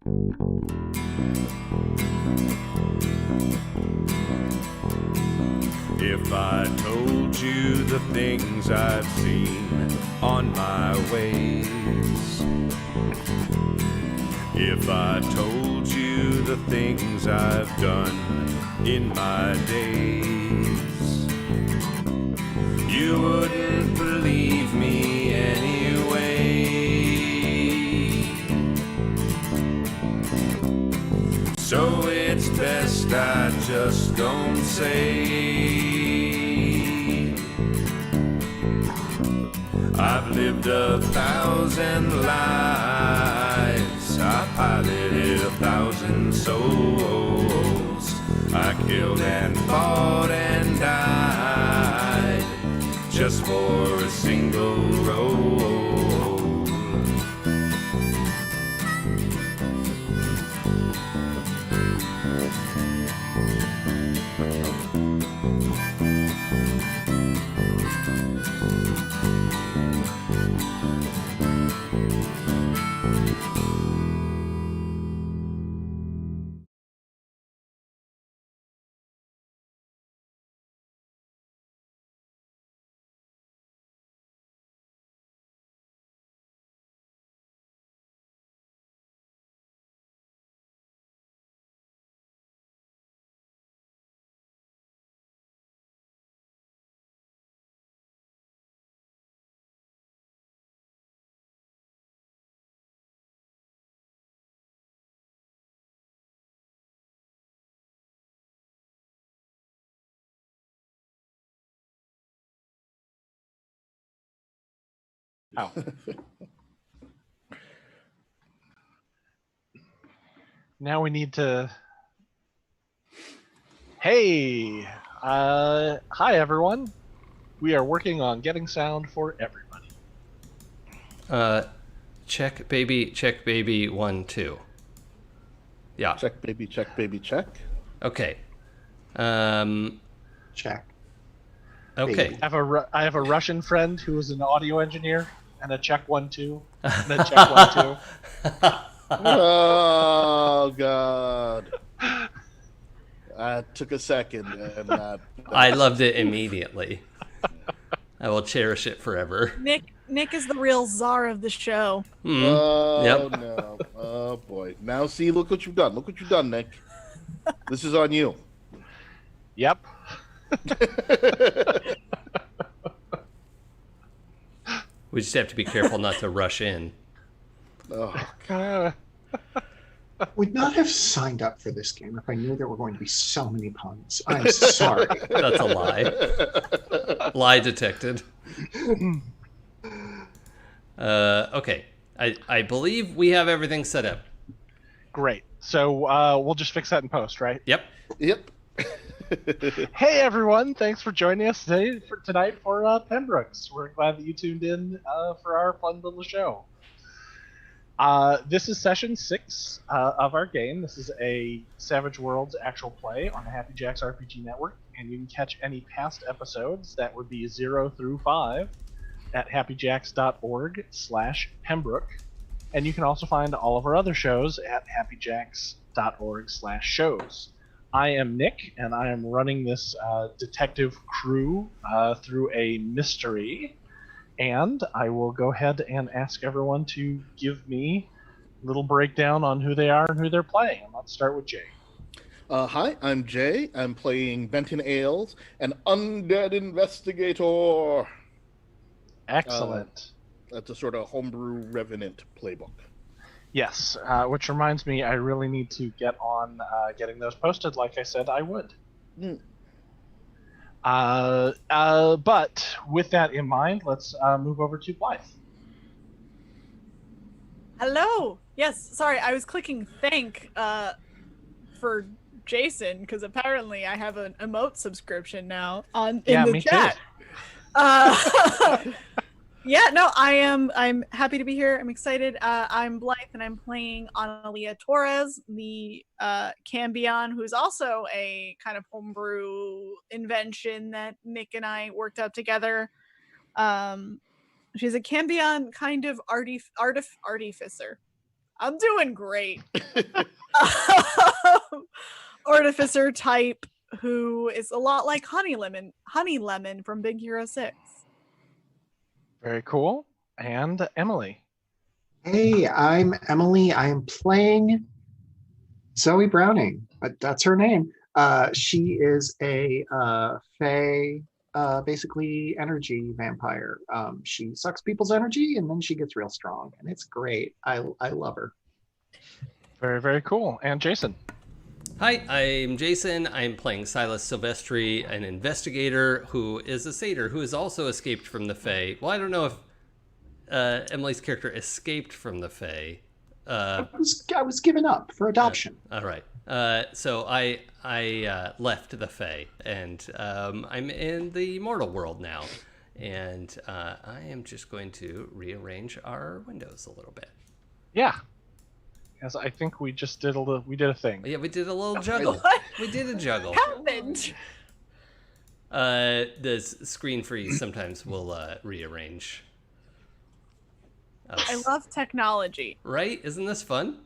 If I told you the things I've seen on my ways, if I told you the things I've done in my days, you wouldn't believe me anyway. So it's best I just don't say. I've lived 1,000 lives, I piloted 1,000 souls, I killed and fought and died just for a single role. Oh. Now we need to... Hey! Hi, everyone. We are working on getting sound for everybody. Check baby 1 2. Yeah. Check baby check. Okay. Check. Okay. I have a Russian friend who is an audio engineer, and a check 1 2, and a check 1 2. Oh God! Took a second, and I loved it immediately. I will cherish it forever. Nick is the real czar of the show. Oh Yep. no! Oh boy! Now see, look what you've done. Look what you've done, Nick. This is on you. Yep. We just have to be careful not to rush in. Oh. Would not have signed up for this game if I knew there were going to be so many puns. I'm sorry. That's a lie. Lie detected. Okay. I believe we have everything set up. Great. So we'll just fix that in post, right? Yep. Yep. Hey everyone! Thanks for joining us tonight for Pembroke's. We're glad that you tuned in for our fun little show. This is session 6 of our game. This is a Savage Worlds actual play on the Happy Jacks RPG Network, and you can catch any past episodes, that would be 0 through 5, at happyjacks.org/Pembroke, and you can also find all of our other shows at happyjacks.org/shows. I am Nick, and I am running this detective crew through a mystery. And I will go ahead and ask everyone to give me a little breakdown on who they are and who they're playing. And let's start with Jay. Hi, I'm Jay. I'm playing Benton Ailes, an Undead Investigator. Excellent. That's a sort of homebrew Revenant playbook. Yes, which reminds me, I really need to get on getting those posted like I said I would. Mm. But with that in mind, let's move over to Blythe. Hello. Yes. Sorry, I was clicking thank for Jason because apparently I have an emote subscription now in the chat. Yeah. No, I'm happy to be here. I'm excited. I'm Blythe, and I'm playing Analia Torres, the Cambion, who's also a kind of homebrew invention that Nick and I worked out together. She's a Cambion kind of artificer. I'm doing great. Artificer type who is a lot like Honey Lemon from Big Hero 6. Very cool. And Emily. Hey, I'm Emily. I am playing Zoe Browning. That's her name. She is a Fae, basically energy vampire. She sucks people's energy and then she gets real strong, and it's great. I love her. Very, very cool. And Jason. Hi, I'm Jason. I'm playing Silas Silvestri, an investigator who is a satyr who has also escaped from the Fae. Well, I don't know if Emily's character escaped from the Fae. I was given up for adoption. All right. So I left the Fae, and I'm in the mortal world now. And I am just going to rearrange our windows a little bit. Yeah. As I think we just did a thing. Yeah, we did a little juggle. What? We did a juggle. Happened. The screen freeze sometimes will rearrange. I love technology. Right? Isn't this fun?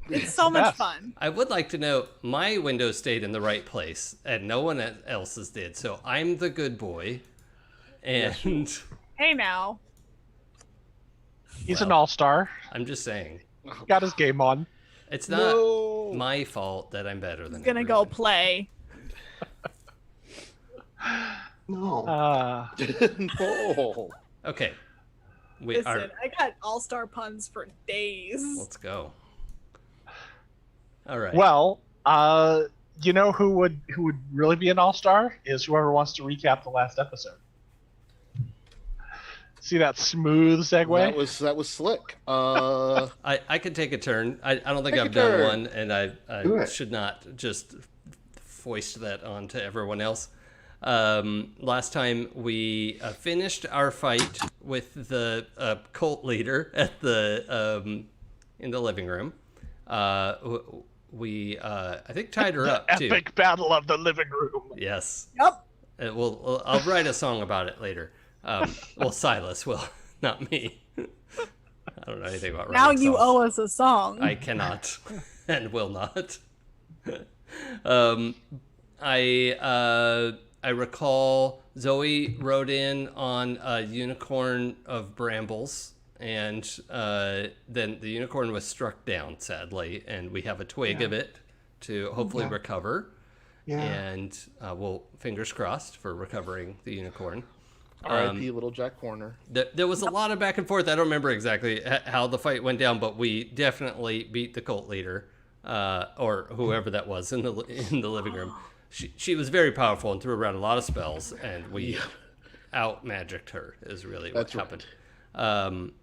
It's so much Yes. fun. I would like to know my windows stayed in the right place and no one else's did. So I'm the good boy. And Hey now. He's an all-star. I'm just saying. Got his game on. It's not No. my fault that I'm better than He's gonna go everyone. play. No. No. Okay. We Listen, are. I got all-star puns for days. Let's go. All right. Well, you know who would really be an all-star is whoever wants to recap the last episode. See that smooth segue? That was slick. I could take a turn. I don't think Take a I've done turn. one, and Do I it. should not just foist that on to everyone else. Last time we finished our fight with the cult leader at the in the living room. We I think tied her up too. Epic battle of the living room. Yes. Yep. I'll write a song about it later. Well, Silas will, not me. I don't know anything about Now writing you songs. owe us a song. I cannot and will not. I recall Zoe rode in on a unicorn of brambles, and then the unicorn was struck down, sadly, and we have a twig of it to hopefully recover. Yeah. And we'll fingers crossed for recovering the unicorn. R.I.P. Little Jack Horner. There was a lot of back and forth. I don't remember exactly how the fight went down, but we definitely beat the cult leader, or whoever that was in the living room. She was very powerful and threw around a lot of spells, and we out magicked her. Is really what That's right. happened.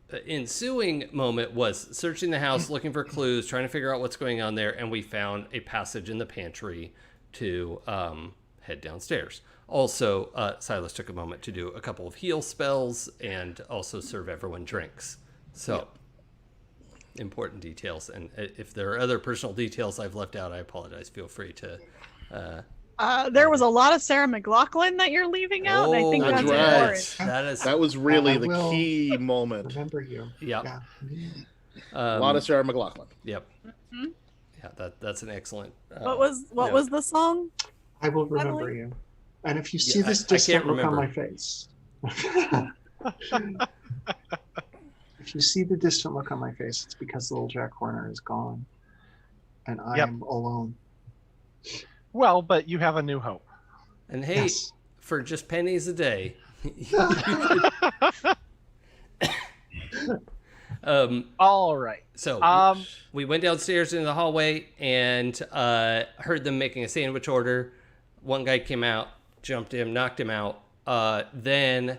The ensuing moment was searching the house, looking for clues, trying to figure out what's going on there, and we found a passage in the pantry to head downstairs. Also, Silas took a moment to do a couple of heal spells and also serve everyone drinks. So, important details. And if there are other personal details I've left out, I apologize. Feel free to... There was a lot of Sarah McLachlan that you're leaving out, and I think Oh, that's that's important. That is... That was really I the will key moment. Remember you. Yep. Yeah. A lot of Sarah McLachlan. Yep. Yeah, that's an excellent... What was the song? I will remember Natalie? you. And if you see Yeah, this I can't distant look on remember. my face. If you see the distant look on my face, it's because little Jack Horner is gone. And I Yep. am alone. Well, but you have a new hope. And hey, Yes. for just pennies a day... All right. So we went downstairs into the hallway and heard them making a sandwich order. One guy came out, jumped him, knocked him out. Then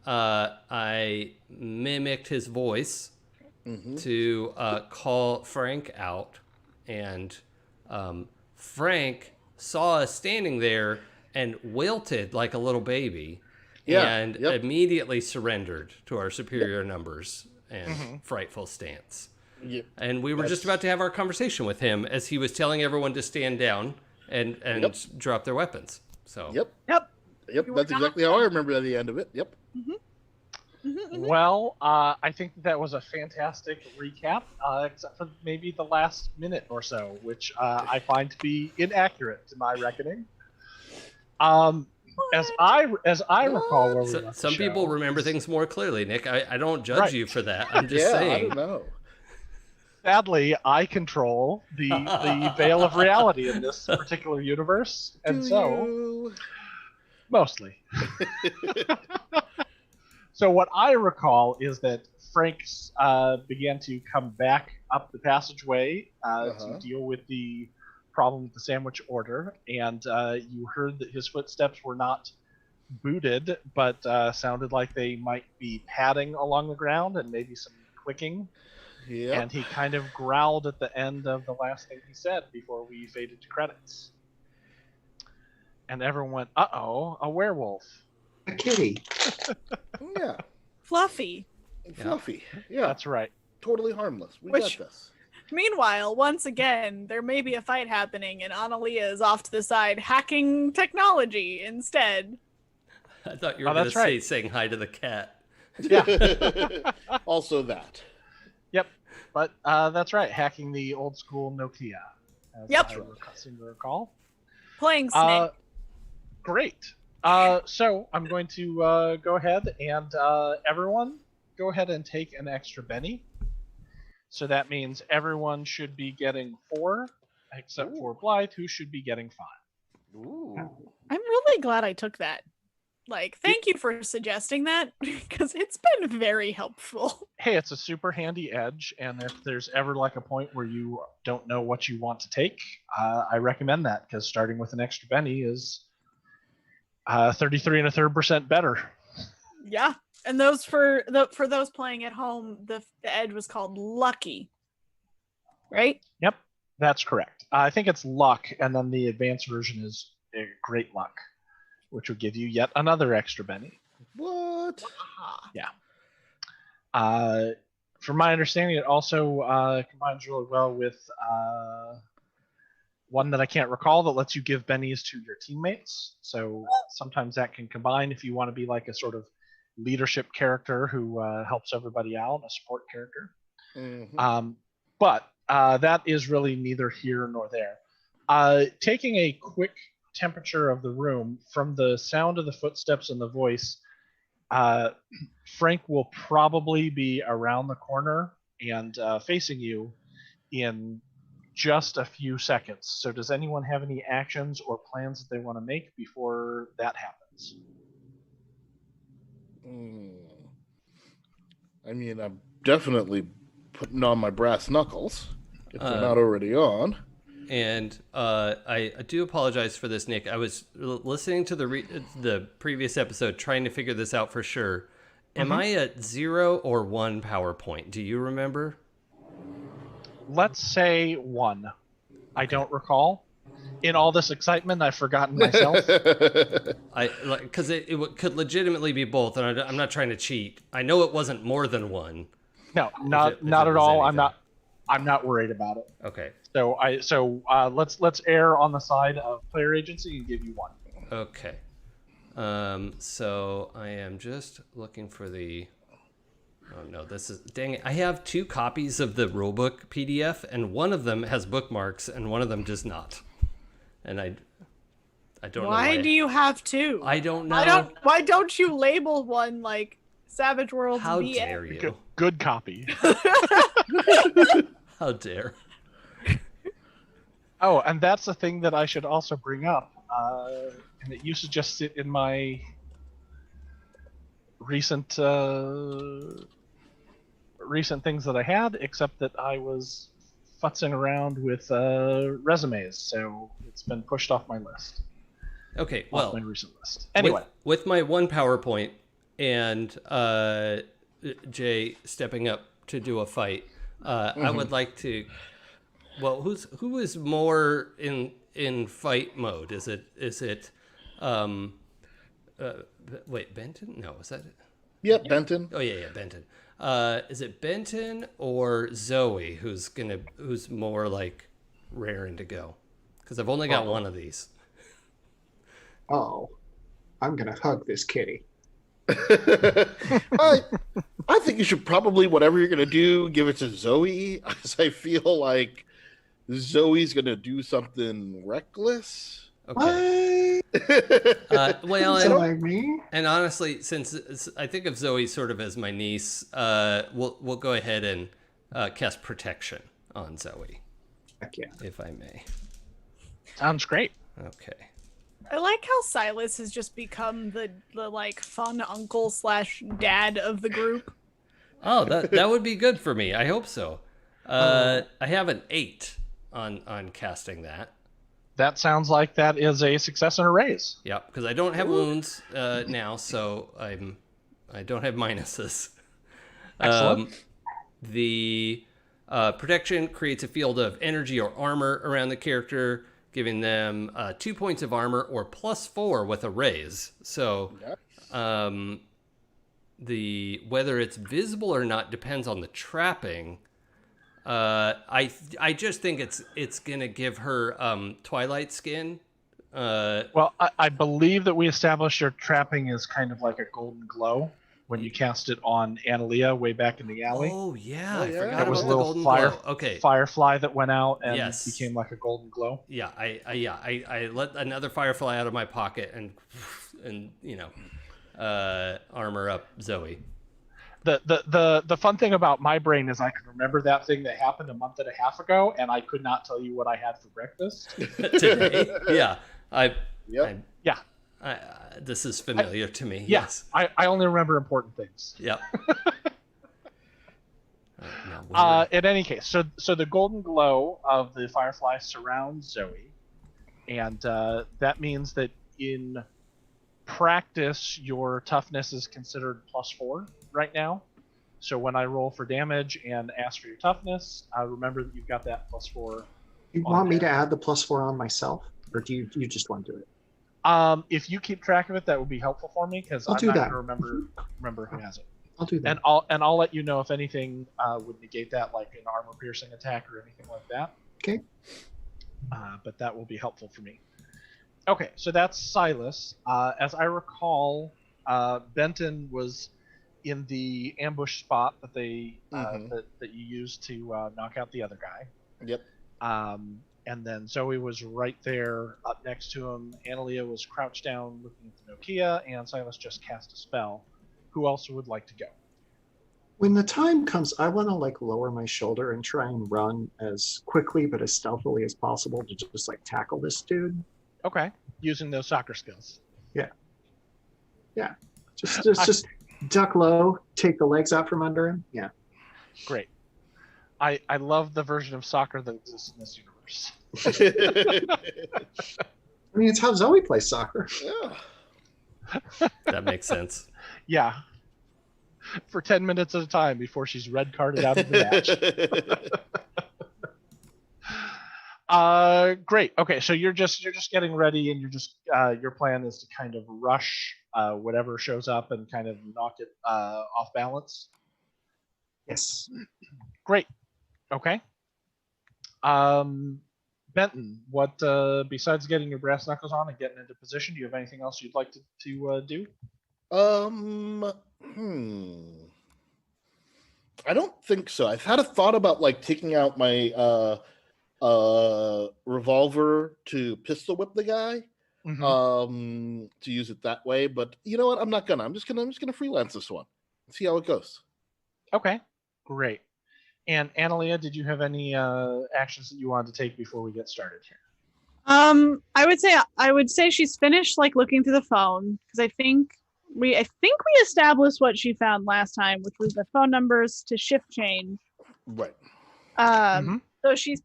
I mimicked his voice to call Frank out. And Frank saw us standing there and wilted like a little baby. Yeah, And yep. immediately surrendered to our superior numbers and frightful stance. Yep. And we were just about to have our conversation with him as he was telling everyone to stand down and drop their weapons. So Yep. Yep. Yep, You were that's not exactly how I remember the end of it. Yep. Well, I think that was a fantastic recap, except for maybe the last minute or so, which I find to be inaccurate to my reckoning. As I recall where we left the Some people show remember is- things more clearly, Nick. I don't judge Right. you for that. I'm just Yeah, I saying. don't know. Sadly, I control the veil of reality in this particular universe, and Do mostly. So what I recall is that Frank began to come back up the passageway to deal with the problem with the sandwich order, and you heard that his footsteps were not booted, but sounded like they might be padding along the ground and maybe some clicking. you? And he kind of growled at the end of the last thing he said before we faded to credits. And everyone went, "Uh-oh, a werewolf." A kitty. Yeah. Fluffy. Fluffy. Yeah. That's right. Totally harmless. We Which- got this. Meanwhile, once again, there may be a fight happening, and Analia is off to the side hacking technology instead. I thought you were Oh, going that's to say right. saying hi to the cat. Yeah. Also that. Yep. But that's right. Hacking the old school Nokia. As Yep. I seem to recall. Playing Snake. Great. So I'm going to go ahead and everyone go ahead and take an extra Benny. So that means everyone should be getting 4, except for Blythe, who should be getting 5. Ooh. I'm really glad I took that. Like, thank you for suggesting that, because it's been very helpful. Hey, it's a super handy edge, and if there's ever like a point where you don't know what you want to take, I recommend that, because starting with an extra Benny is 33 1/3% better. Yeah. And those for those playing at home, the edge was called Lucky. Right? Yep, that's correct. I think it's luck, and then the advanced version is great luck, which would give you yet another extra Benny. What? From my understanding, it also combines really well with one that I can't recall that lets you give bennies to your teammates. So sometimes that can combine if you want to be like a sort of leadership character who helps everybody out, a support character. Mhm. But that is really neither here nor there. Taking a quick temperature of the room from the sound of the footsteps and the voice, Frank will probably be around the corner and facing you in just a few seconds. So does anyone have any actions or plans that they want to make before that happens? I mean, I'm definitely putting on my brass knuckles if they're not already on. And I do apologize for this, Nick. I was listening to the previous episode, trying to figure this out for sure. Am I at 0 or 1 PowerPoint? Do you remember? Let's say 1. I don't recall. In all this excitement, I've forgotten myself. Because it could legitimately be both, and I'm not trying to cheat. I know it wasn't more than 1. No, If not it at was all. anything. I'm not worried about it. Okay. So let's err on the side of player agency and give you 1. Okay. So I am just looking for the. Oh no, this is dang it. I have 2 copies of the rulebook PDF, and one of them has bookmarks, and one of them does not. And I don't know Why do you have 2? I don't know. Why don't you label one like Savage Worlds How BA? dare you? Good copy. How dare? Oh, and that's the thing that I should also bring up. And it used to just sit in my recent things that I had, except that I was futzing around with resumes, so it's been pushed off my list. Okay, Off well, my recent list. Anyway, with my 1 PowerPoint and Jay stepping up to do a fight, I would like to. Well, who is more in fight mode? Is it wait, Benton? No, is that it? Yep, Benton. Oh yeah, Benton. Is it Benton or Zoe who's more like raring to go? Because I've only got one of these. Oh. I'm gonna hug this kitty. I think you should probably, whatever you're gonna do, give it to Zoe, because I feel like Zoe's gonna do something reckless. Okay. Well, So like me? and honestly, since I think of Zoe sort of as my niece, we'll go ahead and cast protection on Zoe, Heck yeah. if I may. Sounds great. Okay. I like how Silas has just become the like fun uncle / dad of the group. Oh, that would be good for me. I hope so. I have an 8 on casting that. That sounds like that is a success and a raise. Yep, because I don't have wounds now, so I don't have minuses. Excellent. The protection creates a field of energy or armor around the character, giving them 2 points of armor or +4 with a raise. So the whether it's visible or not depends on the trapping. I just think it's gonna give her twilight skin. Well, I believe that we established your trapping is kind of like a golden glow when you cast it on Analia way back in the alley. Oh yeah, Oh, I yeah. forgot That was about a the little golden fire, glow. Okay, firefly that went out and Yes. became like a golden glow. yeah, I let another firefly out of my pocket and armor up Zoe. The fun thing about my brain is I can remember that thing that happened a month and a half ago, and I could not tell you what I had for breakfast. Today, yeah, Yep. this is familiar to me. Yeah, Yes. I only remember important things. Yep. Now, In any case, so the golden glow of the firefly surrounds Zoe, and that means that in practice your toughness is considered +4 right now. So when I roll for damage and ask for your toughness, remember that you've got that +4. You want me to add the +4 on myself, or do you just want to do it? If you keep track of it, that would be helpful for me because I'll I'm do not that. going to remember who has it. I'll do that. And I'll let you know if anything would negate that, like an armor piercing attack or anything like that. Okay. But that will be helpful for me. Okay, so that's Silas. As I recall, Benton was in the ambush spot that they that you used to knock out the other guy. Yep. And then Zoe was right there up next to him. Analia was crouched down looking at the Nokia, and Silas just cast a spell. Who else would like to go? When the time comes, I want to like lower my shoulder and try and run as quickly but as stealthily as possible to just like tackle this dude. Okay, using those soccer skills. Yeah. Just duck low, take the legs out from under him. Yeah. Great. I love the version of soccer that exists in this universe. I mean, it's how Zoe plays soccer. Yeah. that makes sense. Yeah. For 10 minutes at a time before she's red carded out of the match. Great. Okay, so you're just getting ready, and you're just your plan is to kind of rush whatever shows up and kind of knock it off balance. Yes. Great. Okay. Benton, what besides getting your brass knuckles on and getting into position, do you have anything else you'd like to do? I don't think so. I've had a thought about like taking out my revolver to pistol whip the guy. Mm-hmm. To use it that way, but you know what? I'm not gonna. I'm just gonna freelance this one. See how it goes. Okay. Great. And Analia, did you have any actions that you wanted to take before we get started here? I would say she's finished like looking through the phone because I think we established what she found last time, which was the phone numbers to shift change. Right. So she's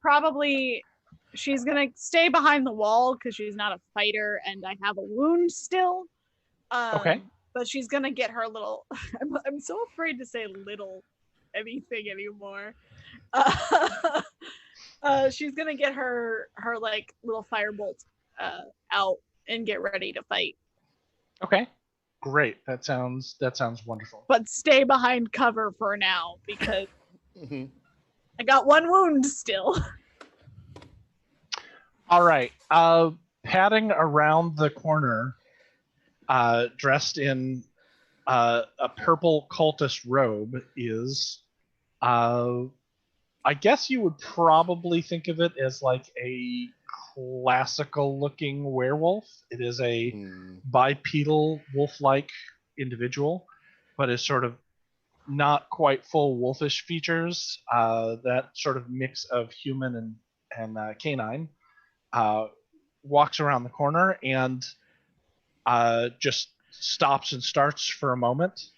gonna stay behind the wall because she's not a fighter, and I have a wound still. Okay. But she's gonna get her little. I'm so afraid to say little anything anymore. She's gonna get her like little firebolt out and get ready to fight. Okay. Great. That sounds wonderful. But stay behind cover for now because Mhm. I got one wound still. All right. Padding around the corner dressed in a purple cultist robe, is, I guess you would probably think of it as like a classical looking werewolf. It is a bipedal wolf-like individual, but is sort of not quite full wolfish features. That sort of mix of human and canine. Walks around the corner and just stops and starts for a moment.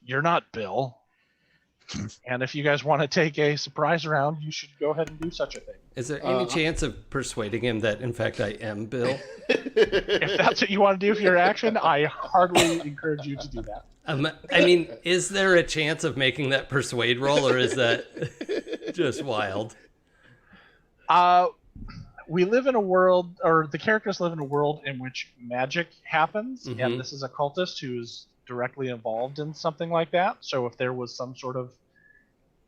You're not Bill. And if you guys want to take a surprise round, you should go ahead and do such a thing. Is there any chance of persuading him that, in fact, I am Bill? If that's what you want to do for your action, I heartily encourage you to do that. I mean, is there a chance of making that persuade roll, or is that just wild? We live in a world, or the characters live in a world in which magic happens, and this is a cultist who's directly involved in something like that. So if there was some sort of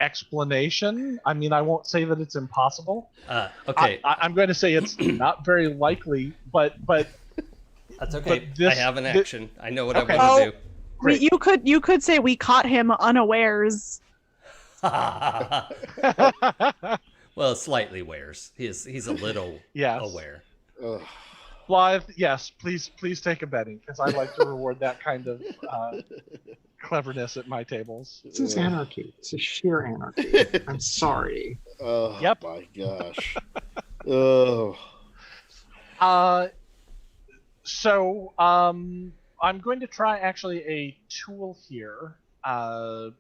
explanation, I mean, I won't say that it's impossible. Okay. I'm going to say it's not very likely, but that's okay. But I have an action. I know what I want to do. Great. You could say we caught him unawares. Well, slightly wares. He's a little aware. Blythe, yes, please take a betting, because I like to reward that kind of cleverness at my tables. This is anarchy. It's a sheer anarchy. I'm sorry. Oh Yep. my gosh. Oh. So I'm going to try actually a tool here,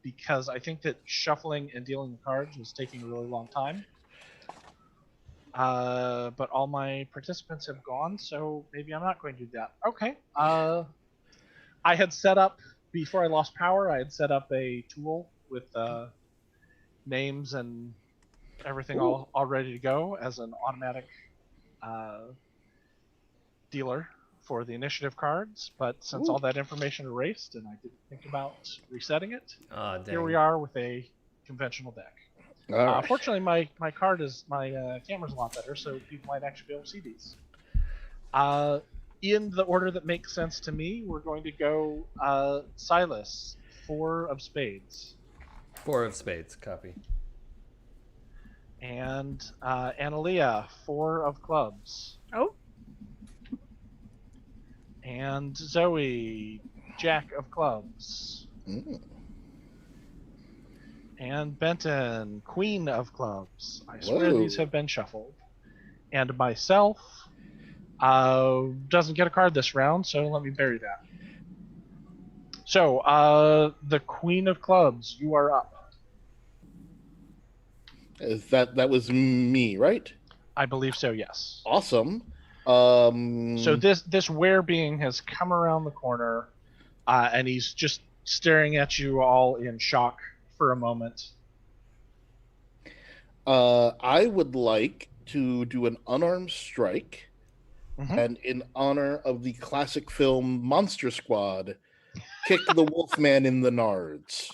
because I think that shuffling and dealing the cards was taking a really long time. But all my participants have gone, so maybe I'm not going to do that. Okay. I had set up, before I lost power, I had set up a tool with names and everything all ready to go as an automatic dealer for the initiative cards. But since all that information erased and I didn't think about resetting it, here we are with a conventional deck. Right. Fortunately, my camera's a lot better, so people might actually be able to see these. In the order that makes sense to me, we're going to go Silas, 4 of spades. 4 of spades, copy. And Analia, 4 of clubs. Oh. And Zoe, Jack of clubs. And Benton, Queen of clubs. I swear these have been shuffled. And myself doesn't get a card this round, so let me bury that. So, the Queen of clubs, you are up. That was me, right? I believe so, yes. Awesome. So this were-being has come around the corner, and he's just staring at you all in shock for a moment. I would like to do an unarmed strike, and in honor of the classic film Monster Squad, kick the Wolfman in the nards.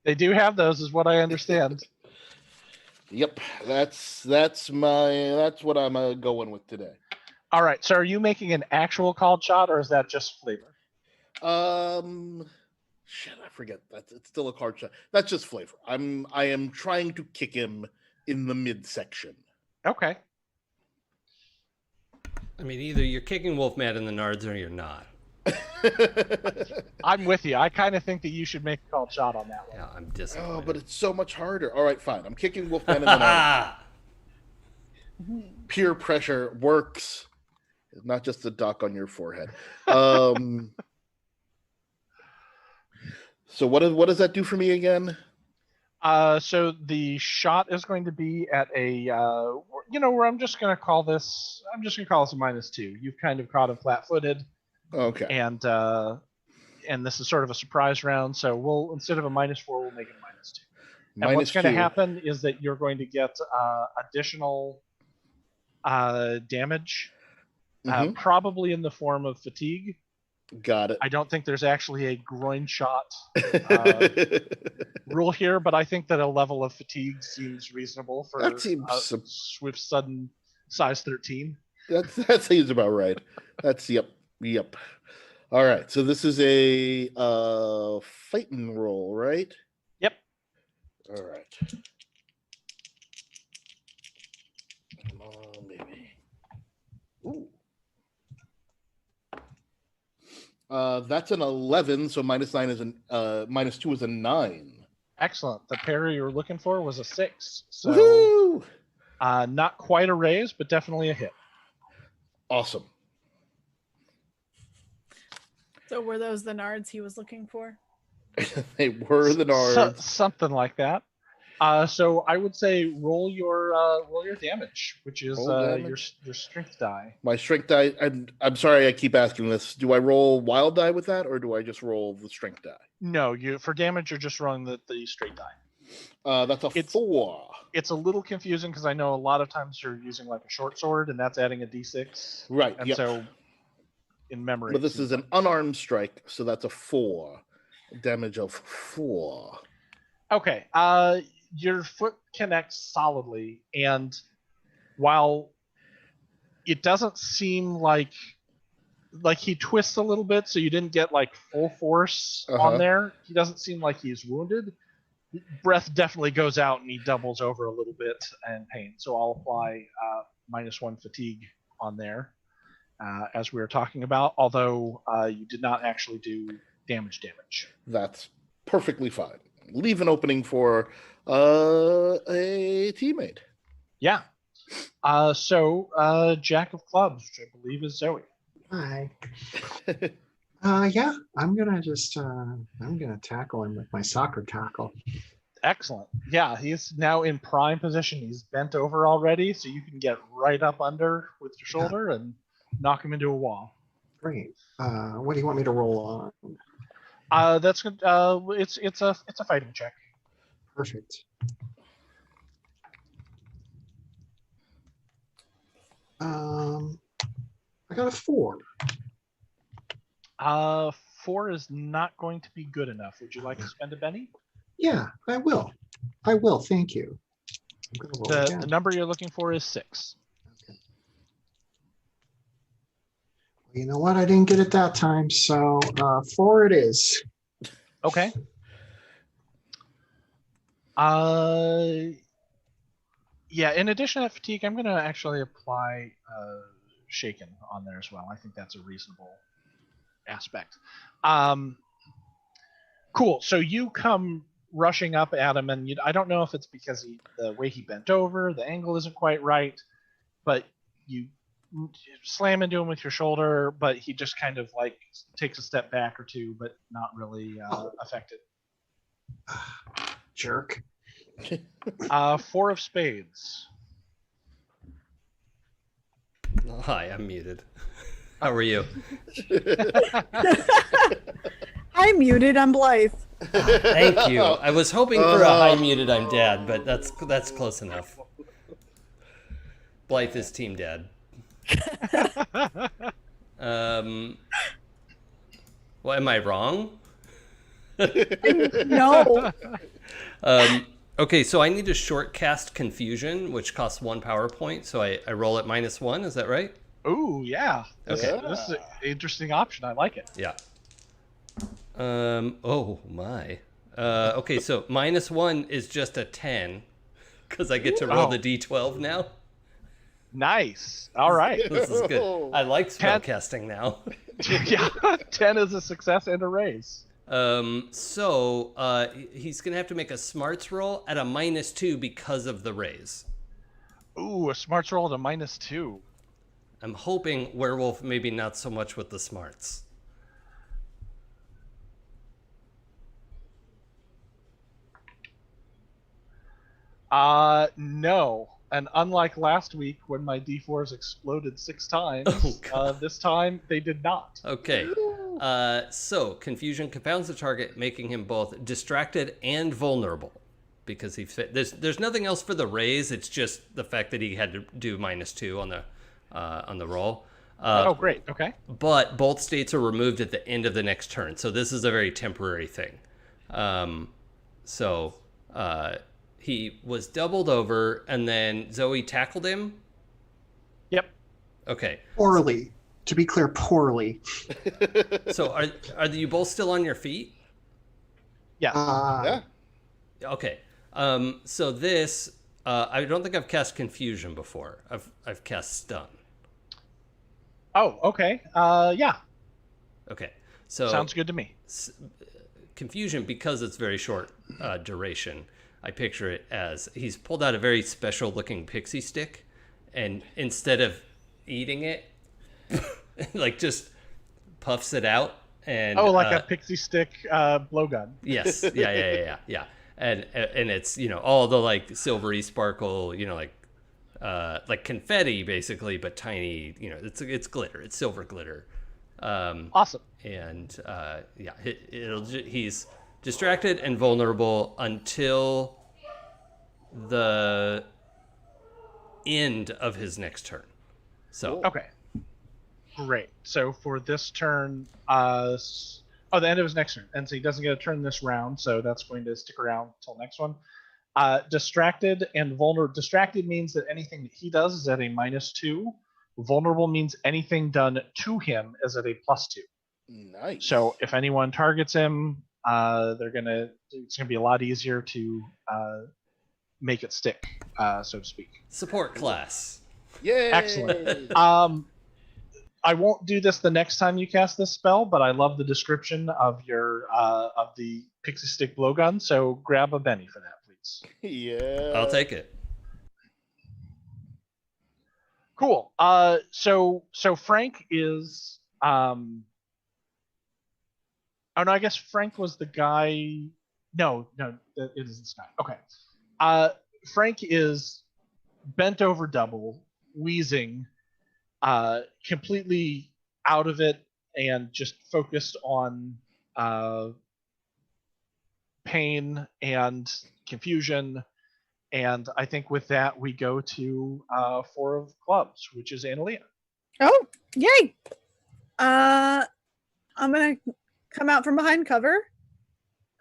They do have those, is what I understand. Yep, that's what I'm going with today. All right, so are you making an actual called shot, or is that just flavor? Shit, I forget. It's still a card shot. That's just flavor. I am trying to kick him in the midsection. Okay. I mean, either you're kicking Wolfman in the nards or you're not. I'm with you. I kind of think that you should make a called shot on that one. Yeah, I'm disappointed. Oh, but it's so much harder. All right, fine. I'm kicking Wolfman in the nards. Peer pressure works. It's not just a dock on your forehead. So what does that do for me again? So the shot is going to be at a, where I'm just going to call this a -2. You've kind of caught him flat-footed. Okay. And this is sort of a surprise round, so we'll, instead of a -4, we'll make it a -2. And what's going to happen is that you're going to get additional damage, probably in the form of fatigue. Got it. I don't think there's actually a groin shot rule here, but I think that a level of fatigue seems reasonable for That seems swift, sudden size 13. That seems about right. That's yep. All right, so this is a fighting roll, right? Yep. All right. Come on, baby. Ooh. That's an 11, so -9 is -2 is a 9. Excellent. The parry you were looking for was a 6. So Woohoo! not quite a raise, but definitely a hit. Awesome. So were those the nards he was looking for? They were the nards. Something like that. So I would say roll your damage, which is your strength die. My strength die. I'm sorry, I keep asking this. Do I roll wild die with that, or do I just roll the strength die? No, for damage you're just rolling the straight die. That's a 4. It's a little confusing because I know a lot of times you're using like a short sword, and that's adding a d6. Right. And yep. so in memory. But this is an unarmed strike, so that's a 4. Damage of 4. Okay. Your foot connects solidly, and while it doesn't seem like he twists a little bit, so you didn't get like full force on there, he doesn't seem like he's wounded. Breath definitely goes out, and he doubles over a little bit in pain. So I'll apply -1 fatigue on there, as we were talking about, although you did not actually do damage. That's perfectly fine. Leave an opening for a teammate. Yeah. So Jack of Clubs, which I believe is Zoe. Hi. Yeah, I'm gonna tackle him with my soccer tackle. Excellent. Yeah, he's now in prime position. He's bent over already, so you can get right up under with your shoulder and knock him into a wall. Great. What do you want me to roll on? That's good. It's a fighting check. Perfect. I got a 4. 4 is not going to be good enough. Would you like to spend a Benny? Yeah, I will. Thank you. I'm gonna roll again. The number you're looking for is 6. Okay. Well, you know what? I didn't get it that time, so 4 it is. Okay. Yeah, in addition to that fatigue, I'm going to actually apply Shaken on there as well. I think that's a reasonable aspect. Cool. So you come rushing up at him, and I don't know if it's because the way he bent over, the angle isn't quite right, but you slam into him with your shoulder, but he just kind of like takes a step back or two, but not really affected. Jerk. 4 of spades. Hi, I'm muted. How are you? I'm muted. I'm Blythe. Thank you. I was hoping for a high muted I'm dad, but that's close enough. Blythe is team dad. Well, am I wrong? No. Okay, so I need to short cast Confusion, which costs 1 power point. So I roll at -1. Is that right? Ooh, yeah. Okay. This is an interesting option. I like it. Yeah. Oh my. Okay, so -1 is just a 10, because I get to roll the d12 now. Nice. All right. This is good. I like spellcasting now. Yeah, 10 is a success and a raise. So he's gonna have to make a smarts roll at a -2 because of the raise. Ooh, a smarts roll at a -2. I'm hoping werewolf, maybe not so much with the smarts. No. And unlike last week when my D4s exploded 6 times, this time they did not. Okay. So confusion confounds the target, making him both distracted and vulnerable, because he fit. There's nothing else for the raise. It's just the fact that he had to do -2 on the roll. Oh, great. Okay. But both states are removed at the end of the next turn, so this is a very temporary thing. He was doubled over, and then Zoe tackled him. Yep. Okay. Poorly. To be clear, poorly. So are you both still on your feet? Yes. Yeah. Okay. So this I don't think I've cast confusion before. I've cast stun. Oh, okay. Yeah. Okay. So Sounds good to me. Confusion, because it's very short duration, I picture it as he's pulled out a very special looking pixie stick, and instead of eating it, like just puffs it out. And like a pixie stick blowgun. yes, yeah. And it's, all the like silvery sparkle, like confetti basically, but tiny. It's glitter. It's silver glitter. Awesome. And he's distracted and vulnerable until the end of his next turn. So Okay. Great. So for this turn, the end of his next turn, and so he doesn't get a turn this round, so that's going to stick around until next one. Distracted and vulnerable. Distracted means that anything that he does is at a -2. Vulnerable means anything done to him is at a +2. Nice. So if anyone targets him, it's gonna be a lot easier to make it stick, so to speak. support class. Yay! Excellent. I won't do this the next time you cast this spell, but I love the description of your of the pixie stick blowgun. So grab a Benny for that, please. Yeah. I'll take it. Cool. So Frank is oh no, I guess Frank was the guy. No, it is this guy. Okay. Frank is bent over double, wheezing, completely out of it, and just focused on pain and confusion. And I think with that, we go to 4 of clubs, which is Analia. Oh, yay! I'm gonna come out from behind cover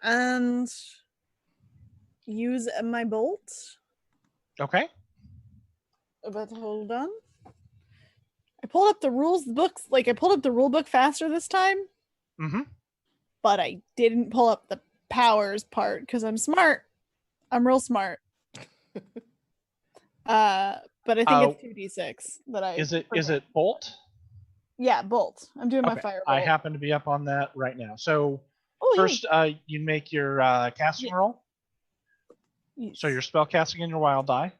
and use my bolt. Okay. But hold on. I pulled up the rules books, I pulled up the rule book faster this time. Mm-hmm. But I didn't pull up the powers part because I'm smart. I'm real smart. But I think it's 2d6 that I. Is it bolt? Yeah, bolt. I'm doing my firebolt. I happen to be up on that right now. So Oh, first, you make your casting roll. yes. So you're spell casting in your wild die,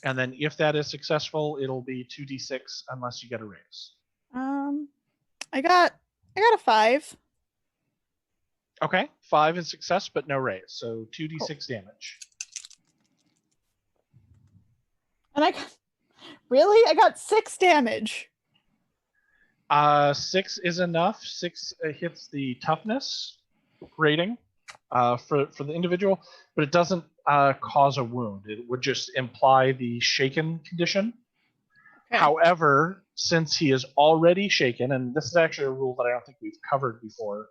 and then if that is successful, it'll be 2d6 unless you get a raise. I got a 5. Okay, 5 is success, but no raise. So 2d6 damage. And I got 6 damage. 6 is enough. 6 hits the toughness rating for the individual, but it doesn't cause a wound. It would just imply the shaken condition. Okay. However, since he is already shaken, and this is actually a rule that I don't think we've covered before,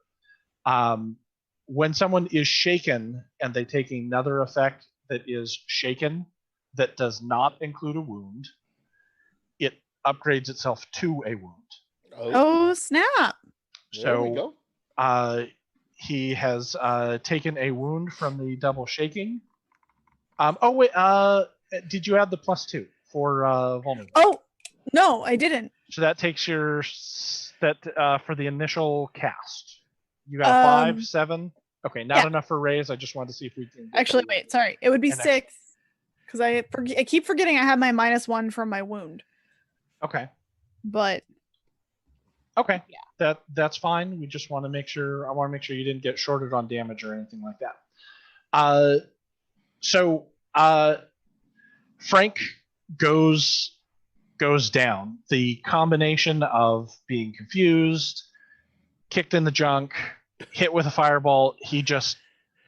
when someone is shaken and they take another effect that is shaken that does not include a wound, it upgrades itself to a wound. Oh, snap. There we So go. he has taken a wound from the double shaking. Wait, did you add the +2 for vulnerable? Oh, no, I didn't. So that takes your for the initial cast. You got 5, 7. Okay, not enough for raise. I just wanted to see if we can. Actually, wait, sorry. It would be an 6 because I keep forgetting I have my -1 from my wound. Okay. But Okay. Yeah. That's fine. We just want to make sure. I want to make sure you didn't get shorted on damage or anything like that. So Frank goes down. The combination of being confused, kicked in the junk, hit with a fireball, he just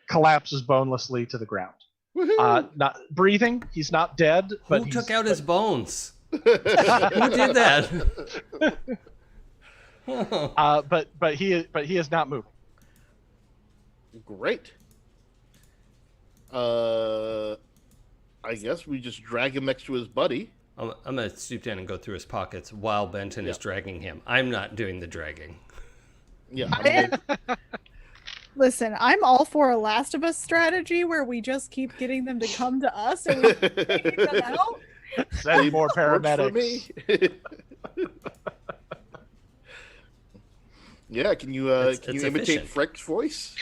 collapses bonelessly to the ground. Not breathing. He's not dead. But Who took out his bones? Who did that? But he is not moving. Great. I guess we just drag him next to his buddy. I'm gonna stoop down and go through his pockets while Benton is dragging him. I'm not doing the dragging. Yeah. I'm gonna- Listen, I'm all for a Last of Us strategy where we just keep getting them to come to us and we keep taking them out. Send more Works for paramedics. me. Yeah, can you It's imitate efficient. Freck's voice?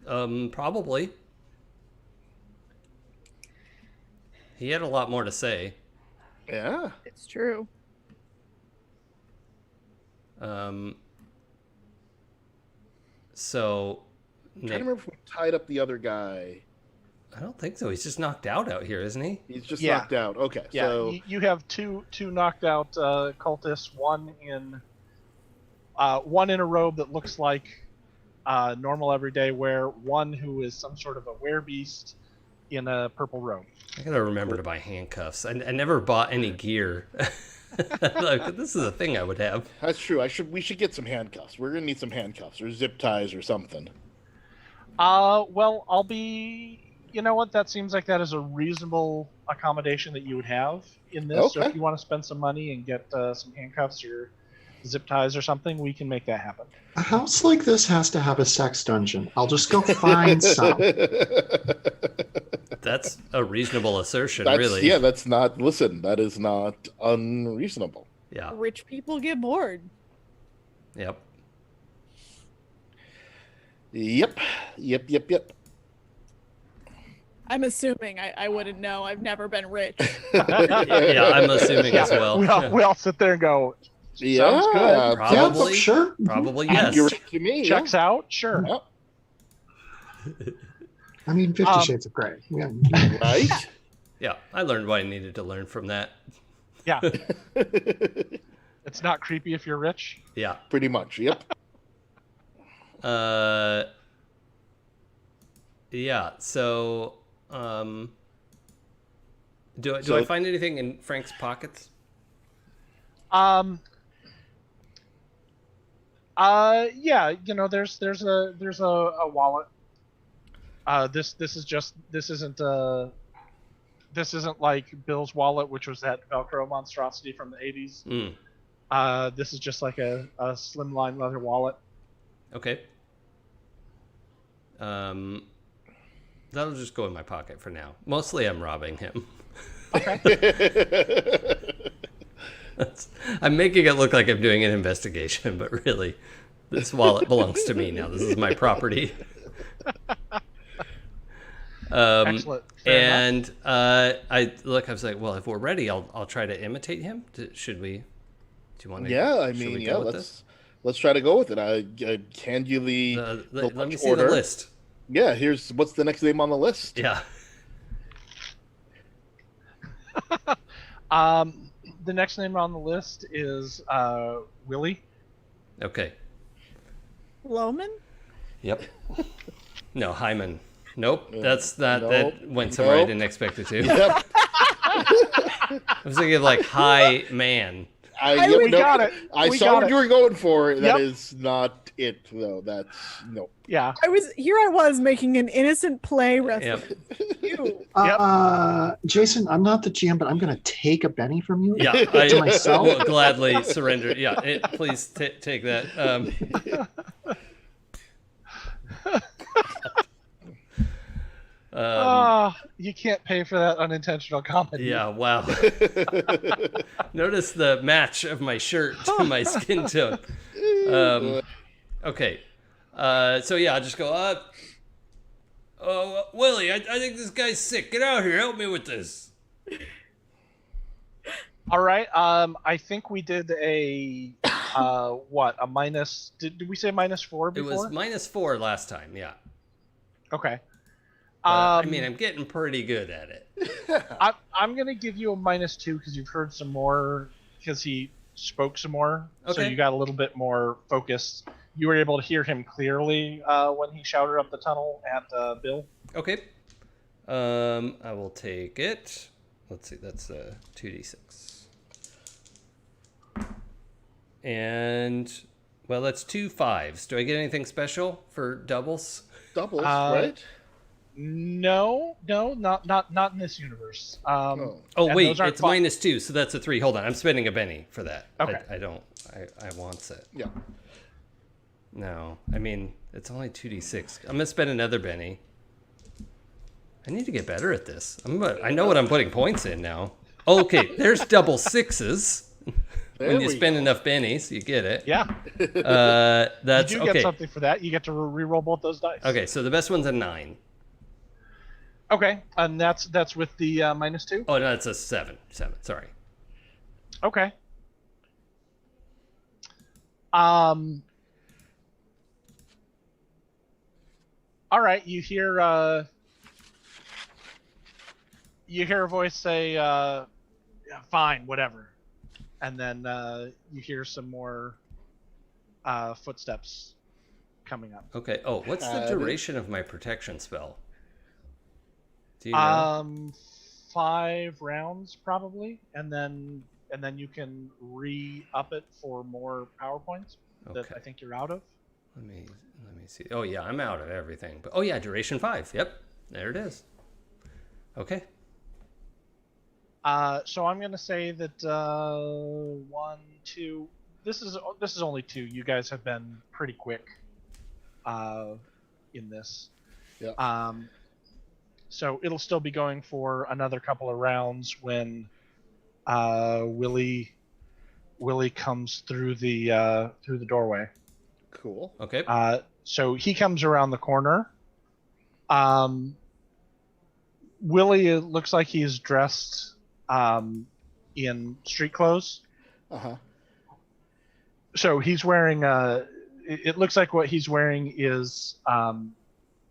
Probably. He had a lot more to say. Yeah. It's true. So, I'm trying to Nick, remember if we tied up the other guy. I don't think so. He's just knocked out here, isn't he? He's just Yeah. knocked out. Okay, Yeah, so you have two knocked out cultists, one in a robe that looks like normal everyday wear, one who is some sort of a werebeast in a purple robe. I gotta remember to buy handcuffs. I never bought any gear. Like, this is a thing I would have. that's true. We should get some handcuffs. We're gonna need some handcuffs or zip ties or something. Well, I'll be. You know what? That seems like that is a reasonable accommodation that you would have in this. So Okay. if you want to spend some money and get some handcuffs or zip ties or something, we can make that happen. A house like this has to have a sex dungeon. I'll just go find some. That's a reasonable assertion, That's, really. yeah, that's not. Listen, that is not unreasonable. Yeah. Rich people get bored. Yep. Yep. I'm assuming I wouldn't know. I've never been rich. Yeah, I'm assuming as well. We all sit there and go, Yeah, sounds good. Yeah, Probably. sure. Probably You're yes. right to me. Checks out, sure. Yeah. I mean, 50 Shades of Grey. Yeah. Right. Yeah, I learned what I needed to learn from that. Yeah. It's not creepy if you're rich. Yeah. Pretty much. Yep. Yeah. So, do I So- find anything in Frank's pockets? Yeah, you know, there's a wallet. This isn't like Bill's wallet, which was that Velcro monstrosity from the 80s. This is just like a slimline leather wallet. Okay. That'll just go in my pocket for now. Mostly I'm robbing him. I'm making it look like I'm doing an investigation, but really, this wallet belongs to me now. This is my property. Excellent. Fair enough. And I was like, well, if we're ready, I'll try to imitate him. Should we? Do you want to? Yeah, I should mean, we yeah. go with this? Let's try to go with it. I hand you the Let me lunch see order. the list. Yeah, what's the next name on the list? Yeah. The next name on the list is Willie. Okay. Loman? Yep. No, Hyman. Nope. That's not. Nope. That went somewhere I Nope. didn't expect it to. Yep. I was thinking of like High Man. We got it. I We saw got what it. you were going for. That Yep. is not it, though. That's no. Yeah. I was making an innocent play reference. Yep. You. Jason, I'm not the GM, but I'm going to take a Benny from you. Yeah, To I myself? will gladly surrender. Yeah, please take that. You can't pay for that unintentional comedy. Yeah, wow. Notice the match of my shirt to my skin tone. Okay. So yeah, I'll just go, Willie, I think this guy's sick. Get out here. Help me with this. All right. I think we did a a minus. Did we say -4 It before? was -4 last time, yeah. Okay. I mean, I'm getting pretty good at it. I'm gonna give you a -2 because you've heard some more. Because he spoke some more, so Okay. you got a little bit more focus. You were able to hear him clearly when he shouted up the tunnel at Bill. Okay. I will take it. Let's see, that's 2d6. And, well, that's 2 5s. Do I get anything special for doubles? Doubles, right? No, not in this universe. Oh and wait, those aren't it's -2, so that's a 3. Hold on, I'm spending a Benny for that. Okay. I wants it. Yeah. No, I mean it's only 2d6. I'm gonna spend another Benny. I need to get better at this. I know what I'm putting points in now. Okay, there's double 6s. When you spend enough bennies, you get it. Yeah. That's you do okay. get something for that. You get to re-roll both those dice. Okay, so the best one's a 9. Okay, and that's with the -2. Oh no, it's a 7. 7. Sorry. Okay. All right. You hear a voice say, "Yeah, fine, whatever," and then you hear some more footsteps coming up. Okay. Oh, what's the duration of my protection spell? Do you know? 5 rounds probably, and then you can re-up it for more power points that Okay. I think you're out of. Let me see. Oh yeah, I'm out of everything. But oh yeah, duration 5. Yep, there it is. Okay. So I'm gonna say that 1, 2. This is only 2. You guys have been pretty quick in this. Yeah. So it'll still be going for another couple of rounds when Willie comes through the doorway. Cool. Okay. So he comes around the corner. Willie, it looks like he's dressed in street clothes. Uh-huh. So he's wearing it looks like what he's wearing is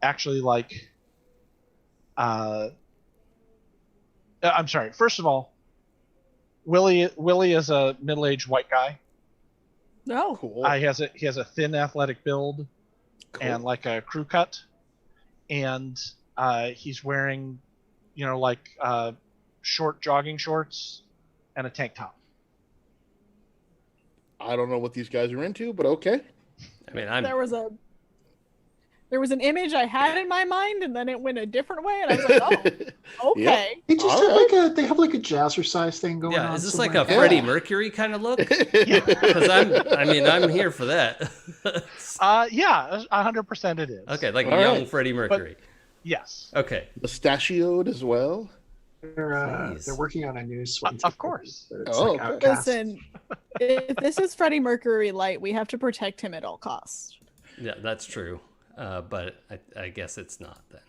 actually like I'm sorry. First of all, Willie is a middle-aged white guy. No. Cool. He has a thin athletic build and like a crew cut, and he's wearing like short jogging shorts and a tank top. I don't know what these guys are into, but okay. I mean, There was an image I had in my mind, and then it went a different way, and I was like, "Oh, okay." They just All have they have like a jazzercise thing going on. yeah. Is this somewhere. like a Freddie Mercury kind of look? Because I'm here for that. Yeah, 100% it is. Okay, like All young right. Freddie Mercury. Yes. Okay. Mustachioed as well. They're Please. working on a new swim. Of course. It's Oh, like okay. Outcast. Listen, if this is Freddie Mercury light, we have to protect him at all costs. Yeah, that's true. But I guess it's not then.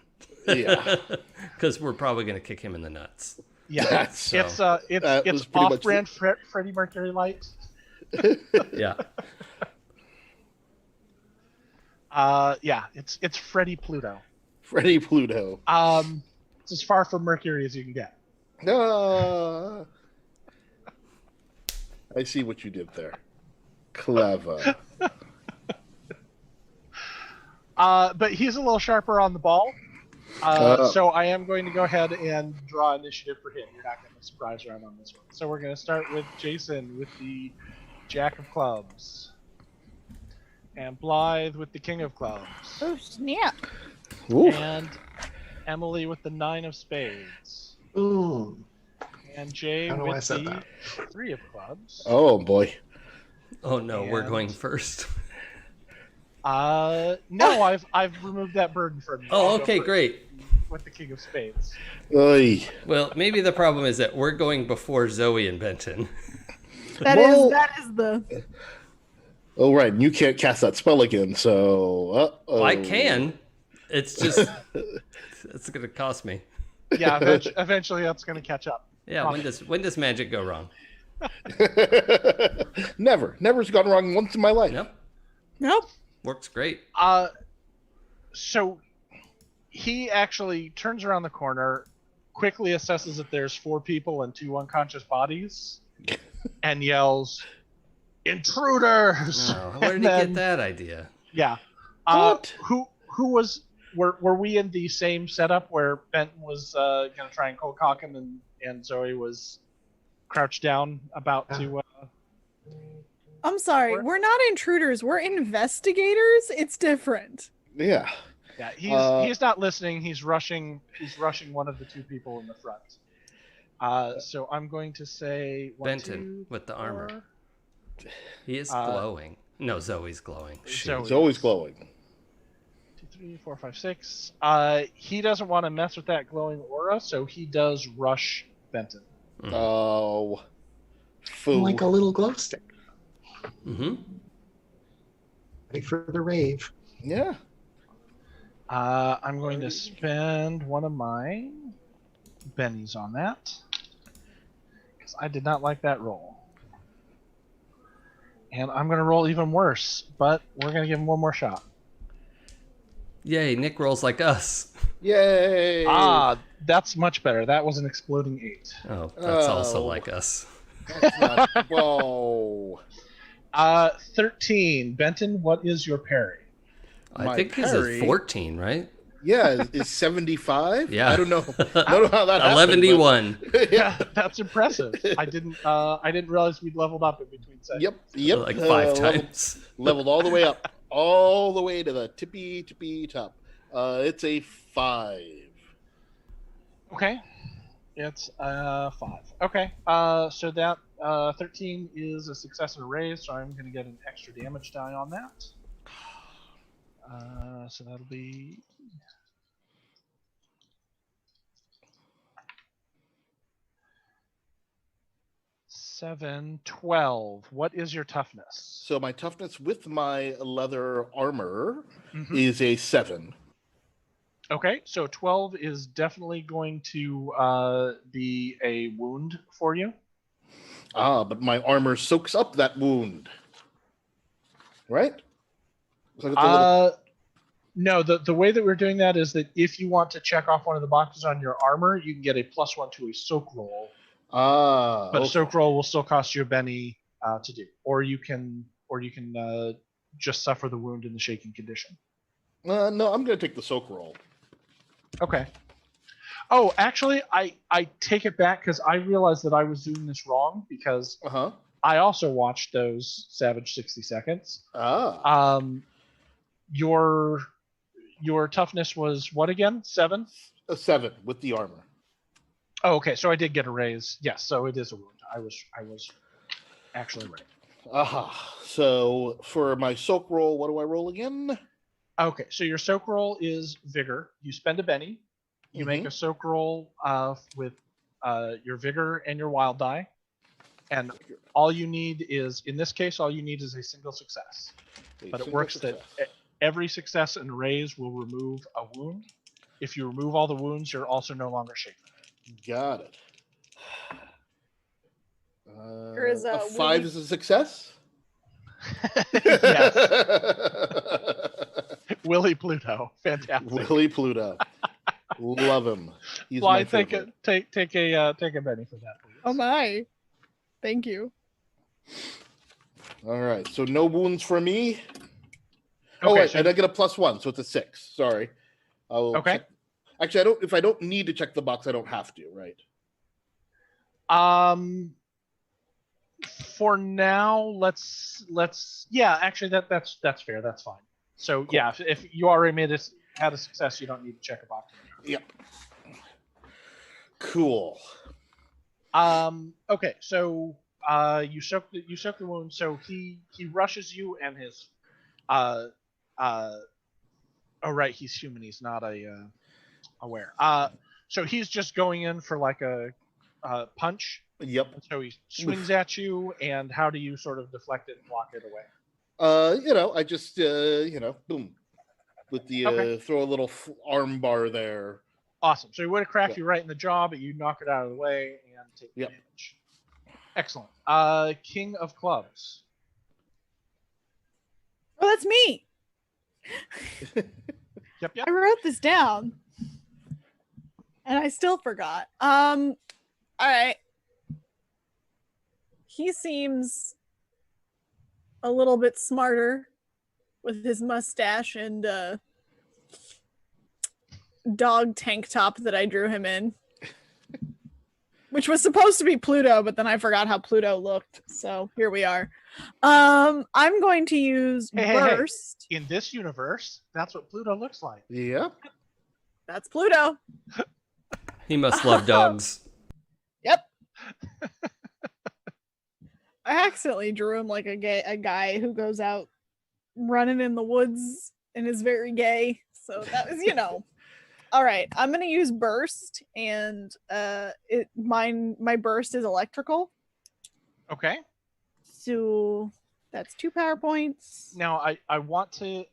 Yeah. Because we're probably going to kick him in the nuts. Yeah. That's- It's that it's was pretty much off-brand Freddie Mercury light. Yeah. Yeah, it's Freddie Pluto. Freddie Pluto. It's as far from Mercury as you can get. Ah. I see what you did there. Clever. But he's a little sharper on the ball. So I am going to go ahead and draw initiative for him. You're not going to surprise around on this one. So we're going to start with Jason with the Jack of Clubs. And Blythe with the King of Clubs. Oh snap! Ooh. And Emily with the 9 of Spades. Ooh. And Jay I don't know why I with said the that. 3 of Clubs. Oh boy. Oh no, we're And- going first. No, I've removed that burden from you. Oh, I'll go okay, first great. With the King of Spades. Oy. Well, maybe the problem is that we're going before Zoe and Benton. That Well- is the Oh right, and you can't cast that spell again, so Well, I can. It's just it's going to cost me. Yeah, eventually that's going to catch up. Yeah, when does magic go wrong? Never's gone wrong once in my life. Nope. nope. Works great. So he actually turns around the corner, quickly assesses that there's 4 people and 2 unconscious bodies, and yells, "Intruders!" Oh, where did And he then- get that idea? Yeah. What? Who was? Were we in the same setup where Benton was going to try and cold cock him, and Zoe was crouched down about to? I'm sorry. Or- We're not intruders. We're investigators. It's different. Yeah. Yeah, he's not listening. He's rushing one of the two people in the front. So I'm going to say Benton with the armor. He is glowing. No, Zoe's glowing. It's always glowing. 2, 3, 4, 5, 6. He doesn't want to mess with that glowing aura, so he does rush Benton. Mm. Oh, fool! Like a little glow stick. Mm-hmm. Ready for the rave. Yeah. I'm going to spend one of my bennies on that because I did not like that roll. And I'm going to roll even worse, but we're going to give him one more shot. Yay, Nick rolls like us. Yay! That's much better. That was an exploding 8. Oh, that's also like us. That's not, whoa. 13. Benton, what is your parry? I think this is 14, right? Yeah, is 75? Yeah. I don't know. I don't know how that happened. 11-1. Yeah, that's impressive. I didn't realize we'd leveled up in between sessions. Yep. Like 5 times. Leveled all the way up. All the way to the tippy top. It's a 5. Okay. It's 5. Okay. So that 13 is a success and a raise, so I'm going to get an extra damage die on that. So that'll be 7, 12. What is your toughness? So my toughness with my leather armor is a 7. Okay, so 12 is definitely going to be a wound for you. But my armor soaks up that wound. Right? So No, the way that we're doing that is that if you want to check off one of the boxes on your armor, you can get a +1 to a soak roll. But okay. a soak roll will still cost you a Benny to do, or you can just suffer the wound in the shaking condition. No, I'm going to take the soak roll. Okay. Oh, actually, I take it back because I realized that I was doing this wrong because I also watched those Savage 60 Seconds. Your toughness was what again? 7? A 7 with the armor. Oh, okay. So I did get a raise. Yes, so it is a wound. I was actually right. So for my soak roll, what do I roll again? Okay, so your soak roll is vigor. You spend a Benny. You make a soak roll with your vigor and your wild die. And all you need is, in this case, a single success. But it works that every success and raise will remove a wound. If you remove all the wounds, you're also no longer shaken. Got it. Is a 5 is a success? Yes. Willie Pluto. Fantastic. Willie Pluto. Love him. He's well, my I favorite. take a Benny for that, please. Oh my. Thank you. All right. So no wounds for me. Okay, wait, so and I get a +1, so it's a 6. Sorry. Okay. Check. Actually, if I don't need to check the box, I don't have to, right? For now, let's yeah, actually that's fair. That's fine. So cool. Yeah, if you already had a success, you don't need to check a box. Yep. Cool. Okay, so you soak the wound. So he rushes you and his oh right, he's human. He's not aware. So he's just going in for like a punch. Yep. So he swings at you, and how do you sort of deflect it and block it away? I just boom, with the throw a little arm bar there. Awesome. So he would have cracked you right in the jaw, but you knock it out of the way and take damage. Excellent. King of Clubs. Oh, that's me. Yep. I wrote this down, and I still forgot. All right. He seems a little bit smarter with his mustache and dog tank top that I drew him in. which was supposed to be Pluto, but then I forgot how Pluto looked. So here we are. I'm going to use Hey. Burst. In this universe, that's what Pluto looks like. Yep. That's Pluto. He must love dogs. Yep. I accidentally drew him like a guy who goes out running in the woods and is very gay. So that was, All right, I'm gonna use burst, and my burst is electrical. Okay. So that's 2 power points. Now I want to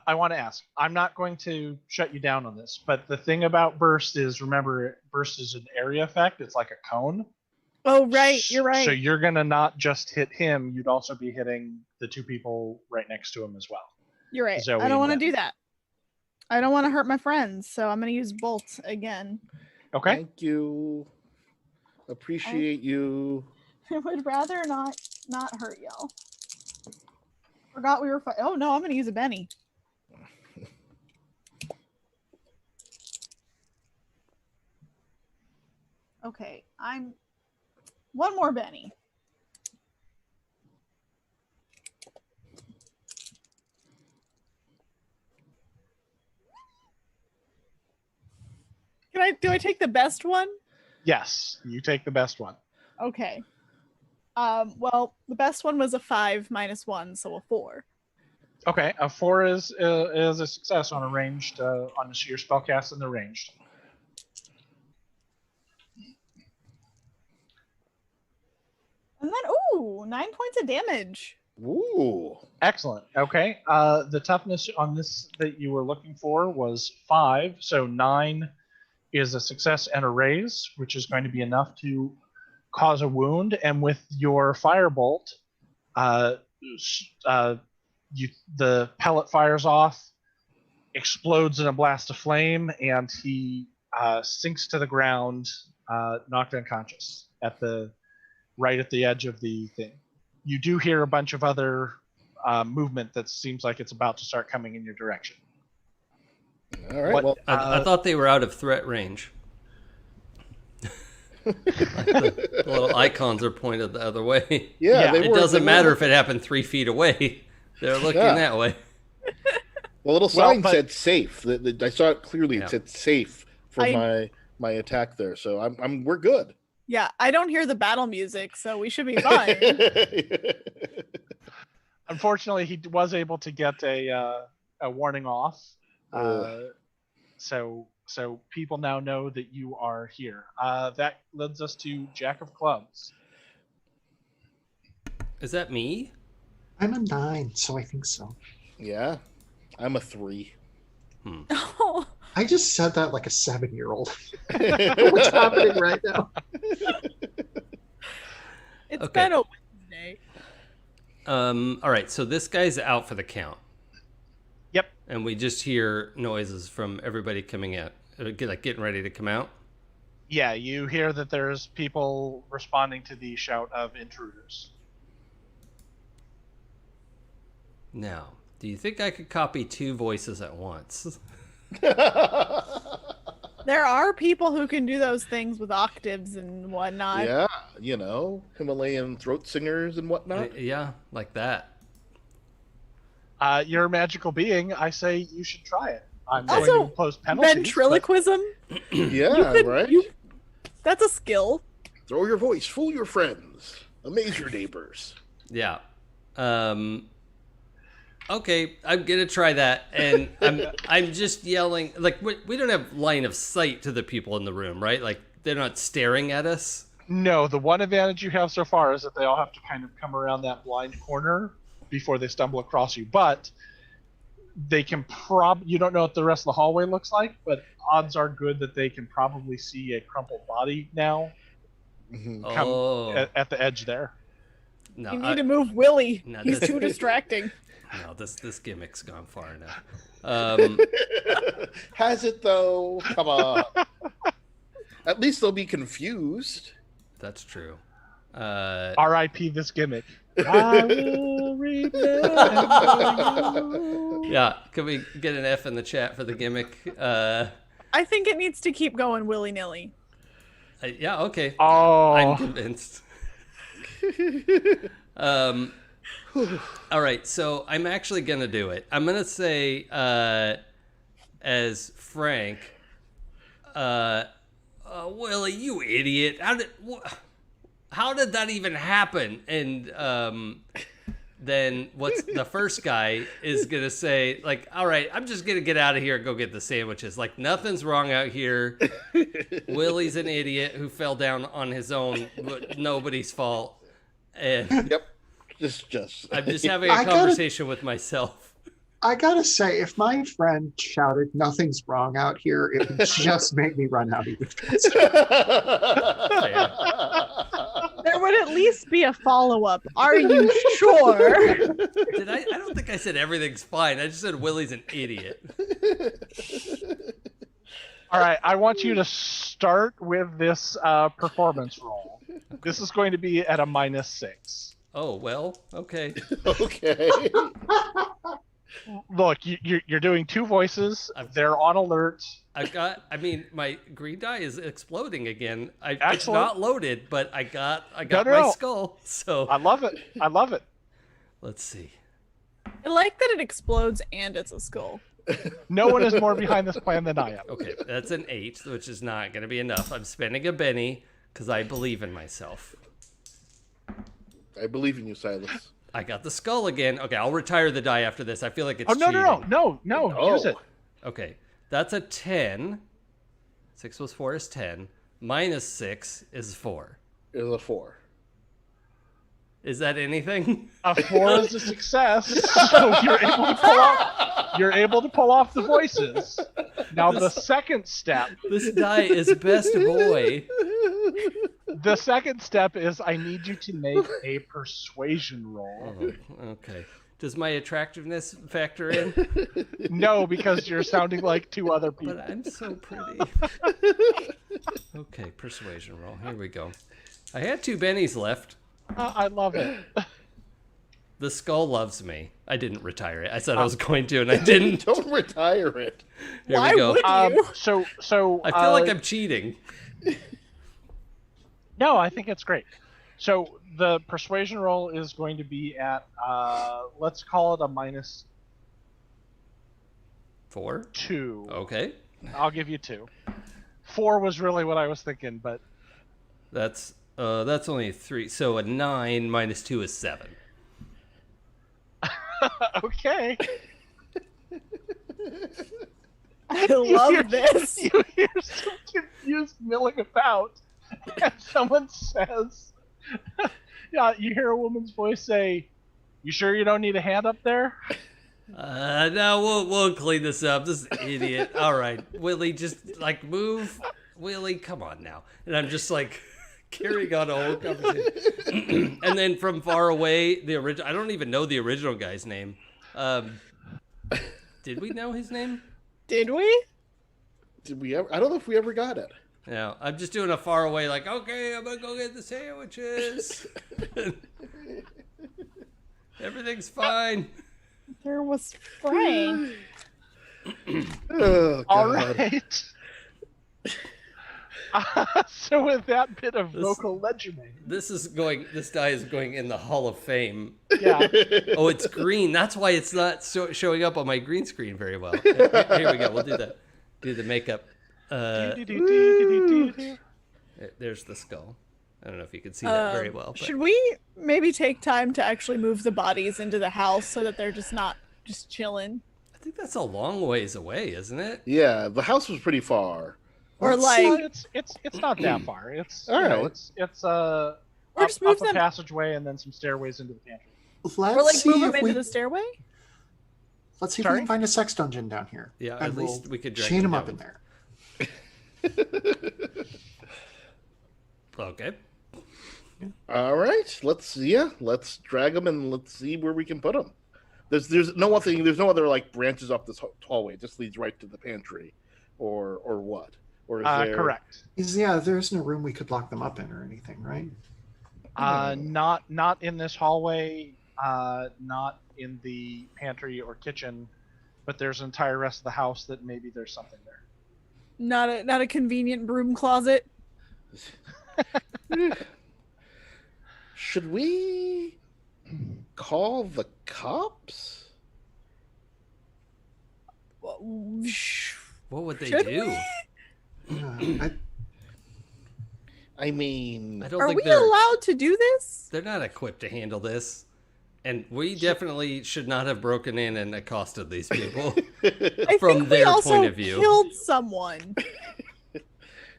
ask. I'm not going to shut you down on this, but the thing about burst is, remember, burst is an area effect. It's like a cone. Oh, right, you're right. So you're gonna not just hit him. You'd also be hitting the 2 people right next to him as well. You're right. Zoe I don't want to and do that. I don't want to hurt my friends, so I'm gonna use bolt again. Okay. Thank you. Appreciate you. I would rather not hurt y'all. Forgot we were oh no, I'm gonna use a Benny. Okay, I'm one more Benny. Do I take the best one? Yes, you take the best one. Okay. Well, the best one was a 5 minus 1, so a 4. Okay, a 4 is a success on a ranged on your spellcast in the ranged. And then, 9 points of damage. Ooh. Excellent. Okay. The toughness on this that you were looking for was 5, so 9 is a success and a raise, which is going to be enough to cause a wound. And with your firebolt, the pellet fires off, explodes in a blast of flame, and he sinks to the ground, knocked unconscious right at the edge of the thing. You do hear a bunch of other movement that seems like it's about to start coming in your direction. All right. Well, I thought they were out of threat range. Like the little icons are pointed the other way. yeah, It doesn't matter if it happened 3 feet away. They're looking that way. The little sign said safe. I saw it clearly. Yeah. It said safe for my attack there. So we're good. Yeah, I don't hear the battle music, so we should be fine. Unfortunately, he was able to get a warning off. So people now know that you are here. That leads us to Jack of Clubs. Is that me? I'm a 9, so I think so. Yeah, I'm a 3. Oh, I just said that like a 7-year-old. What's happening right now? it's been a Wednesday. All right, so this guy's out for the count. Yep. And we just hear noises from everybody coming out, like getting ready to come out. Yeah, you hear that there's people responding to the shout of intruders. Now, do you think I could copy 2 voices at once? There are people who can do those things with octaves and whatnot. Yeah, Himalayan throat singers and whatnot. Yeah, like that. You're a magical being. I say you should try it. I'm going Also, to impose penalties. ventriloquism. Yeah, right. That's a skill. Throw your voice, fool your friends, amaze your neighbors. Yeah. Okay, I'm gonna try that, and I'm just yelling. Like we don't have line of sight to the people in the room, right? Like they're not staring at us. No, the one advantage you have so far is that they all have to kind of come around that blind corner before they stumble across you. But they can you don't know what the rest of the hallway looks like, but odds are good that they can probably see a crumpled body now come at the edge there. No, You need to move Willie. No, He's that's- too distracting. No, this gimmick's gone far enough. Has it though? Come on. At least they'll be confused. That's true. R.I.P. this gimmick. I will remember you. Yeah, can we get an F in the chat for the gimmick? I think it needs to keep going willy-nilly. Yeah, okay. Oh, I'm convinced. All right, so I'm actually gonna do it. I'm gonna say as Frank, Willie, you idiot! How did that even happen? And then what's the first guy is gonna say, like, all right, I'm just gonna get out of here and go get the sandwiches. Like, nothing's wrong out here. Willie's an idiot who fell down on his own, but nobody's fault. And Yep. Just. I'm just having a conversation with myself. I gotta say, if my friend shouted, "Nothing's wrong out here," it would just make me run out of Fair. There would at least be a follow-up. Are you sure? Did I don't think I said everything's fine. I just said Willie's an idiot. all right. I want you to start with this performance roll. This is going to be at a -6. Oh, well, okay. Okay. Look, you're doing 2 voices. They're on alert. My green die is exploding again. It's Excellent. not loaded, but I got No. my skull. So I love it. I love it. let's see. I like that it explodes and it's a skull. No one is more behind this plan than I am. Okay, that's an 8, which is not going to be enough. I'm spending a Benny because I believe in myself. I believe in you, Silas. I got the skull again. Okay, I'll retire the die after this. I feel like it's Oh, no. cheating. Use it. Okay, that's a 10. 6 plus 4 is 10. -6 is 4. It was a 4. Is that anything? A 4 is a success, so you're able to pull off the voices. Now the second step. This die is best boy. The second step is I need you to make a persuasion roll. Oh, okay. Does my attractiveness factor in? No, because you're sounding like 2 other people. But I'm so pretty. Okay, persuasion roll. Here we go. I had 2 bennies left. I love it. The skull loves me. I didn't retire it. I said I was going to, and I didn't. Don't retire it. Here Why we go. would you? So I feel like I'm cheating. No, I think it's great. So the persuasion roll is going to be at let's call it a -4. -2. Okay. I'll give you 2. 4 was really what I was thinking, but That's only a 3. So a 9 -2 is 7. okay. I love this. You hear some confused milling about, and someone says, "Yeah." You hear a woman's voice say, "You sure you don't need a hand up there?" No, we'll clean this up. This idiot. All right, Willie, just like move. Willie, come on now. And I'm just like carrying on a whole conversation. And then from far away, the original. I don't even know the original guy's name. Did we know his name? Did we? Did we ever? I don't know if we ever got it. No, I'm just doing a far away, like, okay, I'm gonna go get the sandwiches. Everything's fine. There was Frank. Oh, God. All right. So with that bit of vocal legerding, This die is going in the Hall of Fame. yeah. Oh, it's green. That's why it's not showing up on my green screen very well. Here we go. We'll do that. Do the makeup. There's the skull. I don't know if you can see that very well. But... Should we maybe take time to actually move the bodies into the house so that they're just not just chilling? I think that's a long ways away, isn't it? Yeah, the house was pretty far. Or like, it's not that far. It's All right. it's or up, just move up a them, passageway and then some stairways into the pantry. Let's or like see move them if into we the stairway. let's see if Sorry? we can find a sex dungeon down here. Yeah, and at least we could drag chain them them up down. in there. Okay. All right, let's drag them and let's see where we can put them. There's no other like branches up this hallway. It just leads right to the pantry, or what? Or is there... Correct. There isn't a room we could lock them up in or anything, right? Not in this hallway. Not in the pantry or kitchen, but there's an entire rest of the house that maybe there's something there. Not a convenient broom closet. Should we call the cops? What would they Should do? I mean, I don't Are think we they're allowed to do this? they're not equipped to handle this. And we definitely should not have broken in and accosted these people I from think we their also point of view. killed someone.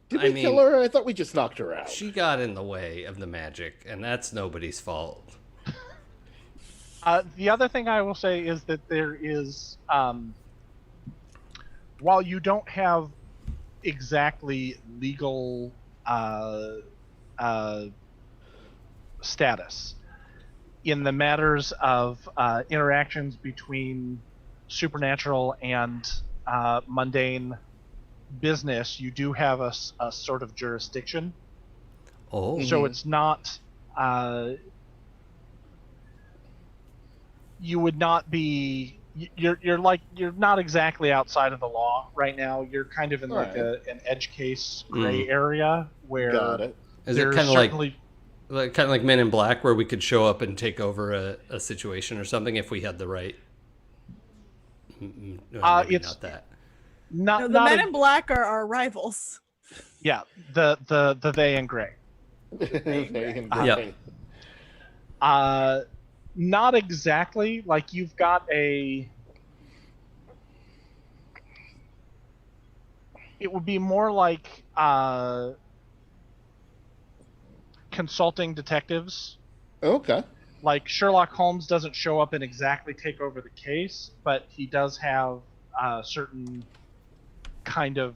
did I we mean- kill her? I thought we just knocked her out. She got in the way of the magic, and that's nobody's fault. The other thing I will say is that there is, while you don't have exactly legal status in the matters of interactions between supernatural and mundane business, you do have a sort of jurisdiction. Oh, So it's not. You would not be. You're not exactly outside of the law right now. You're kind of in like Alright. an edge case gray area where Got it. is it there's kind of certainly. like Men in Black, where we could show up and take over a situation or something if we had the right? No, maybe It's- not that. Not, No, the not Men a- in Black are our rivals. yeah, the they in gray. Yep. Not exactly. Like you've got a. It would be more like consulting detectives. Okay. Like Sherlock Holmes doesn't show up and exactly take over the case, but he does have certain kind of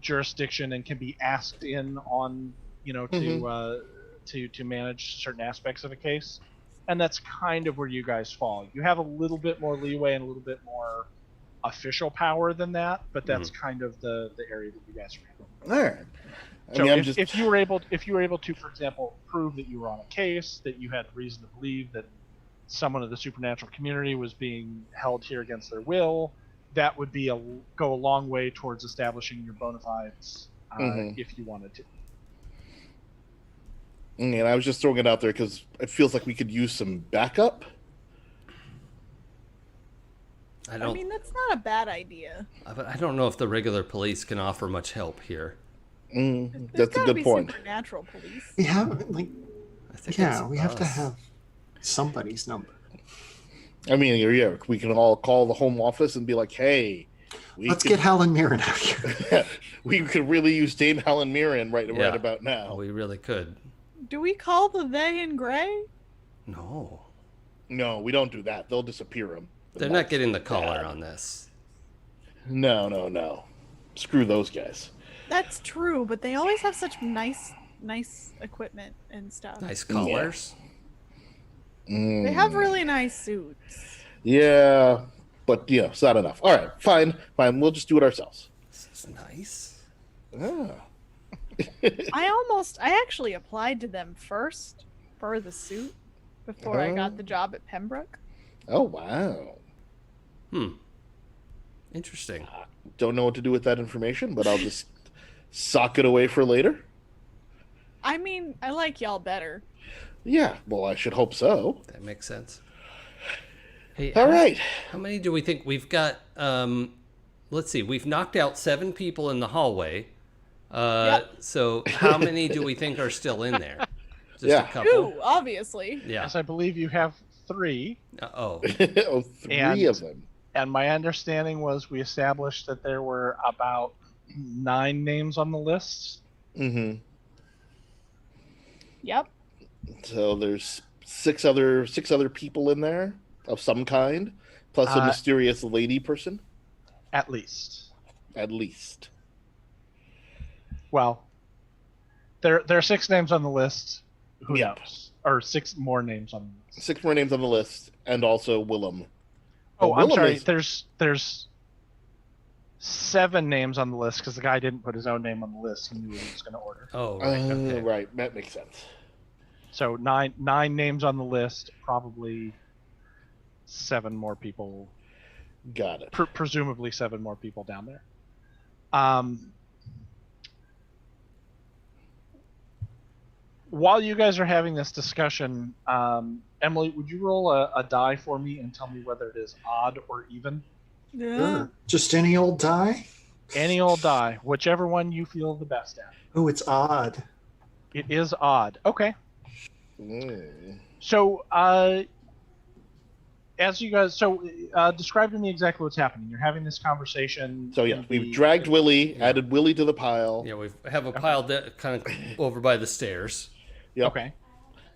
jurisdiction and can be asked in on, to manage certain aspects of a case. And that's kind of where you guys fall. You have a little bit more leeway and a little bit more official power than that, but that's kind of the area that you guys are handling. All right. I So mean, if you were able to, for example, prove that you were on a case, that you had reason to believe that someone of the supernatural community was being held here against their will, that would be go a long way towards establishing your bona fides if you wanted to. And I was just throwing it out there because it feels like we could use some backup. I I don't. mean, that's not a bad idea. But I don't know if the regular police can offer much help here. There's That's a gotta good be point. Supernatural police. We have I think yeah, it's we have to us. have somebody's number. I mean, yeah, we can all call the home office and be like, "Hey, Let's get Helen Mirren out here." we could really use Dame Helen Mirren right Yeah. about now." Oh, we really could. Do we call the they in gray? No, No, we don't do that. They'll disappear them. they're not getting the collar on this. No. Screw those guys. That's true, but they always have such nice equipment and stuff. Nice collars. They have really nice suits. Yeah, but it's not enough. All right, fine. We'll just do it ourselves. This is nice. Ah. I actually applied to them first for the suit before I got the job at Pembroke. Oh wow. Interesting. Don't know what to do with that information, but I'll just sock it away for later. I mean, I like y'all better. Yeah, well, I should hope so. That makes sense. Hey, All right. How many do we think we've got? Let's see. We've knocked out 7 people in the hallway. Yep. So how many do we think are still in there? Just Yeah. a couple. 2, obviously. Yeah. Yes, I believe you have 3. Oh. Oh, 3 And- of them. And my understanding was we established that there were about 9 names on the list. Mm-hmm. Yep. So there's 6 other people in there of some kind, plus a mysterious lady person, At least. at least. Well, there are 6 names on the list. Who Yeah. knows? Or 6 more names on the list. 6 more names on the list, and also Willem. Oh, I'm Willem sorry. is- There's 7 names on the list because the guy didn't put his own name on the list. He knew what he was going to order. Oh, right. Okay. Right, that makes sense. So nine names on the list. Probably 7 more people. Got it. Presumably 7 more people down there. while you guys are having this discussion, Emily, would you roll a die for me and tell me whether it is odd or even? Yeah. Sure. Just any old die? Any old die, whichever one you feel the best at. Oh, it's odd. It is odd. Okay. Mm. So, as you guys, describe to me exactly what's happening. You're having this conversation. So yeah, we've dragged Willie, added Willie to the pile. Yeah, we have a pile kind of over by the stairs. Yep. Okay.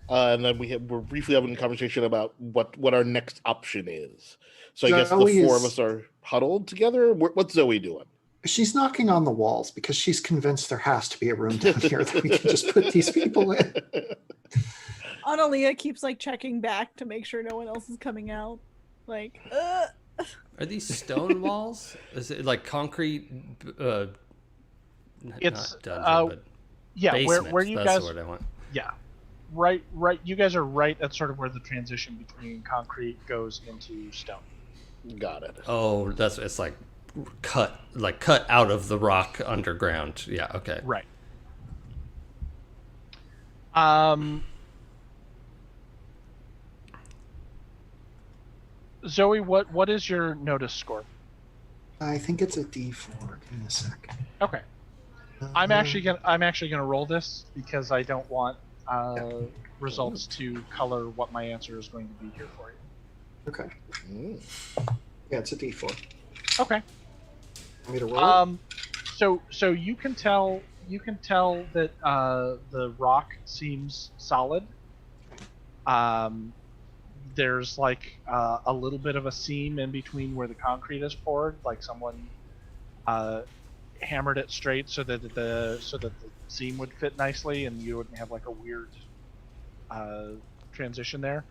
And then we're briefly having a conversation about what our next option is. So I guess the Zoe four is- of us are huddled together. What's Zoe doing? She's knocking on the walls because she's convinced there has to be a room down here that we can just put these people in. Analia keeps like checking back to make sure no one else is coming out. Like, Are these stone walls? Is it like concrete? It's, not dungeon, but Yeah, basement. where you That's guys, the word I want. yeah, right. You guys are right at sort of where the transition between concrete goes into stone. Got it. Oh, it's like cut out of the rock underground. Yeah. Okay. Right. Zoe, what is your notice score? I think it's a D4. Give me a sec. Okay. I'm actually gonna roll this because I don't want results to color what my answer is going to be here for you. Okay. Mm. Yeah, it's a D4. Okay. Want me to roll? So you can tell that the rock seems solid. There's like a little bit of a seam in between where the concrete is poured, like someone hammered it straight so that the seam would fit nicely and you wouldn't have like a weird transition there.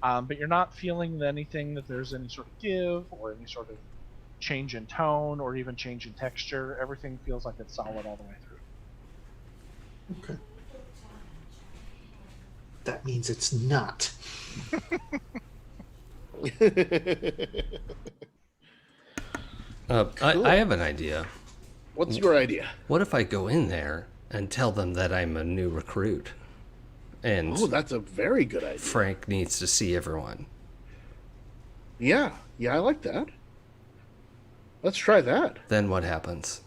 But you're not feeling anything that there's any sort of give or any sort of change in tone or even change in texture. Everything feels like it's solid all the way through. Okay. That means it's not. I have an idea. What's your idea? What if I go in there and tell them that I'm a new recruit, and Oh, that's a very good idea. Frank needs to see everyone? Yeah, I like that. Let's try that. Then what happens?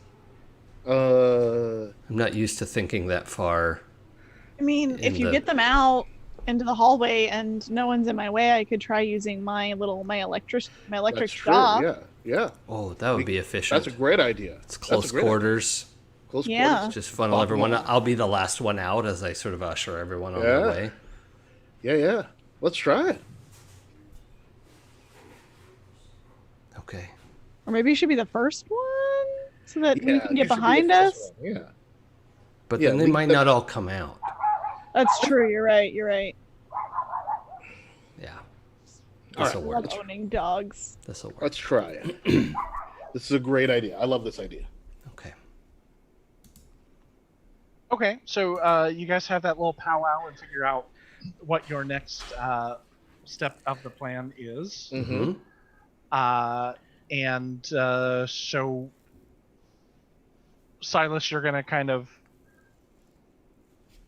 Uh, I'm not used to thinking that far. I mean, if In you the- get them out into the hallway and no one's in my way, I could try using my electric that's true. jaw. Yeah. Oh, that would be efficient. That's a great idea. It's close quarters. Close Yeah. quarters. Just funnel Bottom everyone. line. I'll be the last one out as I sort of usher everyone on their way. Yeah. Let's try it. Okay. Or maybe you should be the first one so that we Yeah, can you get should be behind the first us. one, Yeah. But Yeah, then they we- might not all come out. That's true. You're right. Yeah. All This'll right. work. Love owning dogs. This'll work. Let's try it. This is a great idea. I love this idea. Okay. Okay, so you guys have that little powwow and figure out what your next step of the plan is. Mm-hmm. So Silas, you're gonna kind of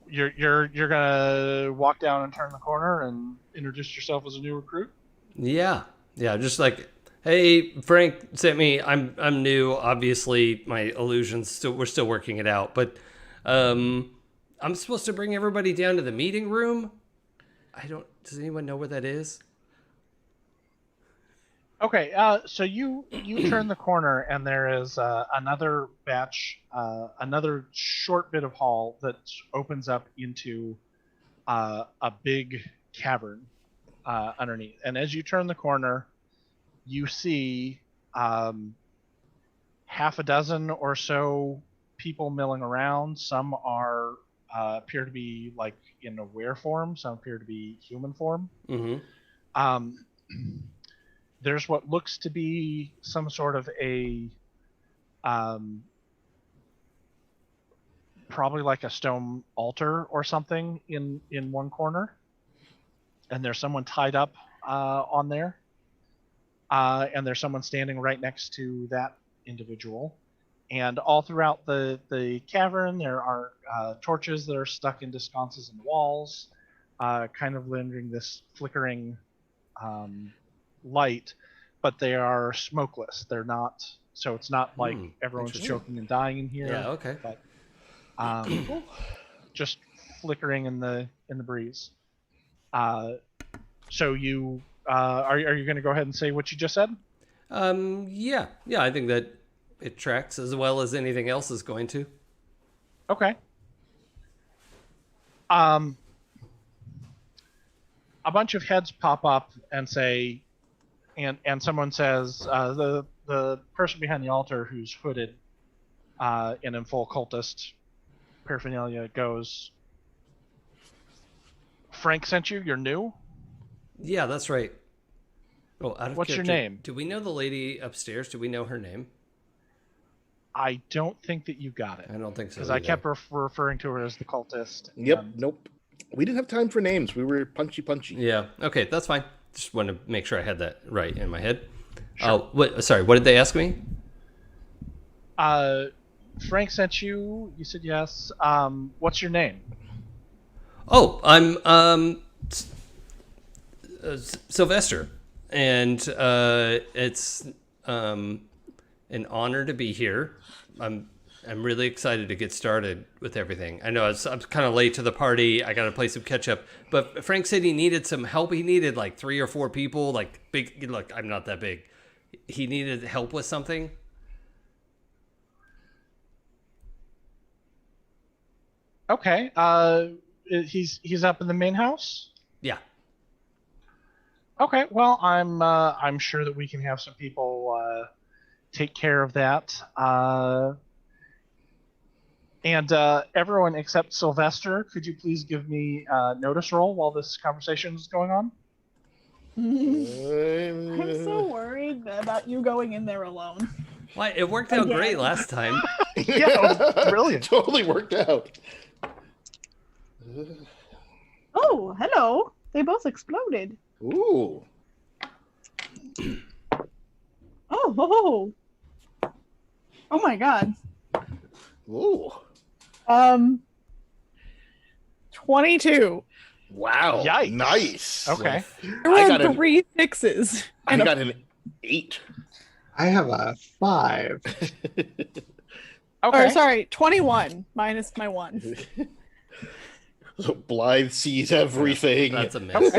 you're gonna walk down and turn the corner and introduce yourself as a new recruit. Yeah. Just like, hey, Frank sent me. I'm new. Obviously, my illusions. We're still working it out. But I'm supposed to bring everybody down to the meeting room. Does anyone know where that is? Okay, so you turn the corner and there is another batch, another short bit of hall that opens up into a big cavern underneath. And as you turn the corner, you see half a dozen or so people milling around. Some appear to be like in a were form. Some appear to be human form. Mm-hmm. There's what looks to be some sort of a probably like a stone altar or something in one corner, and there's someone tied up on there, and there's someone standing right next to that individual, And all throughout the cavern, there are torches that are stuck into sconces in the walls, kind of rendering this flickering light, but they are smokeless. They're not, so it's not like everyone's interesting. choking and dying in here. Yeah, okay. But just flickering in the breeze. So you are you going to go ahead and say what you just said? Yeah, I think that it tracks as well as anything else is going to. Okay. A bunch of heads pop up and say, and someone says, the person behind the altar who's hooded and in full cultist paraphernalia goes, Frank sent you? You're new? Yeah, that's right. Oh, out of What's your character, name? Do we know the lady upstairs? Do we know her name? I don't think that you got it. I don't think so. Because I kept referring to her as the cultist. Yep. Nope. We didn't have time for names. We were punchy. Yeah. Okay, that's fine. Just wanted to make sure I had that right in my head. Sure. Sorry. What did they ask me? Frank sent you. You said yes. What's your name? Oh, I'm Sylvester, and it's an honor to be here. I'm really excited to get started with everything. I know I'm kind of late to the party. I got to play some catch up. But Frank said he needed some help. He needed like 3 or 4 people. Like big. Look, I'm not that big. He needed help with something. Okay. He's up in the main house. Yeah. Okay. Well, I'm sure that we can have some people take care of that. And everyone except Sylvester, could you please give me a notice roll while this conversation is going on? I'm so worried about you going in there alone. Why? It worked out great last time. Yeah, it was brilliant. Totally worked out. Oh, hello. They both exploded. Ooh. Oh my god. Ooh. 22. Wow. Yikes. Nice. Okay. There were 3 6s. I got an 8. I have a 5. Okay. Or sorry, 21 minus my 1. So Blythe sees everything. That's a miss.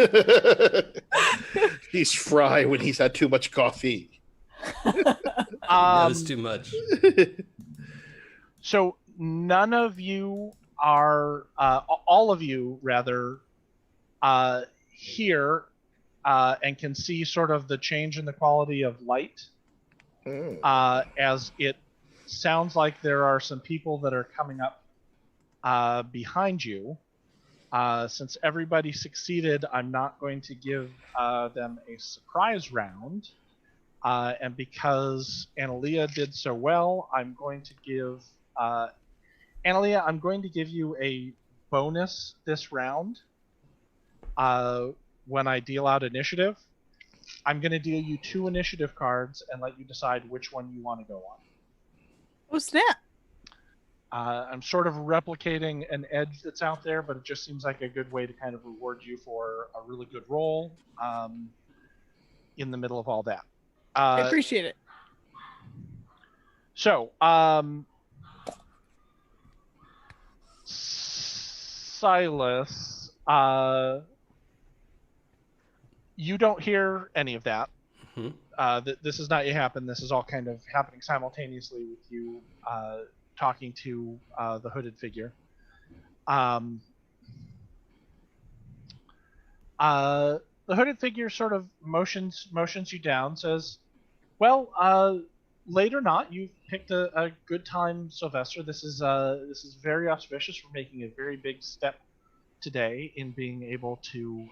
He's fry when he's had too much coffee. Knows too much. So none of you are, all of you rather, here and can see sort of the change in the quality of light, as it sounds like there are some people that are coming up behind you. Since everybody succeeded, I'm not going to give them a surprise round. And because Analia did so well, I'm going to give Analia, I'm going to give you a bonus this round. When I deal out initiative, I'm going to deal you 2 initiative cards and let you decide which one you want to go on. Oh, snap. I'm sort of replicating an edge that's out there, but it just seems like a good way to kind of reward you for a really good roll in the middle of all that. I appreciate it. So, Silas, you don't hear any of that. Mm-hmm. This is not yet happened. This is all kind of happening simultaneously with you talking to the hooded figure. The hooded figure sort of motions you down, says, well, late or not, you've picked a good time, Sylvester. This is very auspicious for making a very big step today in being able to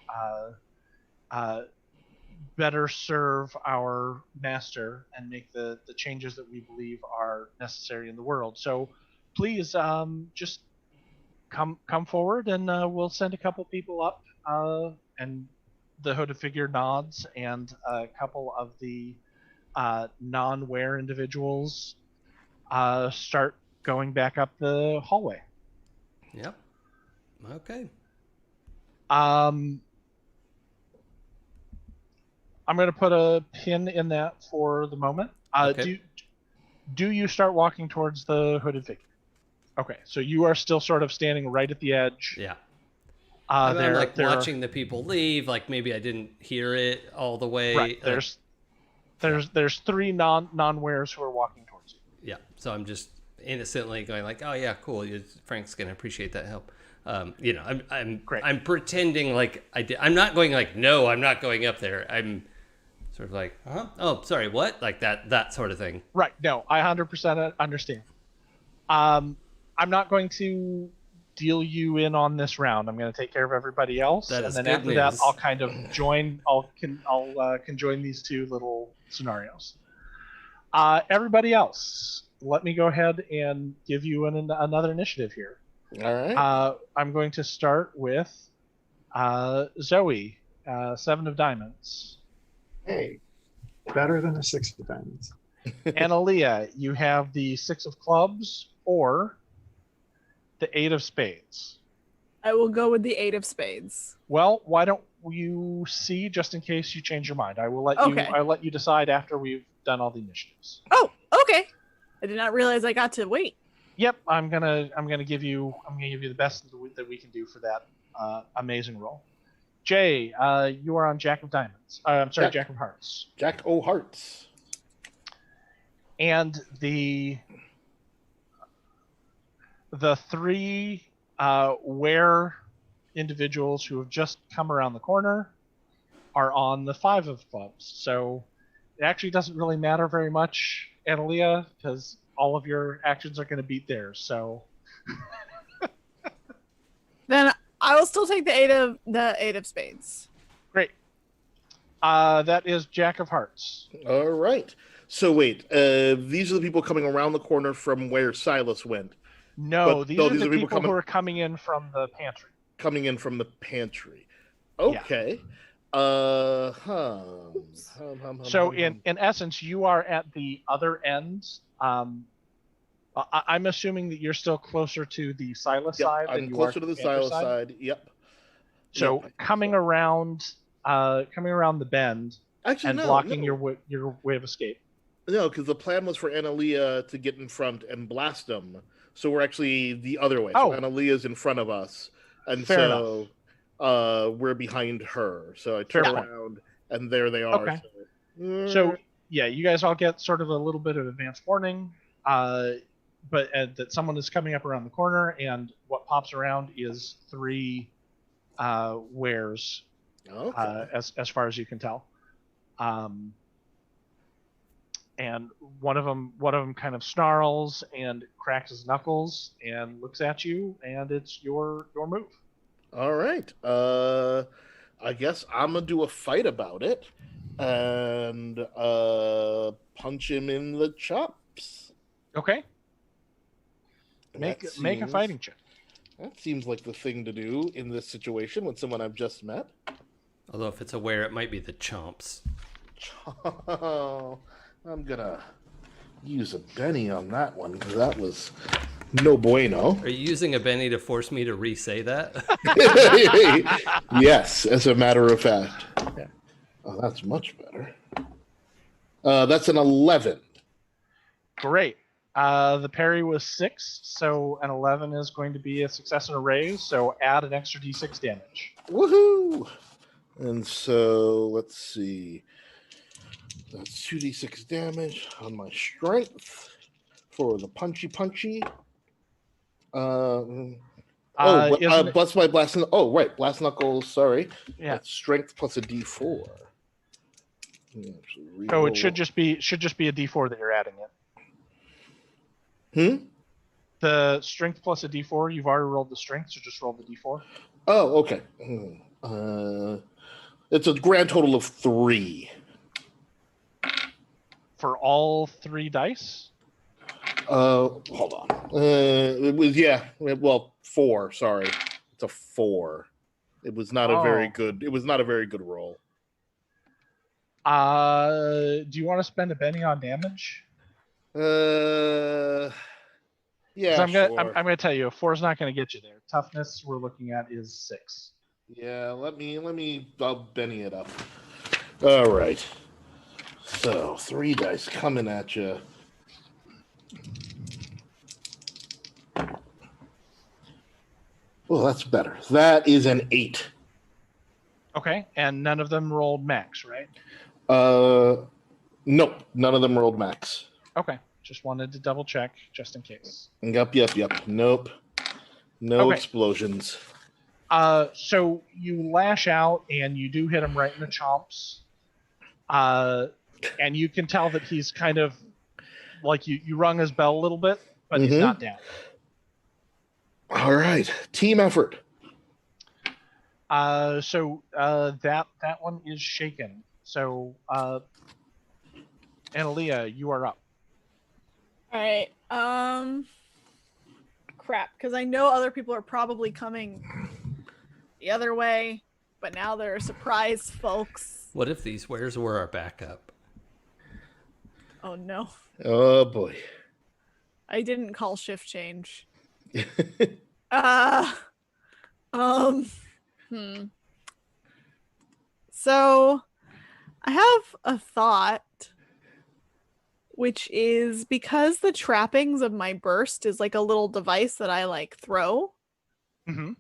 better serve our master and make the changes that we believe are necessary in the world. So please just come forward and we'll send a couple people up, and the hooded figure nods, and a couple of the non-wear individuals start going back up the hallway. Yep. Okay. I'm going to put a pin in that for the moment. Okay. Do you start walking towards the hooded figure? Okay, so you are still sort of standing right at the edge. Yeah. I'm like there watching the people leave. Like maybe I didn't hear it all the way. Right. There's three non-wares who are walking towards you. Yeah. So I'm just innocently going like, oh yeah, cool. Frank's gonna appreciate that help. I'm pretending like I did. I'm not going like, no, I'm not going up there. I'm sort of like, oh, sorry, what? Like that sort of thing. Right. No, I 100% understand. I'm not going to deal you in on this round. I'm going to take care of everybody else, that and is then good after news. that, I'll kind of join. I'll conjoin these two little scenarios. Everybody else, let me go ahead and give you another initiative here. All right. I'm going to start with Zoe, 7 of diamonds. Hey, better than a 6 of diamonds. Analia, you have the 6 of clubs or the 8 of spades. I will go with the 8 of spades. Well, why don't you see, just in case you change your mind? I will let Okay. I'll let you decide after we've done all the initiatives. Oh, okay. I did not realize I got to wait. Yep, I'm gonna give you the best that we can do for that amazing roll. Jay, you are on Jack of Diamonds. I'm sorry, Jack of Hearts. Jack O' Hearts. And the 3 were individuals who have just come around the corner are on the 5 of clubs. So it actually doesn't really matter very much, Analia, because all of your actions are going to beat theirs. So Then I will still take the 8 of spades. great. That is Jack of Hearts. All right. So wait, these are the people coming around the corner from where Silas went. No, But- these no, are these the are people people who coming- are coming in from the pantry. Coming in from the pantry. Okay. So in essence, you are at the other end. I'm assuming that you're still closer to the Silas Yep, side. than I'm you closer are to the Panther Silas side. Yep. So Yep. coming around the bend Actually, and no, blocking no. your way of escape. No, because the plan was for Analia to get in front and blast them. So we're actually the other way. Oh. So Analia's in front of us, and Fair so we're behind her. So I Fair turn point. around, and there they are. Okay. So, So yeah, you guys all get sort of a little bit of advance warning, but that someone is coming up around the corner, and what pops around is 3 wares, okay. as far as you can tell. And one of them kind of snarls and cracks his knuckles and looks at you, and it's your move. All right. I guess I'm gonna do a fight about it, and punch him in the chops. Okay. That Make a seems- fighting check. That seems like the thing to do in this situation with someone I've just met. Although if it's aware, it might be the chomps. I'm gonna use a Benny on that one because that was no bueno. Are you using a Benny to force me to re-say that? Yes, as a matter of fact. Yeah. Oh, that's much better. That's an 11. Great. The parry was 6, so an 11 is going to be a success and a raise. So add an extra d6 damage. Woohoo! And so let's see. That's 2d6 damage on my strength for the punchy. Isn't it- Bless my blast. Oh, right, blast knuckles. Sorry. Yeah. That's strength plus a d4. So it should just be a d4 that you're adding in. The strength plus a d4. You've already rolled the strength, so just roll the d4. Oh, okay. It's a grand total of 3. For all 3 dice? Hold on. It was 4. Sorry, it's a 4. It was not a very good. It was not a very good roll. Do you want to spend a Benny on damage? So Yeah, sure. I'm gonna tell you, a 4 is not gonna get you there. Toughness we're looking at is 6. Yeah, let me I'll Benny it up. All right. So 3 dice coming at you. Well, that's better. That is an 8. Okay, and none of them rolled max, right? Nope. None of them rolled max. Okay, just wanted to double check just in case. Yep. Nope. No Okay. explosions. So you lash out and you do hit him right in the chomps. And you can tell that he's kind of like you rung his bell a little bit, but he's not down. All right. Team effort. So that one is shaken. So Analia, you are up. All right. Crap, because I know other people are probably coming the other way, but now they're surprise folks. What if these wares were our backup? Oh no. Oh boy. I didn't call shift change. So I have a thought, which is because the trappings of my burst is like a little device that I like throw. Mm-hmm.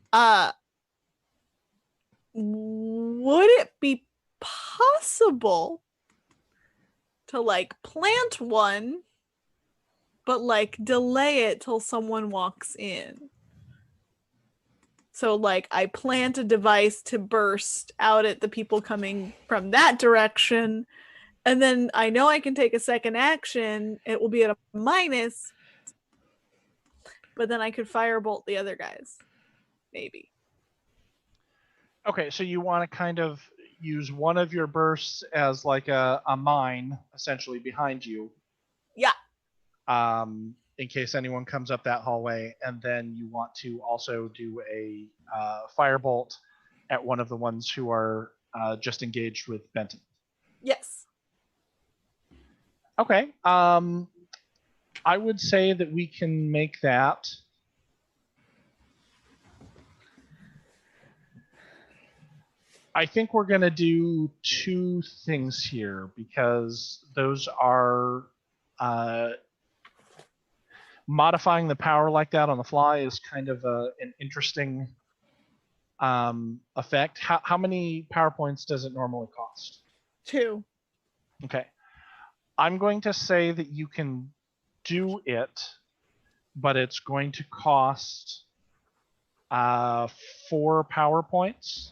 Would it be possible to like plant one, but like delay it till someone walks in? So like I plant a device to burst out at the people coming from that direction, and then I know I can take a second action. It will be at a minus, but then I could firebolt the other guys. Maybe. Okay, so you want to kind of use one of your bursts as like a mine, essentially, behind you. Yeah. In case anyone comes up that hallway, and then you want to also do a firebolt at one of the ones who are just engaged with Benton. Yes. Okay. I would say that we can make that. I think we're going to do 2 things here because those are modifying the power like that on the fly is kind of an interesting effect. How many power points does it normally cost? 2. Okay. I'm going to say that you can do it, but it's going to cost 4 power points.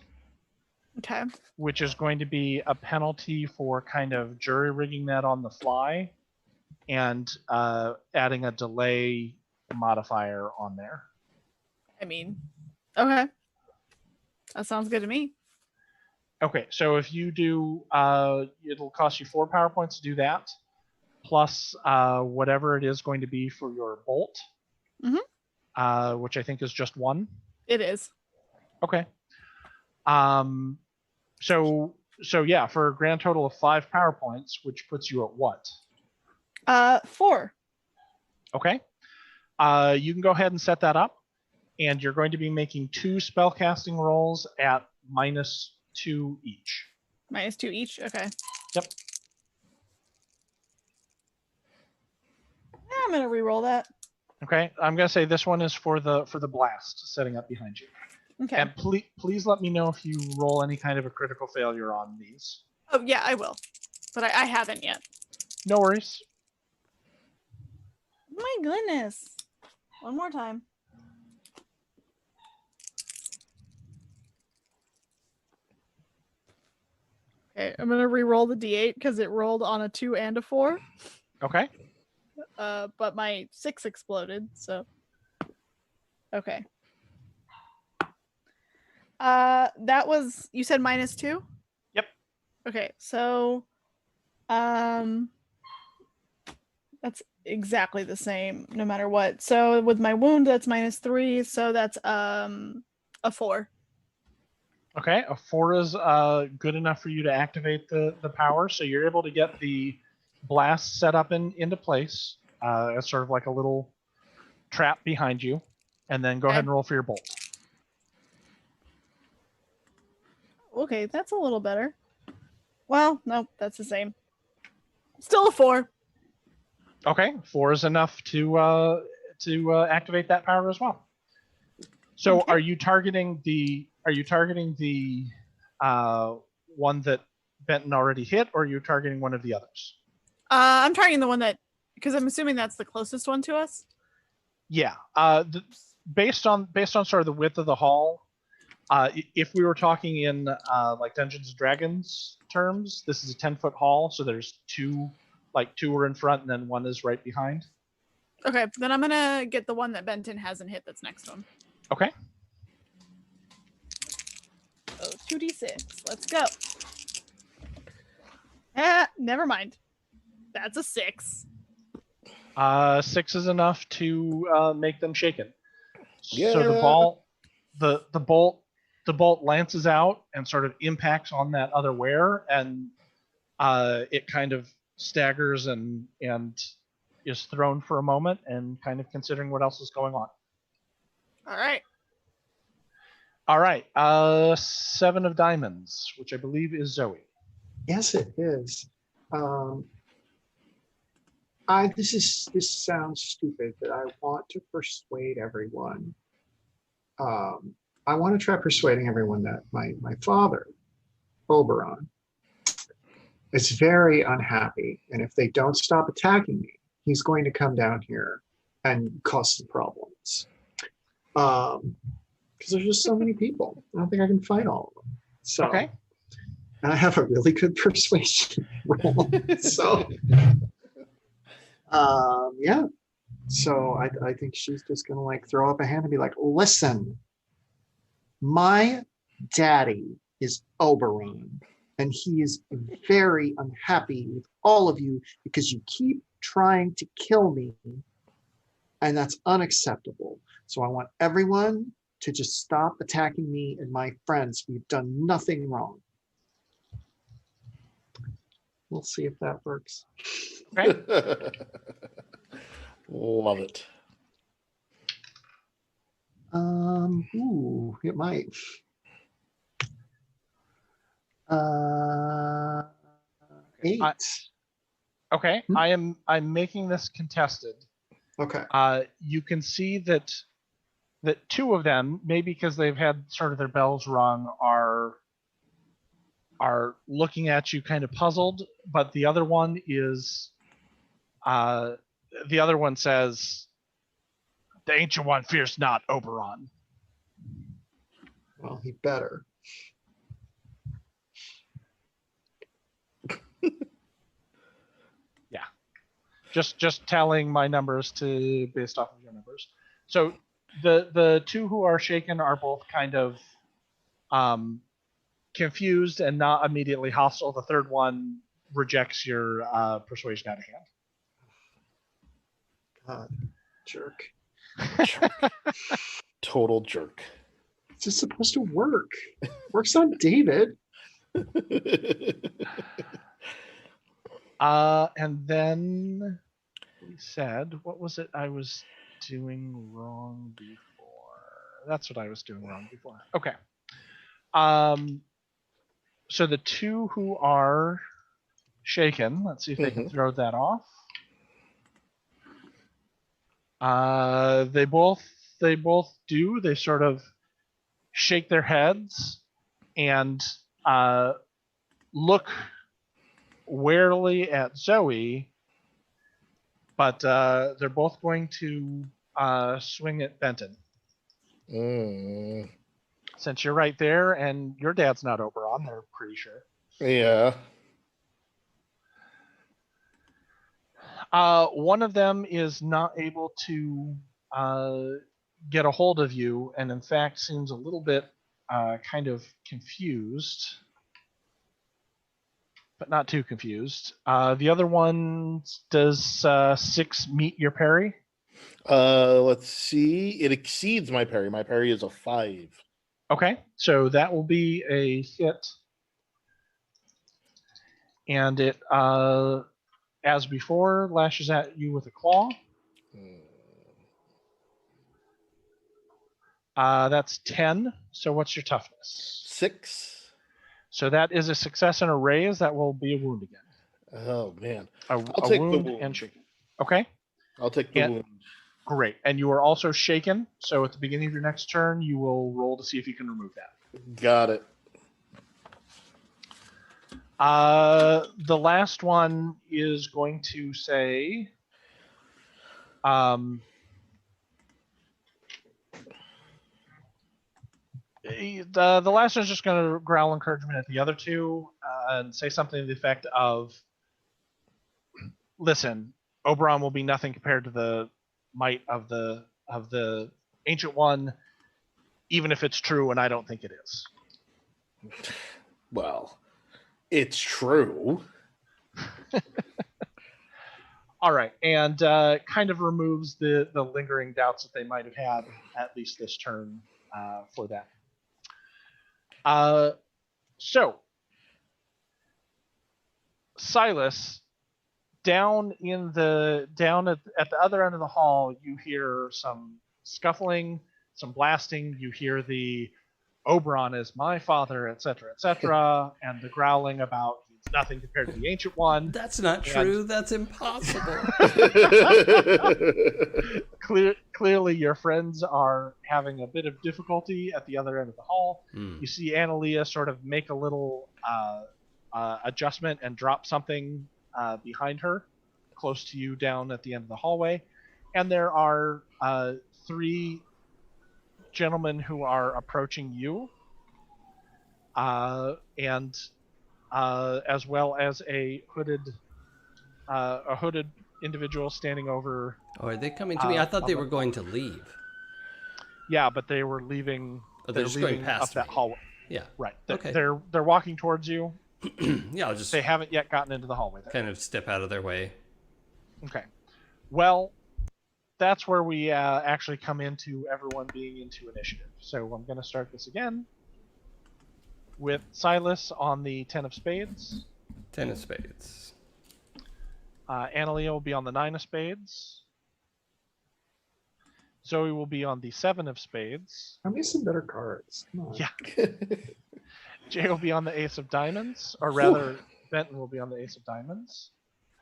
Okay. Which is going to be a penalty for kind of jury rigging that on the fly and adding a delay modifier on there. I mean, okay. That sounds good to me. Okay, so if you do, it'll cost you 4 power points to do that, plus whatever it is going to be for your bolt, which I think is just 1. It is. Okay. So yeah, for a grand total of 5 power points, which puts you at what? 4. Okay. You can go ahead and set that up, and you're going to be making 2 spellcasting rolls at -2 each. -2 each. Okay. Yep. I'm gonna re-roll that. Okay. I'm gonna say this one is for the blast setting up behind you. Okay. And please let me know if you roll any kind of a critical failure on these. Oh yeah, I will, but I haven't yet. No worries. My goodness. One more time. Okay, I'm gonna re-roll the d8 because it rolled on a 2 and a 4. Okay. But my 6 exploded, so okay. That was, you said -2? Yep. Okay, so that's exactly the same no matter what. So with my wound, that's -3, so that's a 4. Okay, a 4 is good enough for you to activate the power, so you're able to get the blast set up into place. as sort of like a little trap behind you, and then go ahead and roll for your bolt. Okay, that's a little better. Well, no, that's the same. Still a 4. Okay, 4 is enough to activate that power as well. So, Okay. are you targeting the one that Benton already hit, or are you targeting one of the others? I'm targeting the one that, because I'm assuming that's the closest one to us. Yeah. Based on sort of the width of the hall, if we were talking in like Dungeons and Dragons terms, this is a 10-foot hall, so there's two are in front and then one is right behind. Okay, then I'm gonna get the one that Benton hasn't hit that's next to him. Okay. So 2d6. Let's go. Never mind. That's a 6. 6 is enough to make them shaken. Yeah. So the bolt lances out and sort of impacts on that other ware, and it kind of staggers and is thrown for a moment and kind of considering what else is going on. All right. 7 of diamonds, which I believe is Zoe. Yes, it is. This sounds stupid, but I want to persuade everyone. I want to try persuading everyone that my father, Oberon, is very unhappy, and if they don't stop attacking me, he's going to come down here and cause some problems. Because there's just so many people. I don't think I can fight all of them. So, Okay. and I have a really good persuasion roll. So, yeah. So I think she's just gonna like throw up a hand and be like, "Listen, my daddy is Oberon, and he is very unhappy with all of you because you keep trying to kill me, and that's unacceptable. So I want everyone to just stop attacking me and my friends. We've done nothing wrong." We'll see if that works. Okay. Love it. Ooh, it might. 8. Okay. I'm making this contested. Okay. You can see that 2 of them, maybe because they've had sort of their bells rung, are looking at you kind of puzzled, but the other one is the other one says, "The Ancient One fears not Oberon." Well, he better. Yeah. Just tallying my numbers based off of your numbers. So the 2 who are shaken are both kind of confused and not immediately hostile. The third one rejects your persuasion out of hand. God, jerk. Total jerk. It's just supposed to work. Works on David. And then we said, what was it I was doing wrong before? That's what I was doing wrong before. Okay. So the 2 who are shaken, let's see if they can throw that off. They both do. They sort of shake their heads and look warily at Zoe, but they're both going to swing at Benton. Since you're right there and your dad's not Oberon, they're pretty sure. Yeah. One of them is not able to get a hold of you, and in fact seems a little bit kind of confused, but not too confused. The other one, does 6 meet your parry? Let's see. It exceeds my parry. My parry is a 5. Okay, so that will be a hit, and it as before, lashes at you with a claw. That's 10. So what's your toughness? 6. So that is a success and a raise. That will be a wound again. Oh man, I'll take the wound wound. and shaken. Okay. I'll take the And- wound. Great. And you are also shaken. So at the beginning of your next turn, you will roll to see if you can remove that. Got it. The last one is going to say, the last one is just going to growl encouragement at the other two and say something to the effect of, "Listen, Oberon will be nothing compared to the might of the Ancient One, even if it's true, and I don't think it is." Well, it's true. All right, and kind of removes the lingering doubts that they might have had at least this turn for that. So, Silas, down at the other end of the hall, you hear some scuffling, some blasting. You hear the Oberon is my father, etc., etc., and the growling about he's nothing compared to the Ancient One. That's not true. That's impossible. Clearly, your friends are having a bit of difficulty at the other end of the hall. You see Analia sort of make a little adjustment and drop something behind her, close to you down at the end of the hallway. And there are 3 gentlemen who are approaching you, and as well as a hooded individual standing over. Oh, are they coming to me? I thought they were going to leave. Yeah, but they were leaving. Oh, they're just going past up that me. hallway. Yeah. Right. Okay. They're walking towards you. Yeah, I'll just They haven't yet gotten into the hallway. kind of step out of their way. Okay. Well, that's where we actually come into everyone being into initiative. So I'm going to start this again with Silas on the 10 of spades. 10 of spades. Analia will be on the 9 of spades. Zoe will be on the 7 of spades. Tell me some better cards. Come on. Yeah. Jay will be on the ace of diamonds, or rather, Benton will be on the ace of diamonds.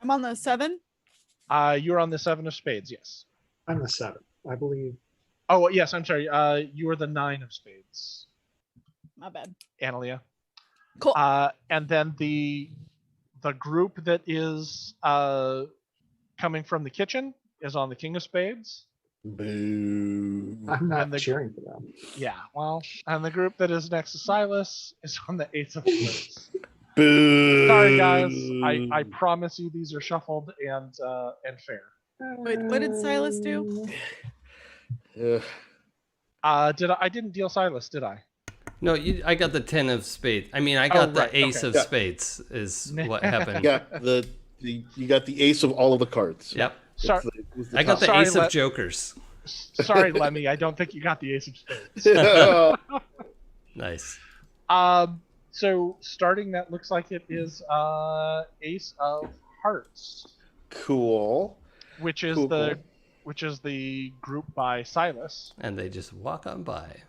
I'm on the 7. You're on the 7 of spades, yes. I'm the 7, I believe. Oh, yes, I'm sorry. You are the 9 of spades, My bad. Analia. Cool. And then the group that is coming from the kitchen is on the king of spades. Boo. I'm not And the- cheering for them. Yeah, well, and the group that is next to Silas is on the ace of spades. Boo. Sorry, guys. I promise you these are shuffled and fair. Wait, what did Silas do? Ugh. I didn't deal Silas, did I? No, I got the 10 of spades. I mean, I got right, the ace okay. of Yeah. spades is what happened. You got you got the ace of all of the cards. Yep. Sorry, I got the Sorry, ace of let- jokers. sorry, Lemmy. I don't think you got the ace of spades. Nice. So starting, that looks like it is ace of hearts, Cool. which is Cool, the group by Silas. And they just walk on by.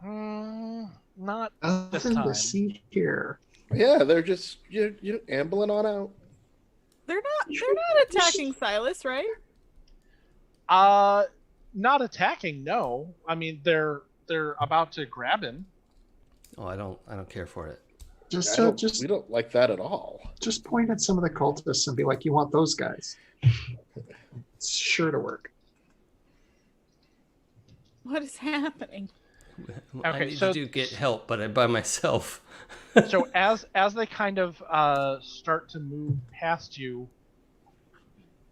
Not this Nothing time. to see here. Yeah, they're just you ambling on out. They're not attacking Silas, right? Not attacking. No, I mean they're about to grab him. Oh, I don't care for it. Just We don't like that at all. just point at some of the cultists and be like, you want those guys. It's sure to work. What is happening? I Okay, need so- to get help, but I'm by myself. So as they kind of start to move past you,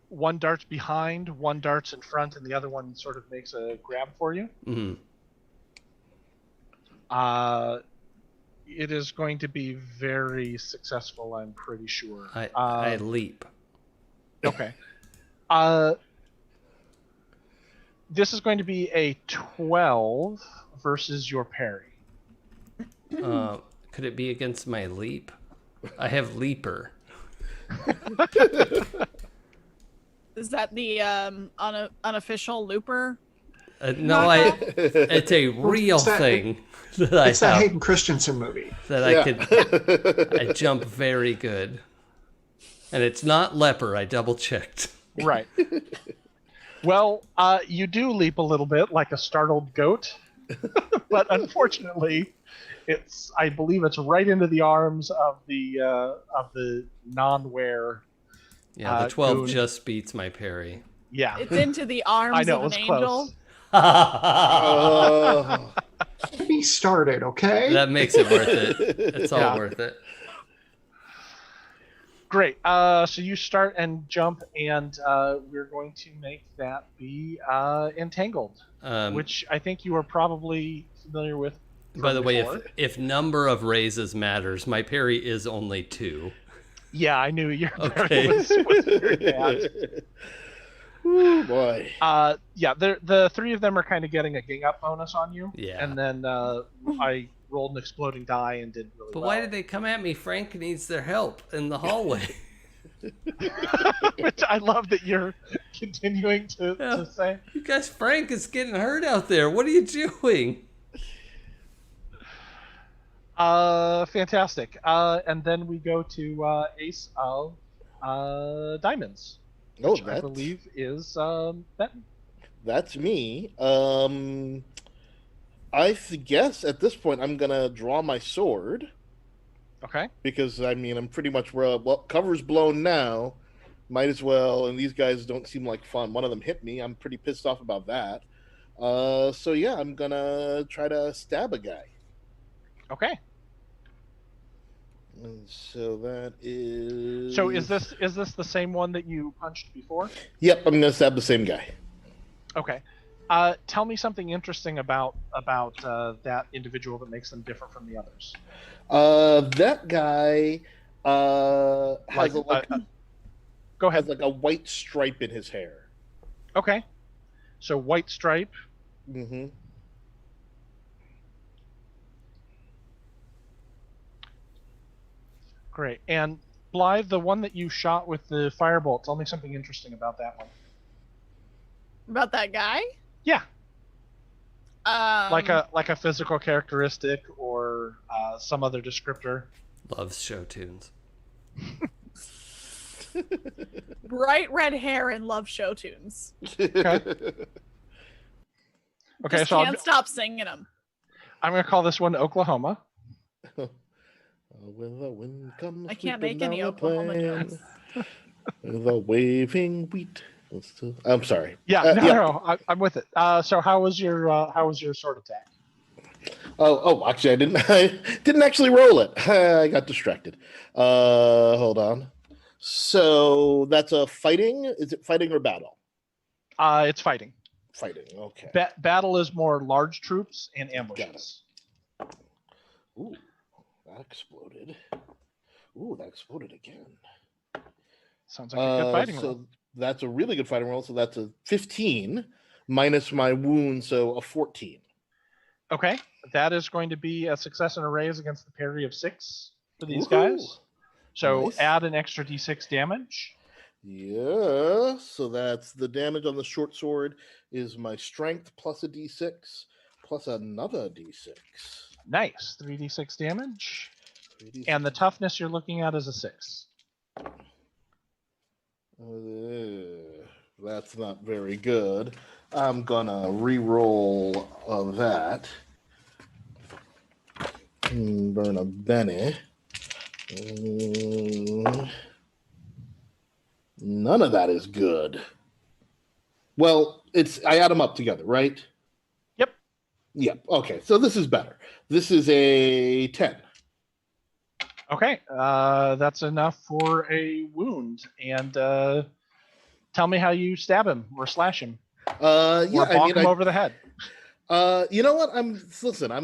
one darts behind, one darts in front, and the other one sort of makes a grab for you. Mhm. It is going to be very successful, I'm pretty sure. I leap. Okay. This is going to be a 12 versus your parry. Could it be against my leap? I have leaper. Is that the unofficial looper? No, it's a real It's that- thing that I It's that have. Hayden Christensen movie. That I jump very good. And it's not leper, I double checked. Right. Well, you do leap a little bit like a startled goat, but unfortunately, I believe it's right into the arms of the non-wear. Yeah, the 12 goon. just beats my parry. Yeah. It's into the arms I know, of it was an angel. close. Oh. Get me started, okay? That makes it worth it. It's all Yeah. worth it. Great. So you start and jump, and we're going to make that be entangled, which I think you are probably familiar with. By the way, before. if number of raises matters, my parry is only 2. Yeah, I knew your Okay. was very bad. Ooh, boy. Yeah, the three of them are kind of getting a gang up bonus on you. Yeah. And then I rolled an exploding die and did really But well. why did they come at me? Frank needs their help in the hallway. Which I love that you're continuing to say. You guys, Frank is getting hurt out there. What are you doing? Fantastic. And then we go to Ace of Diamonds, Oh, which I believe is Benton. That's me. I guess at this point I'm gonna draw my sword Okay. because I mean I'm pretty much cover's blown now. Might as well, and these guys don't seem like fun. One of them hit me. I'm pretty pissed off about that. So yeah, I'm gonna try to stab a guy. Okay. And so that is. So is this the same one that you punched before? Yep, I'm gonna stab the same guy. Okay. Tell me something interesting about that individual that makes them different from the others. That guy has Go ahead. like a white stripe in his hair. Okay. So white stripe. Mm-hmm. Great. And Blythe, the one that you shot with the firebolt, tell me something interesting about that one. About that guy? Yeah. Like Um, a physical characteristic or some other descriptor. Loves show tunes. bright red hair and love show tunes. Okay. Okay, Just so can't stop singing them. I'm going to call this one Oklahoma. When the wind comes I can't sweeping make any down the Oklahoma plain, jokes. the waving wheat. I'm sorry. Yeah, no, I'm with it. So how was your sword attack? Actually, I didn't actually roll it. I got distracted. Hold on. So that's a fighting. Is it fighting or battle? It's fighting. Fighting. Okay. Battle is more large troops and ambushes. Ooh, that exploded. Ooh, that exploded again. Sounds like a good fighting so roll. that's a really good fighting roll. So that's a 15 minus my wound, so a 14. Okay, that is going to be a success and a raise against the parry of 6 for these Woohoo. guys. So Nice. add an extra d6 damage. Yeah, so that's the damage on the short sword is my strength plus a d6 plus another d6. Nice, 3d6 damage. 3d6. And the toughness you're looking at is a 6. That's not very good. I'm gonna re-roll of that. Burn a Benny. None of that is good. Well, I add them up together, right? Yep. Yep. Okay, so this is better. This is a 10. Okay, that's enough for a wound. And tell me how you stab him or slash him Yeah, or bonk him over the head. You know what? I'm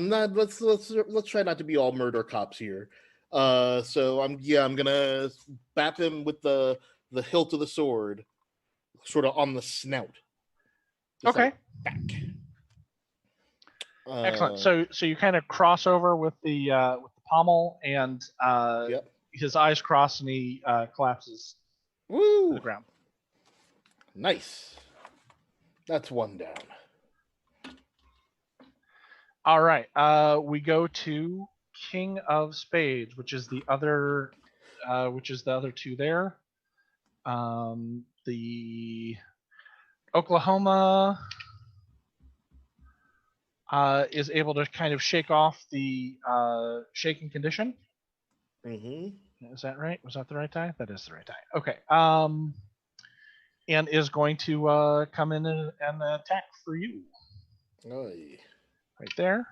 not. Let's try not to be all murder cops here. So I'm gonna bap him with the hilt of the sword, sort of on the snout. Just Okay. like, back. Excellent. So you kind of cross over with the pommel and Yep. his eyes cross and he collapses to Woo! the ground. Nice. That's one down. All right. We go to King of Spades, which is the other two there. The Oklahoma is able to kind of shake off the shaking condition. Mm-hmm. Is that right? Was that the right die? That is the right die. Okay. And is going to come in and attack for you. Oy. Right there.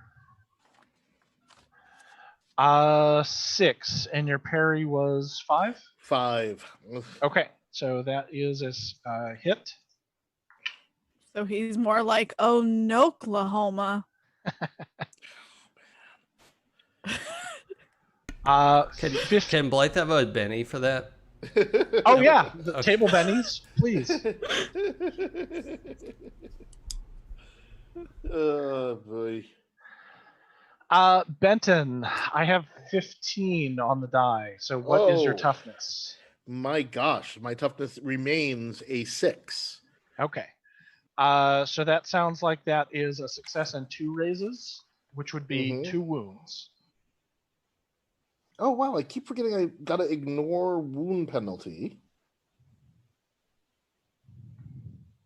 6, and your parry was 5? 5. Okay, so that is a hit. So he's more like, oh no, Oklahoma. Can Blythe have a Benny for that? Oh yeah, the table bennies, please. Oh boy. Benton, I have 15 on the die. So what is your toughness? My gosh, my toughness remains a 6. Okay. So that sounds like that is a success and 2 raises, which would be 2 wounds. Oh wow, I keep forgetting I gotta ignore wound penalty.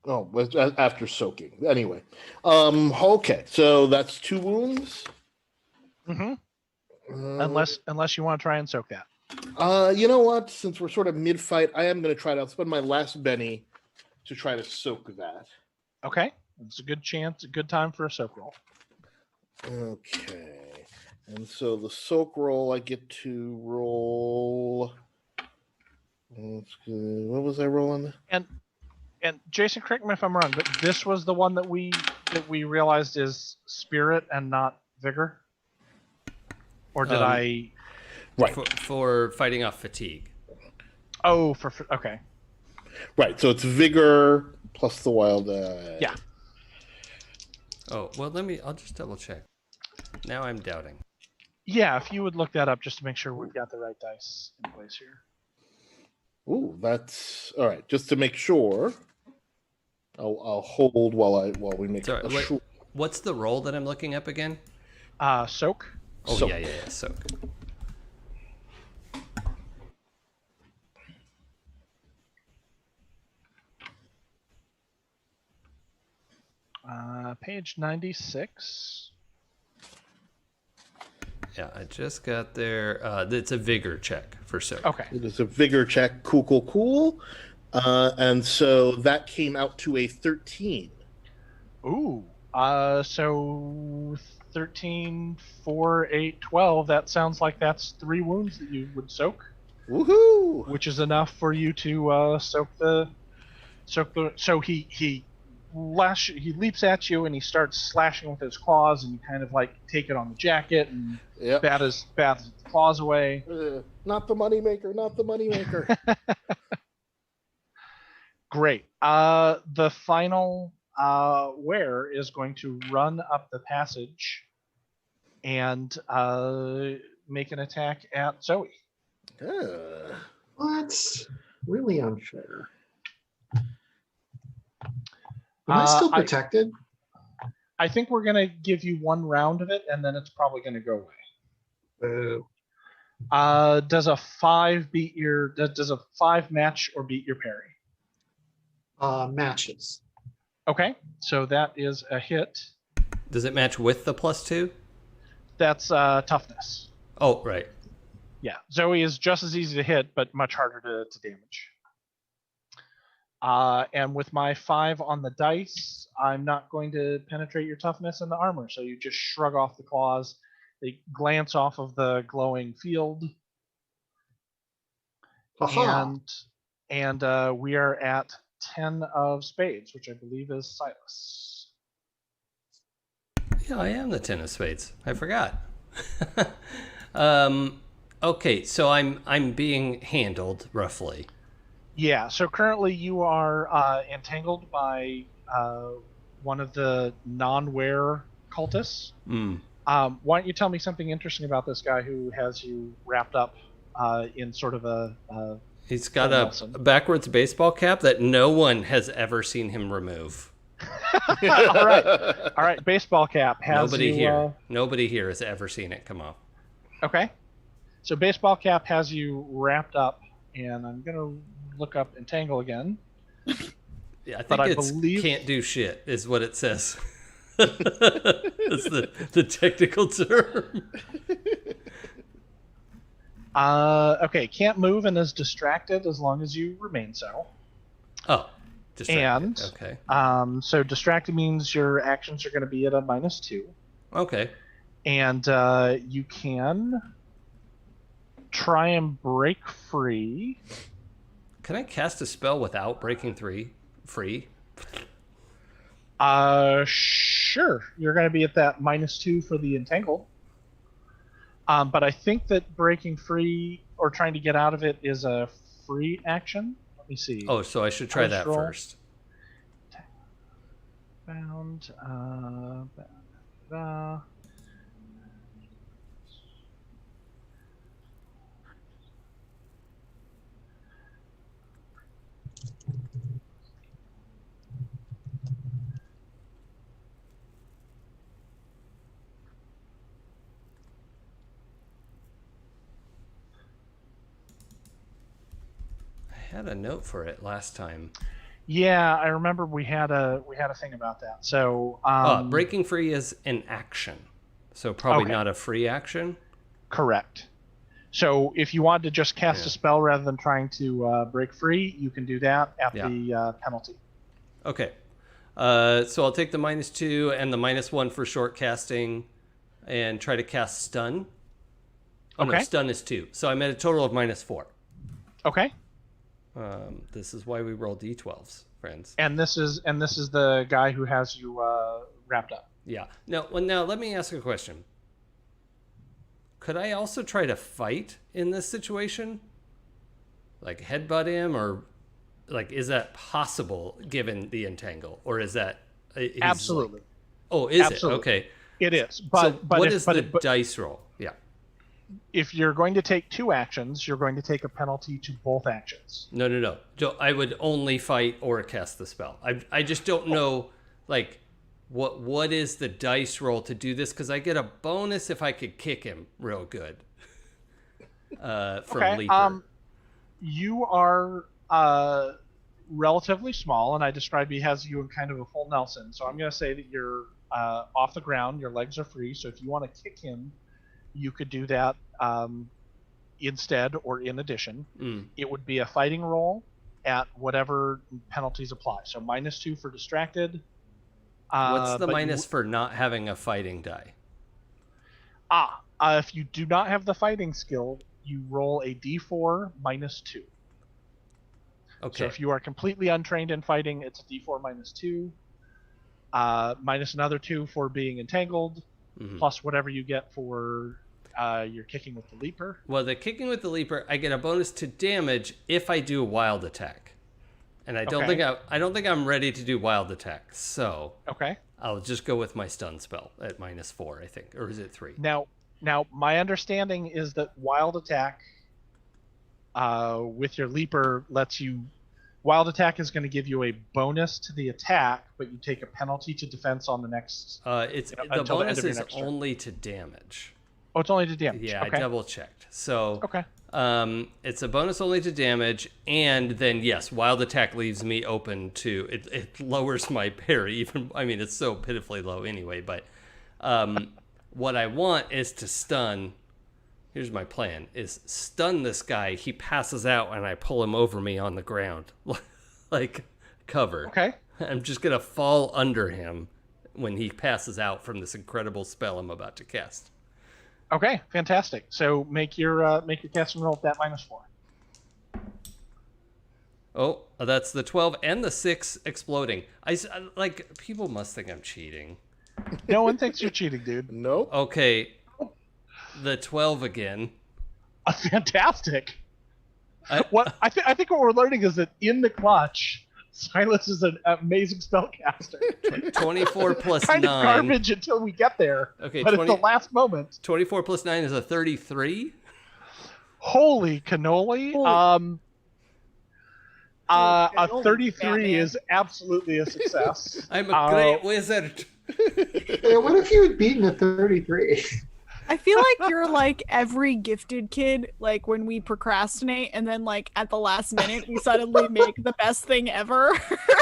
Oh, after soaking. Anyway. Okay, so that's 2 wounds. Mm-hmm. Unless you want to try and soak that. You know what? Since we're sort of mid-fight, I am going to try to. I'll spend my last Benny to try to soak that. Okay, it's a good chance, a good time for a soak roll. Okay, and so the soak roll, I get to roll. What was I rolling? And Jason, correct me if I'm wrong, but this was the one that we realized is spirit and not vigor. Or did I? Right. For fighting off fatigue. Oh, okay. Right, so it's vigor plus the wild. Yeah. Oh, well, I'll just double check. Now I'm doubting. Yeah, if you would look that up just to make sure we've got the right dice in place here. Ooh, that's all right. Just to make sure, I'll hold while we make. What's the roll that I'm looking up again? Soak. Oh, soak. yeah, soak. Page 96. Yeah, I just got there. It's a vigor check for soak. Okay. It is a vigor check. Cool. And so that came out to a 13. Ooh. So 13, 4, 8, 12. That sounds like that's 3 wounds that you would soak. Woohoo! Which is enough for you to soak the. So he leaps at you and he starts slashing with his claws, and you kind of like take it on the jacket and bat his claws away. Not the moneymaker. Great. The final wear is going to run up the passage and make an attack at Zoe. What's really unfair? Am I still protected? I think we're gonna give you 1 round of it, and then it's probably gonna go away. Boo. Does a 5 beat your? Does a 5 match or beat your parry? Matches. Okay, so that is a hit. Does it match with the +2? That's toughness. Oh, right. Yeah, Zoe is just as easy to hit, but much harder to damage. And with my 5 on the dice, I'm not going to penetrate your toughness and the armor, so you just shrug off the claws. They glance off of the glowing field. Aha. And we are at 10 of spades, which I believe is Silas. Yeah, I am the 10 of spades. I forgot. Okay, so I'm being handled roughly. Yeah, so currently you are entangled by one of the non-wear cultists. Why don't you tell me something interesting about this guy who has you wrapped up in sort of a He's got Full a Nelson. backwards baseball cap that no one has ever seen him remove. all right. Baseball cap has Nobody here has ever seen it come off. Okay, so baseball cap has you wrapped up, and I'm gonna look up entangle again. Yeah, I think But I it's believe- can't do shit is what it says. That's the technical term. Okay, can't move and is distracted as long as you remain so. Oh, distracted. And Okay. so distracted means your actions are going to be at a -2, Okay. and you can try and break free. Can I cast a spell without breaking free? Sure. You're going to be at that -2 for the entangle. But I think that breaking free or trying to get out of it is a free action. Let me see. Oh, so I should try that Roll. first. Bound. I had a note for it last time. Yeah, I remember we had a thing about that. So Breaking free is an action, so probably Okay. not a free action. correct. So if you wanted to just cast Yeah. a spell rather than trying to break free, you can do that at Yeah. the penalty. Okay. So I'll take the -2 and the -1 for short casting and try to cast stun. Oh, no, Okay. stun is 2. So I'm at a total of -4. Okay. This is why we roll d12s, friends. And this is the guy who has you wrapped up. Yeah. Now let me ask a question. Could I also try to fight in this situation? Like headbutt him, or like is that possible given the entangle, or is that he's Absolutely. like- oh, is Absolutely. it? Okay. It is. So But what if, is but, the but dice roll? Yeah. if you're going to take 2 actions, you're going to take a penalty to both actions. No. So I would only fight or cast the spell. I just don't know, like, what is the dice roll to do this? Because I get a bonus if I could kick him real good. From Okay. Leaper. You are relatively small, and I described he has you in kind of a full Nelson. So I'm going to say that you're off the ground, your legs are free. So if you want to kick him, you could do that instead or in addition. It would be a fighting roll at whatever penalties apply. So -2 for distracted. What's the but minus for not having a fighting die? If you do not have the fighting skill, you roll a d4 -2. Okay. So if you are completely untrained in fighting, it's a d4 -2, minus another 2 for being entangled, plus whatever you get for your kicking with the leaper. Well, the kicking with the leaper, I get a bonus to damage if I do a wild attack, and I don't think I'm ready to do wild attack. So Okay. I'll just go with my stun spell at -4, I think, or is it 3? Now, my understanding is that wild attack with your leaper lets you. Wild attack is going to give you a bonus to the attack, but you take a penalty to defense on the next. It's You know, the until the end bonus of your is next turn. only to damage. Oh, it's only to damage. Yeah, Okay. I double checked. So Okay. it's a bonus only to damage, and then yes, wild attack leaves me open to it. It lowers my parry. Even I mean, it's so pitifully low anyway. But what I want is to stun. Here's my plan: is stun this guy. He passes out, and I pull him over me on the ground, like cover. Okay. I'm just gonna fall under him when he passes out from this incredible spell I'm about to cast. Okay. Fantastic. So make your casting roll at that -4. Oh, that's the 12 and the 6 exploding. Like, people must think I'm cheating. No one thinks you're cheating, dude. Nope. Okay, the 12 again. Fantastic. I think what we're learning is that in the clutch, Silas is an amazing spellcaster. 24 plus kind 9. of garbage until we get there. Okay, but 20 at the last moment. 24 plus 9 is a 33. Holy cannoli. Holy A cannoli, 33 Batman. is absolutely a success. I'm a great wizard. Yeah, what if you had beaten a 33? I feel like you're like every gifted kid, like when we procrastinate and then like at the last minute we suddenly make the best thing ever.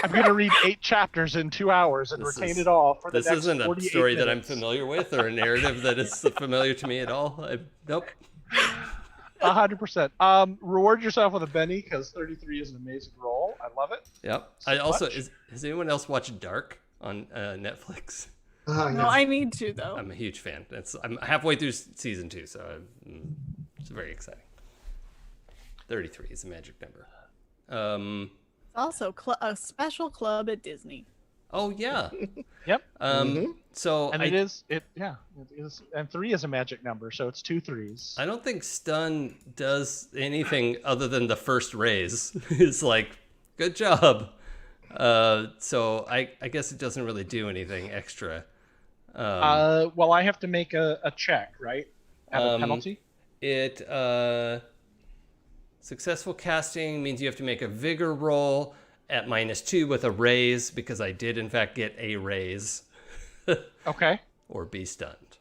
I'm going to read 8 chapters in 2 hours and This retain is- it all for the This next isn't a 48 story that I'm minutes. familiar with or a narrative that is familiar to me at all. Nope. 100%. Reward yourself with a Benny because 33 is an amazing roll. I love it. Yep. So I also much. has anyone else watched Dark on Netflix? Oh, No, yeah. I need to though. I'm a huge fan. I'm halfway through season 2, so it's very exciting. 33 is a magic number. Also, a special club at Disney. Oh yeah. Yep. So And it is, and 3 is a magic number, so it's 2 3s. I don't think stun does anything other than the first raise. It's like, good job. So I guess it doesn't really do anything extra. Well, I have to make a check, right? At a penalty? It successful casting means you have to make a vigor roll at -2 with a raise, because I did in fact get a raise. Okay. Or be stunned.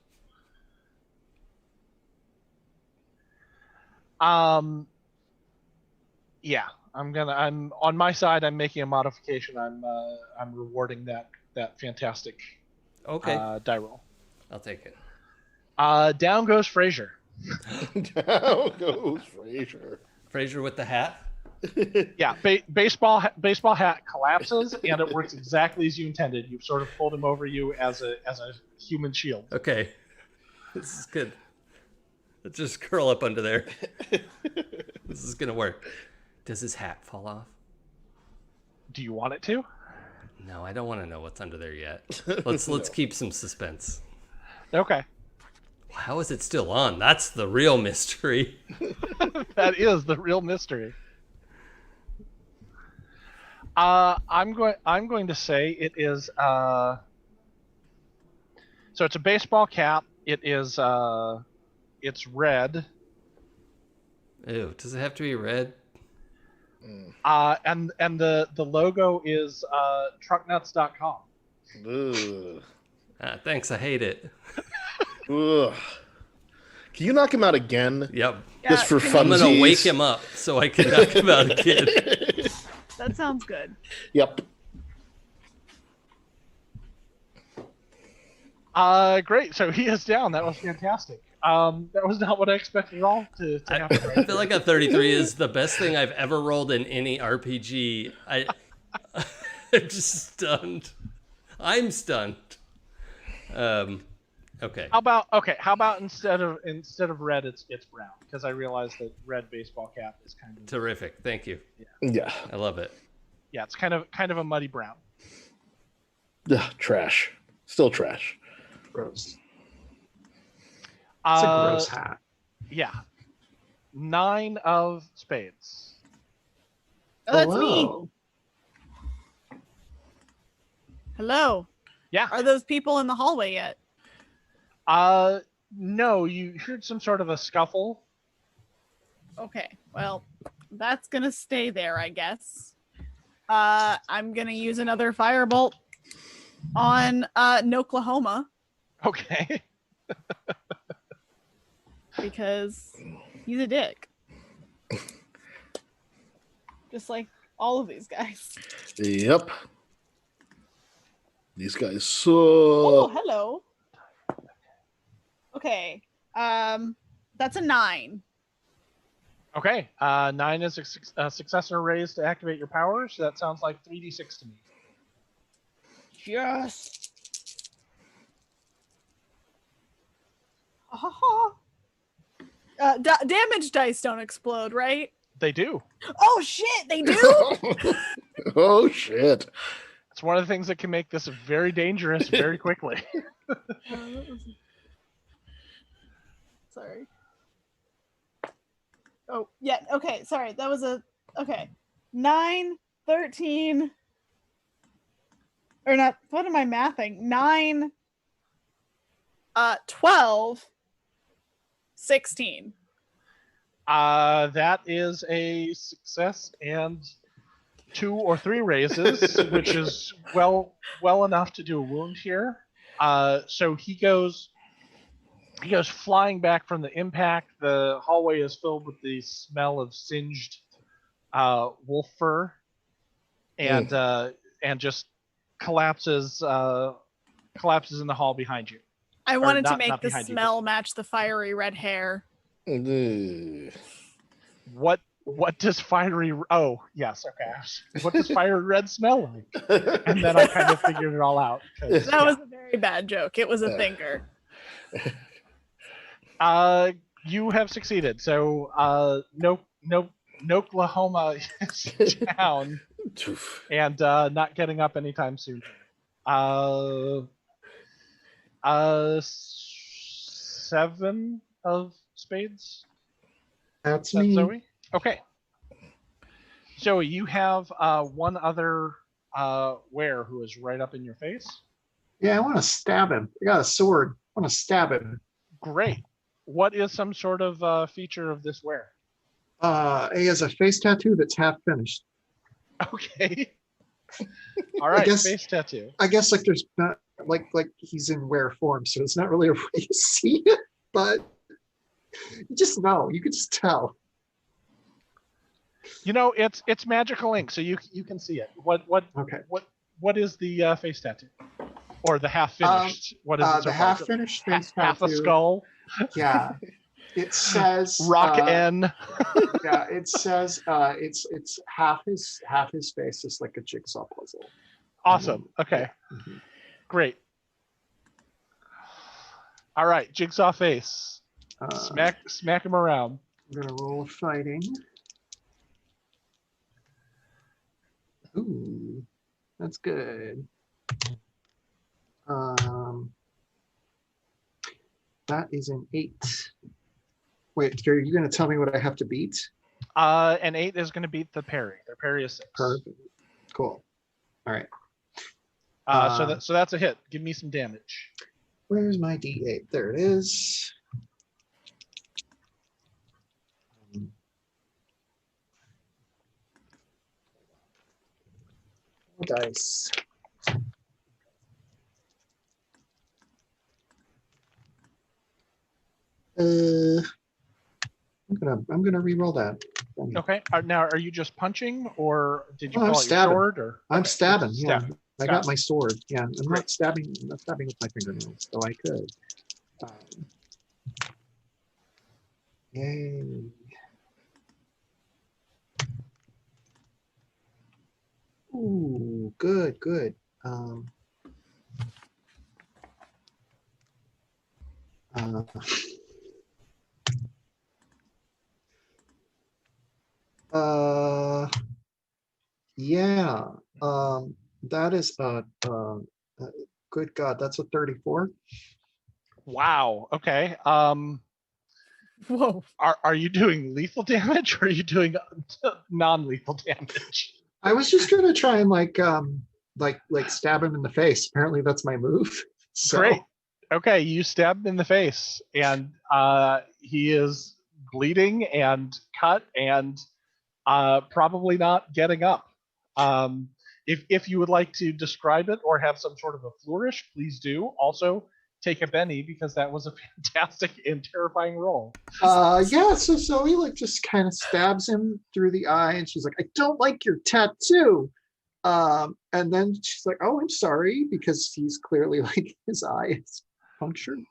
Yeah, I'm on my side. I'm making a modification. I'm rewarding that fantastic Okay. die roll. I'll take it. Down goes Fraser. Down goes Fraser. Fraser with the hat. Yeah, baseball hat collapses, and it works exactly as you intended. You've sort of pulled him over you as a human shield. Okay. This is good. Let's just curl up under there. This is gonna work. Does his hat fall off? Do you want it to? No, I don't want to know what's under there yet. Let's keep some suspense. Okay. How is it still on? That's the real mystery. That is the real mystery. I'm going to say it is so it's a baseball cap. It is it's red. Ew, does it have to be red? And the logo is trucknuts.com. Ugh. Thanks, I hate it. Ugh. Can you knock him out again? Yep. Just for I'm funsies. gonna wake him up so I can knock him out again. That sounds good. Yep. Great. So he is down. That was fantastic. That was not what I expected at all to happen. I feel like a 33 is the best thing I've ever rolled in any RPG. I'm just stunned. I'm stunned. Okay. How about instead of red, it's brown, because I realized that red baseball cap is kind of Terrific. Thank you. Yeah. I love it. yeah, it's kind of a muddy brown. Ugh, trash. Still trash. Gross. It's a Uh, gross hat. Yeah. 9 of spades. Oh, that's me. Hello. Hello. Yeah. Are those people in the hallway yet? No, you heard some sort of a scuffle. Okay. Well, that's gonna stay there, I guess. I'm gonna use another firebolt on Noklahoma Okay. because he's a dick. Just like all of these guys. Yep. These guys suck. Oh, hello. Okay. That's a 9. Okay. 9 is a successor raise to activate your power, so that sounds like 3d6 to me. Yes. Damage dice don't explode, right? They do. Oh shit, they do? Oh shit. It's one of the things that can make this very dangerous very quickly. Sorry. Oh, yeah, okay, sorry. That was okay. 9, 13, or not, what am I mathing? 9, 12, 16. That is a success and 2 or 3 raises, which is well enough to do a wound here. So he goes flying back from the impact. The hallway is filled with the smell of singed wolf fur, and just collapses in the hall behind you. I Or wanted to not make the behind you, smell match the fiery red hair. What does fiery? Oh yes, okay. What does fiery red smell like? And then I kind of figured it all out. That was a very bad joke. It was a thinker. You have succeeded. So Oklahoma is down and not getting up anytime soon. 7 of spades. That's Is that me. Zoe? Okay. Zoe, you have one other were who is right up in your face. Yeah, I want to stab him. I got a sword. I want to stab him. Great. What is some sort of feature of this were? He has a face tattoo that's half finished. Okay. All right. guess- Face tattoo. I guess like there's not like he's in were form, so it's not really a way to see it, but you just know. You can just tell. You know, it's magical ink, so you can see it. Okay. What is the face tattoo? Or the half finished? What is it? So The far? half finished face tattoo. Half a skull. Yeah. It says Rock N. Yeah, it says it's half his face, just like a jigsaw puzzle. Awesome. Okay. Mhm. Great. All right, jigsaw face. Smack him around. I'm gonna roll a fighting. Ooh, that's good. That is an 8. Wait, are you gonna tell me what I have to beat? An 8 is going to beat the parry. Their parry is 6. Perfect. Cool. All right. So that's a hit. Give me some damage. Where's my D8? There it is. Dice. I'm gonna re-roll that. Okay. Now, are you just punching, or did you Oh, I'm pull out your stabbing. sword? Or I'm okay, stabbing. Yeah, stabbing. I got my sword. Yeah, I'm Great. not stabbing. I'm not stabbing with my fingernails, though I could. Yay! Ooh, good, good. Yeah. That is good God, that's a 34. Wow. Okay. Whoa. Are you doing lethal damage, or are you doing non-lethal damage? I was just gonna try and like stab him in the face. Apparently that's my move. So, Great. Okay, you stab him in the face, and he is bleeding and cut and probably not getting up. If you would like to describe it or have some sort of a flourish, please do. Also, take a Benny, because that was a fantastic and terrifying roll. yeah, so Zoe like just kind of stabs him through the eye, and she's like, I don't like your tattoo. And then she's like, oh, I'm sorry, because he's clearly like his eye is punctured.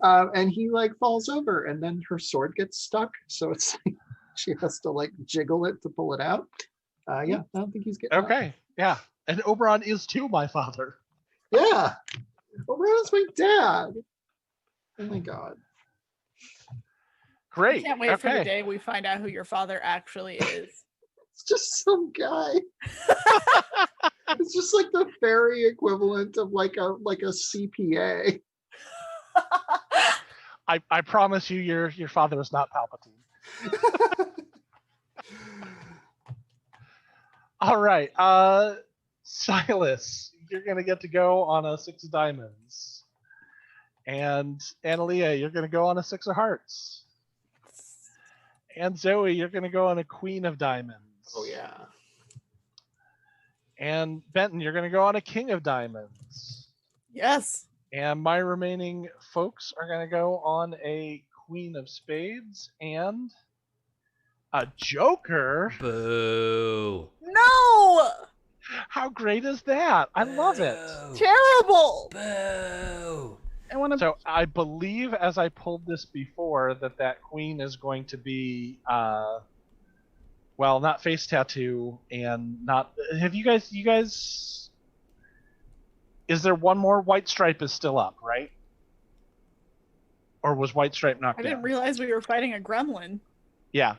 And he like falls over, and then her sword gets stuck. So it's like she has to like jiggle it to pull it out. Yeah, I don't think he's getting Okay, up. yeah. And Oberon is too, my father. Yeah. Oberon's my dad. Oh my God. Great. Can't wait for the Okay. day we find out who your father actually is. It's just some guy. It's just like the fairy equivalent of like a CPA. I promise you, your father is not Palpatine. All right, Silas, you're gonna get to go on a 6 of diamonds, and Analia, you're gonna go on a 6 of hearts, And Zoe, you're going to go on a Queen of Diamonds. Oh yeah. And Benton, you're going to go on a King of Diamonds. Yes. And my remaining folks are going to go on a Queen of Spades and a Joker. Boo. No. How great is that? I love it. Terrible. Boo. I want to. So I believe, as I pulled this before, that queen is going to be, well, not face tattoo and not. Have you guys? Is there one more? White Stripe is still up, right? Or was White Stripe knocked I down? didn't realize we were fighting a gremlin. Yeah.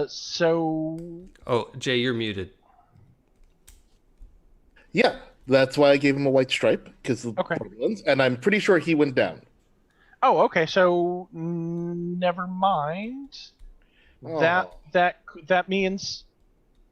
So. Oh, Jay, you're muted. Yeah, that's why I gave him a white stripe because of the Okay. gremlins, and I'm pretty sure he went down. Oh, okay. So never mind. Oh. That means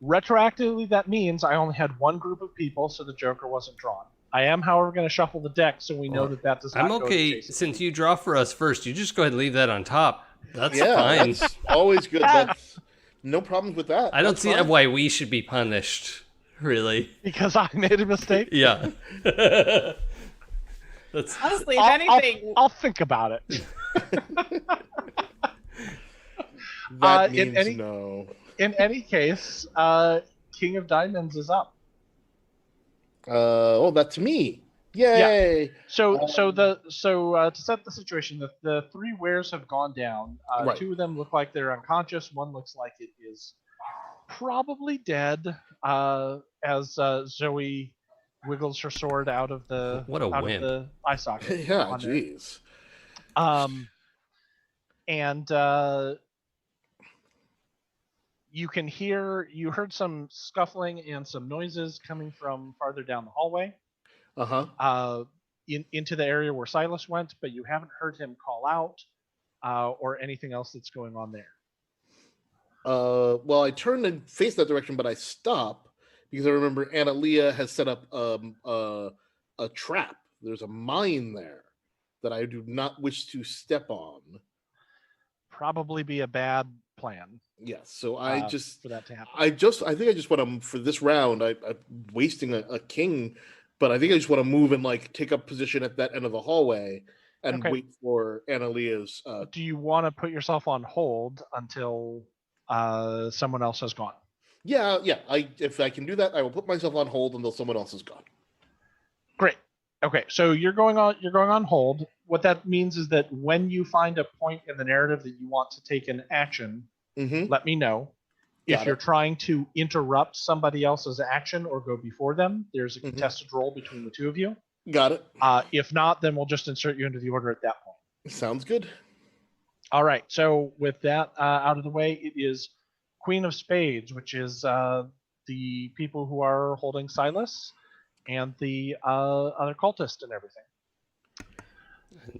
retroactively. That means I only had one group of people, so the Joker wasn't drawn. I am, however, going to shuffle the deck so we know that does not. I'm go to okay Jason. since you draw for us first. You just go ahead and leave that on top. That's Yeah, fine. that's always good. That's no problems with that. I don't That's see fine. why we should be punished. Really? Because I made a mistake. Yeah. That's Honestly, if anything, I'll think about it. That in means any- no. In any case, King of Diamonds is up. Oh, that's me. Yay! So to set the situation, the three wares have gone down. Right. Two of them look like they're unconscious. One looks like it is probably dead. As Zoe wiggles her sword out of the What a out wimp. of the eye socket. Yeah, on there. jeez. And you heard some scuffling and some noises coming from farther down the hallway. Uh-huh. Into the area where Silas went, but you haven't heard him call out or anything else that's going on there. Well, I turned and faced that direction, but I stopped because I remember Analia has set up a trap. There's a mine there that I do not wish to step on. Probably be a bad plan. Yes, so for that to happen. I think I just want to, for this round, I'm wasting a king, but I think I just want to move and like take up position at that end of the hallway and Okay. wait for Analia's. Do you want to put yourself on hold until someone else has gone? Yeah. If I can do that, I will put myself on hold until someone else is gone. Great. Okay, so you're going on hold. What that means is that when you find a point in the narrative that you want to take an action, Mm-hmm. let me know. Got If you're it. trying to interrupt somebody else's action or go before them, there's a Mhm. contested roll between the two of you. Got it. If not, then we'll just insert you into the order at that point. Sounds good. All right. So with that out of the way, it is Queen of Spades, which is the people who are holding Silas and the other cultist and everything.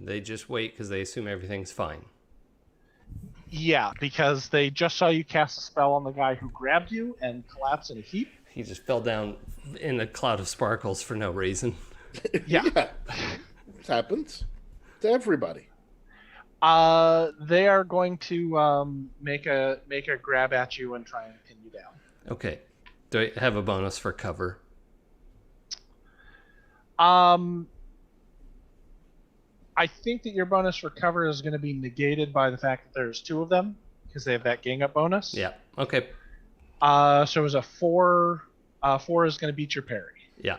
They just wait because they assume everything's fine. Yeah, because they just saw you cast a spell on the guy who grabbed you and collapse in a heap. He just fell down in a cloud of sparkles for no reason. Yeah. It happens to everybody. They are going to make a grab at you and try and pin you down. Okay. Do I have a bonus for cover? I think that your bonus for cover is going to be negated by the fact that there's two of them because they have that gang up bonus. Yeah. Okay. So it was a 4. 4 is going to beat your parry, Yeah.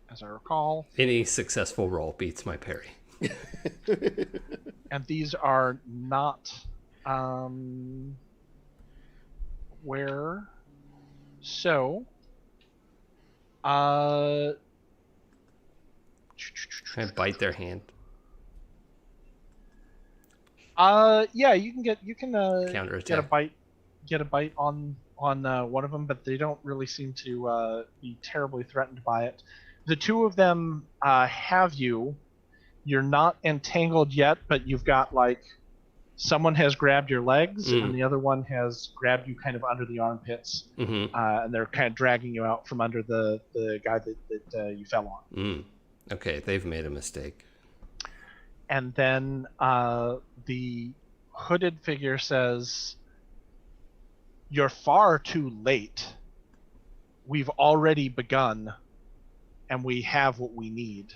as I recall. Any successful roll beats my parry. And these are not where. So. Can I bite their hand? Yeah, you can Counterattack. get a bite on one of them, but they don't really seem to be terribly threatened by it. The two of them have you. You're not entangled yet, but you've got like someone has grabbed your legs and the other one has grabbed you kind of under the armpits, Mm-hmm. and they're kind of dragging you out from under the guy that you fell on. Mm. Okay, they've made a mistake. And then the hooded figure says, "You're far too late. We've already begun, and we have what we need.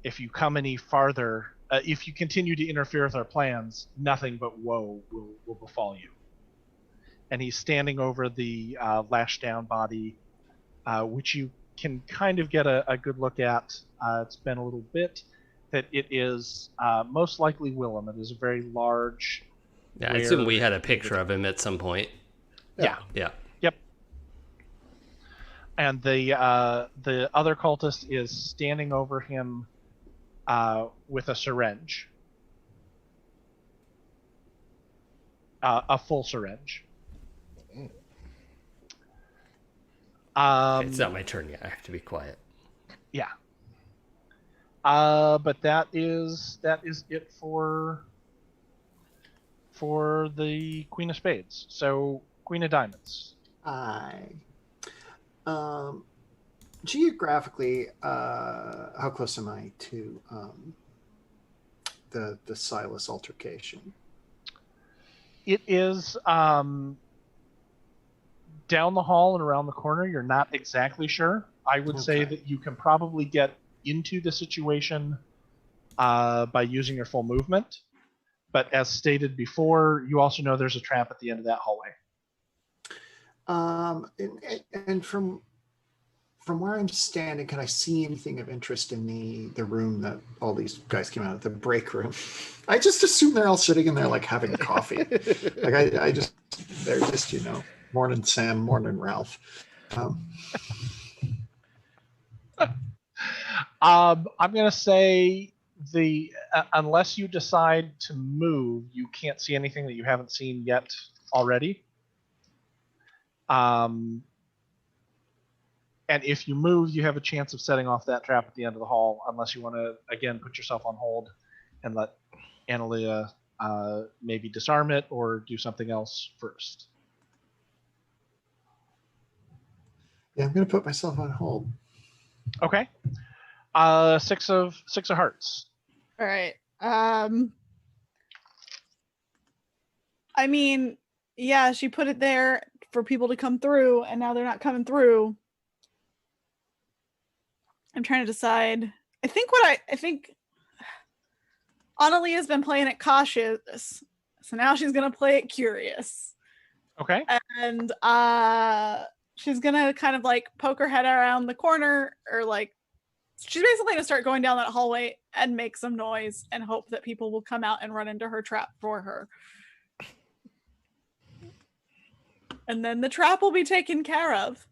If you come any farther, if you continue to interfere with our plans, nothing but woe will befall you." And he's standing over the lashed down body, which you can kind of get a good look at. It's been a little bit. That it is most likely Willem. It is a very large. Yeah, I assume we had a picture of him at some point. Yeah. Yeah. Yep. And the other cultist is standing over him with a syringe, a full syringe. It's not my turn yet. I have to be quiet. Yeah. But that is it for the Queen of Spades. So Queen of Diamonds. Geographically, how close am I to the Silas altercation? It is down the hall and around the corner. You're not exactly sure. I would say that you can probably get into the situation by using your full movement. But as stated before, you also know there's a trap at the end of that hallway. And from where I'm standing, can I see anything of interest in the room that all these guys came out of, the break room? I just assume they're all sitting in there like having coffee. Like I just, they're just, morning Sam, morning Ralph. I'm gonna say unless you decide to move, you can't see anything that you haven't seen yet already. And if you move, you have a chance of setting off that trap at the end of the hall, unless you want to again put yourself on hold and let Analia maybe disarm it or do something else first. Yeah, I'm gonna put myself on hold. Okay. Six of hearts. All right. I mean, yeah, she put it there for people to come through, and now they're not coming through. I'm trying to decide. I think Analia has been playing it cautious, so now she's gonna play it curious. Okay. And she's gonna kind of like poke her head around the corner, or like she's basically gonna start going down that hallway and make some noise and hope that people will come out and run into her trap for her. And then the trap will be taken care of.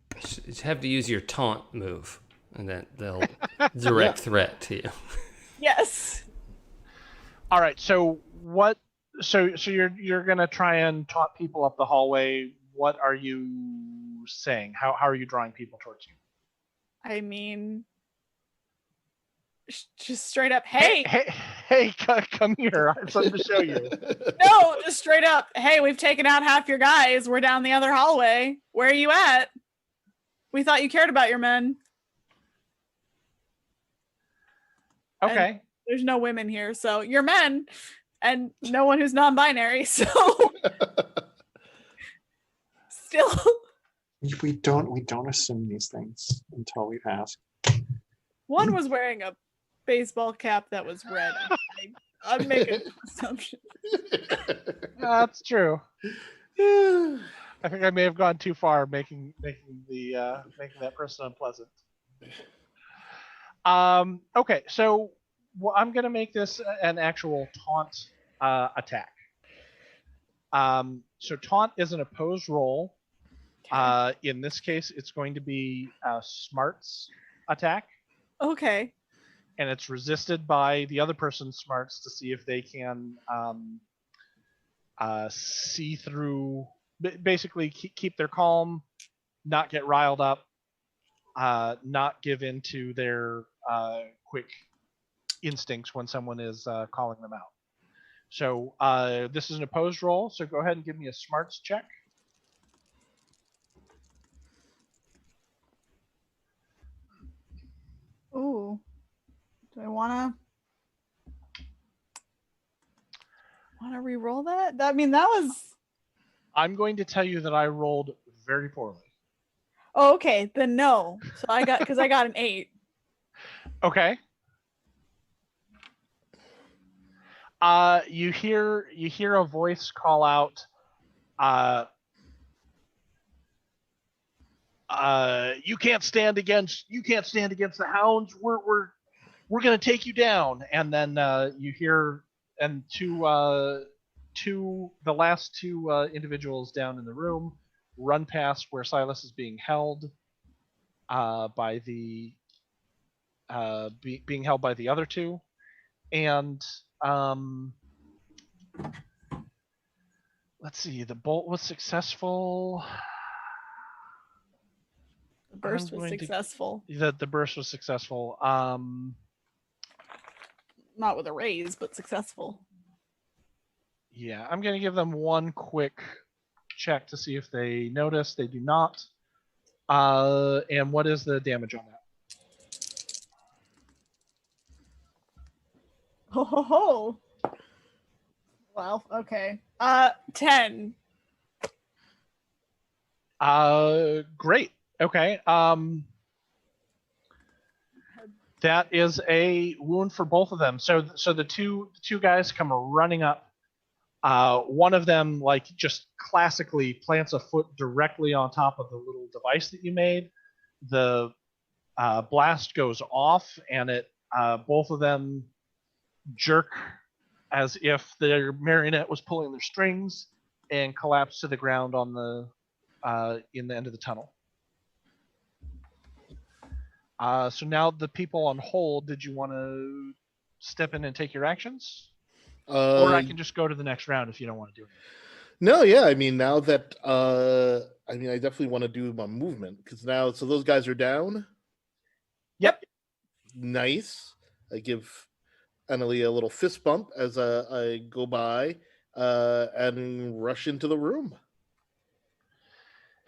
You have to use your taunt move, and then they'll direct threat to you. Yes. All right. So what? So you're gonna try and taunt people up the hallway. What are you saying? How are you drawing people towards you? I mean, just straight up, hey, come here. I have something to show you. No, just straight up, hey, we've taken out half your guys. We're down the other hallway. Where are you at? We thought you cared about your men. Okay. And there's no women here, so you're men, and no one who's non-binary. So still, we don't assume these things until we've asked. one was wearing a baseball cap that was red. I'm making an assumption. That's true. I think I may have gone too far making that person unpleasant. Okay, so I'm gonna make this an actual taunt attack. So taunt is an opposed roll. In this case, it's going to be a smarts attack. Okay. And it's resisted by the other person's smarts to see if they can see through, basically keep their calm, not get riled up, not give in to their quick instincts when someone is calling them out. So this is an opposed roll, so go ahead and give me a smarts check. Ooh. Do I wanna Want to re-roll that? I mean, that was. I'm going to tell you that I rolled very poorly. Oh, okay. Then no. So I got an 8. Okay. You hear a voice call out. You can't stand against the hounds. We're gonna take you down. And then you hear and the last two individuals down in the room run past where Silas is being held by the being held by the other two, and let's see, the bolt was successful. The burst was successful. The burst was successful. Not with a raise, but successful. Yeah, I'm gonna give them one quick check to see if they notice. They do not. And what is the damage on that? Ho ho ho. Well, okay. 10. Great. Okay. That is a wound for both of them. So the two guys come running up. One of them, like, just classically plants a foot directly on top of the little device that you made. The blast goes off, and it both of them jerk as if their marionette was pulling their strings and collapse to the ground on the in the end of the tunnel. So now the people on hold, did you want to step in and take your actions? Or I can just go to the next round if you don't want to do it. No, yeah. I mean, now that I definitely want to do my movement because now, so those guys are down. Yep. Nice. I give Analia a little fist bump as I go by and rush into the room.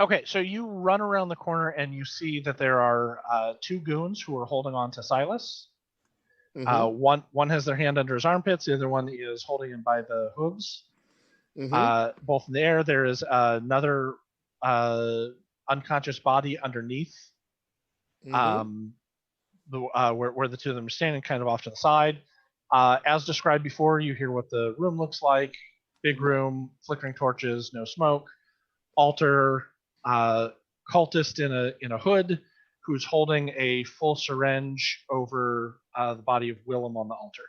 Okay, so you run around the corner and you see that there are two goons who are holding on to Silas. Mm-hmm. One has their hand under his armpits. The other one is holding him by the hooves. Mm-hmm. Both in the air. There is another unconscious body underneath, Mm-hmm. where the two of them are standing, kind of off to the side. As described before, you hear what the room looks like. Big room, flickering torches, no smoke. Altar, cultist in a hood who's holding a full syringe over the body of Willem on the altar.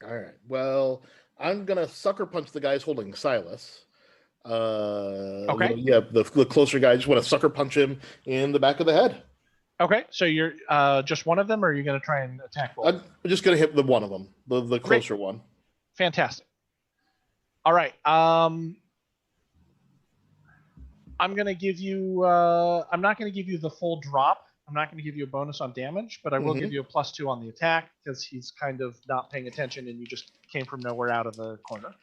All right. Well, I'm gonna sucker punch the guys holding Silas. Okay. The closer guy, I just want to sucker punch him in the back of the head. Okay, so you're just one of them, or are you going to try and attack both? I'm just gonna hit the one of them, the closer one. Fantastic. All right. I'm going to give you. I'm not going to give you the full drop. I'm not going to give you a bonus on damage, but I will give you a +2 on the attack because he's kind of not paying attention, and you just came from nowhere out of the corner.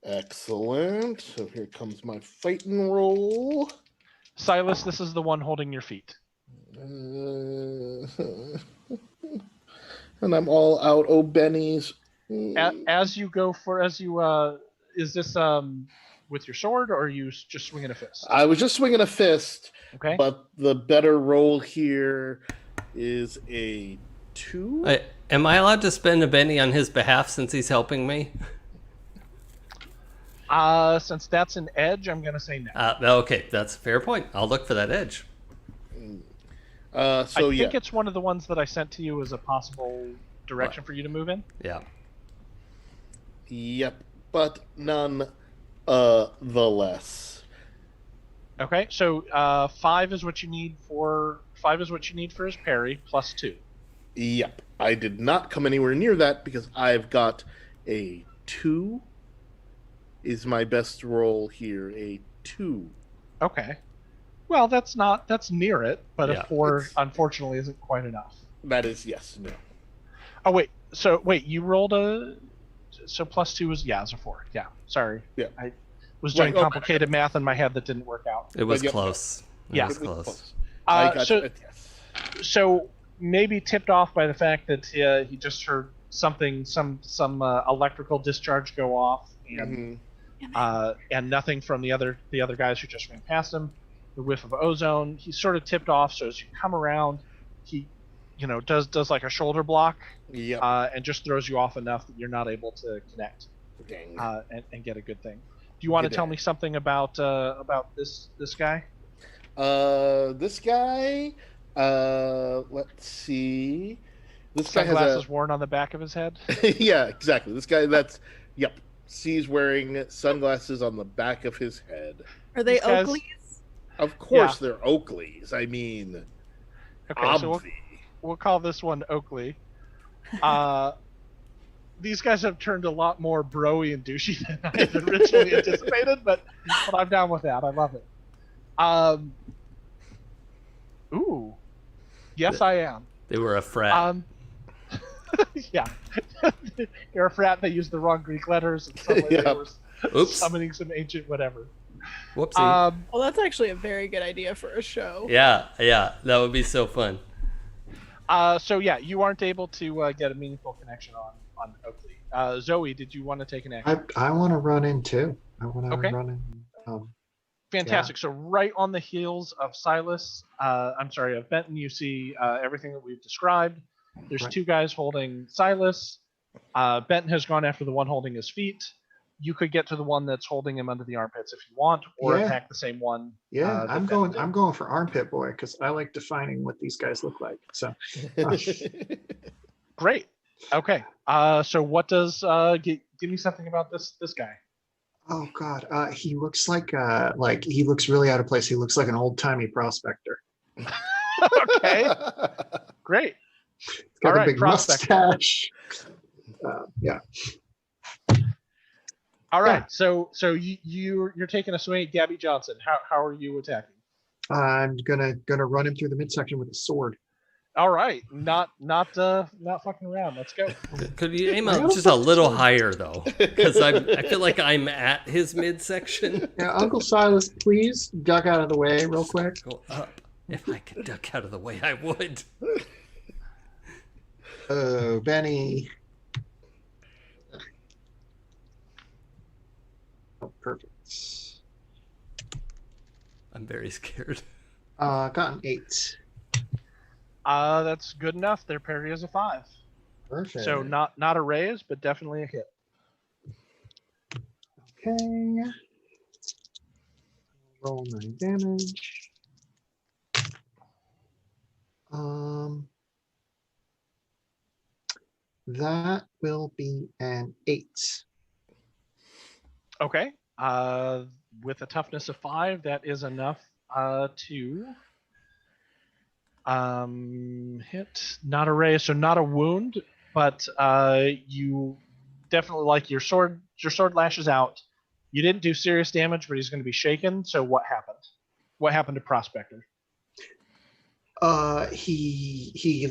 Excellent. So here comes my fighting roll. Silas, this is the one holding your feet. And I'm all out. Oh, Benny's. As you is this with your sword, or are you just swinging a fist? I was just swinging a fist. Okay. But the better roll here is a 2. Am I allowed to spend a Benny on his behalf since he's helping me? Since that's an edge, I'm going to say no. Okay, that's a fair point. I'll look for that edge. I think it's one of the ones that I sent to you as a possible direction for you to move in. Yeah. Yep, but none the less. Okay, so 5 is what you need for his parry +2. Yep, I did not come anywhere near that because I've got a 2. Is my best roll here a 2? Okay. Well, that's near it, but Yeah. a 4 unfortunately isn't quite enough. That is no. Oh wait, you rolled so +2 is it's a 4. Yeah, sorry. Yeah. I was doing Right, complicated math in my head that didn't work out. It was But, yep. close. It Yeah. was close. I got so- you. Yes. So maybe tipped off by the fact that he just heard something, some electrical discharge go off. and nothing from the other guys who just ran past him. The whiff of ozone. He's sort of tipped off, so as you come around, he, does like a shoulder block, and just throws you off enough that you're not able to connect, and get a good thing. Do you want to tell me something about this guy? This guy. Let's see. This guy has sunglasses worn on the back of his head. Yeah, exactly. This guy. He's wearing sunglasses on the back of his head. Are they Oakleys? Of course, they're Oakleys. I mean, okay, so we'll call this one Oakley. These guys have turned a lot more broy and douchey than I had originally anticipated, but I'm down with that. I love it. Ooh. Yes, I am. They were a frat. Yeah. They're a frat. They used the wrong Greek letters. And they were summoning some ancient whatever. Whoopsie. Well, that's actually a very good idea for a show. Yeah. That would be so fun. So yeah, you aren't able to get a meaningful connection on Oakley. Zoe, did you want to take an action? I want to run in too. I want to run in. Fantastic. So right on the heels of Silas, of Benton, you see everything that we've described. There's two guys holding Silas. Benton has gone after the one holding his feet. You could get to the one that's holding him under the armpits if you want, or attack the same one. Yeah, I'm going for armpit boy because I like defining what these guys look like. So great. Okay. So what does give me something about this guy? Oh God, he looks like he looks really out of place. He looks like an old timey prospector. Okay, great. He's got a big mustache. Yeah. All right. So you're taking a swing at Gabby Johnson. How are you attacking? I'm gonna run him through the midsection with a sword. All right, not fucking around. Let's go. Could you aim up just a little higher though? Because I feel like I'm at his midsection. Yeah, Uncle Silas, please duck out of the way real quick. Go up. If I could duck out of the way, I would. Oh, Benny. Oh, perfect. I'm very scared. Got an 8. That's good enough. Their parry is a 5. Perfect. So not a raise, but definitely a hit. Okay. Roll 9 damage. That will be an 8. Okay. With a toughness of 5, that is enough to hit. Not a raise, so not a wound, but you definitely, like, your sword lashes out. You didn't do serious damage, but he's going to be shaken. So what happened? What happened to Prospector? He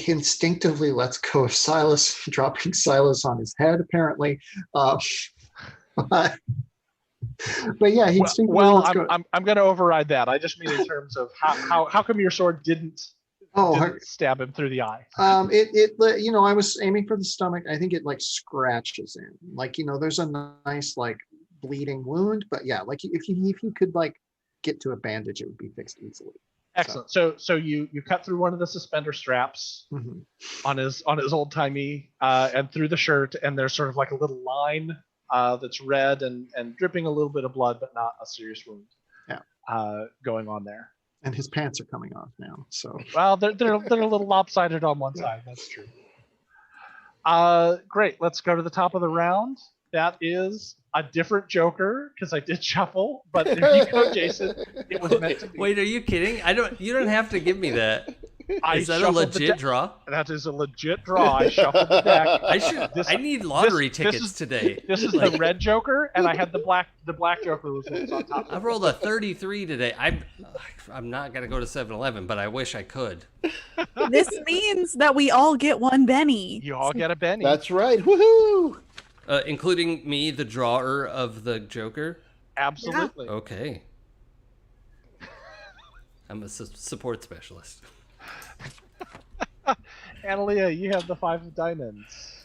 instinctively lets go of Silas, dropping Silas on his head, apparently. But yeah, he instinctively lets go. I'm going to override that. I just mean in terms of how come your sword didn't stab him through the eye? I was aiming for the stomach. I think it scratches in. There's a nice bleeding wound, but yeah, if you could get to a bandage, it would be fixed easily. Excellent. So you cut through one of the suspender straps on his old timey and through the shirt, and there's sort of a little line that's red and dripping a little bit of blood, but not a serious wound. Yeah. Going on there. And his pants are coming off now. So well, they're a little lopsided on one side. That's true. Great. Let's go to the top of the round. That is a different Joker because I did shuffle, but there you go, Jason. It was meant to be. Wait, are you kidding? You don't have to give me that. Is that a legit draw? That is a legit draw. I shuffled the deck. I need lottery tickets today. This is the red Joker, and I had the black Joker was on top. I rolled a 33 today. I'm not gonna go to 7-Eleven, but I wish I could. This means that we all get one Benny. You all get a Benny. That's right. Woohoo! Including me, the drawer of the Joker? Absolutely. Okay. I'm a support specialist. Analia, you have the 5 of diamonds.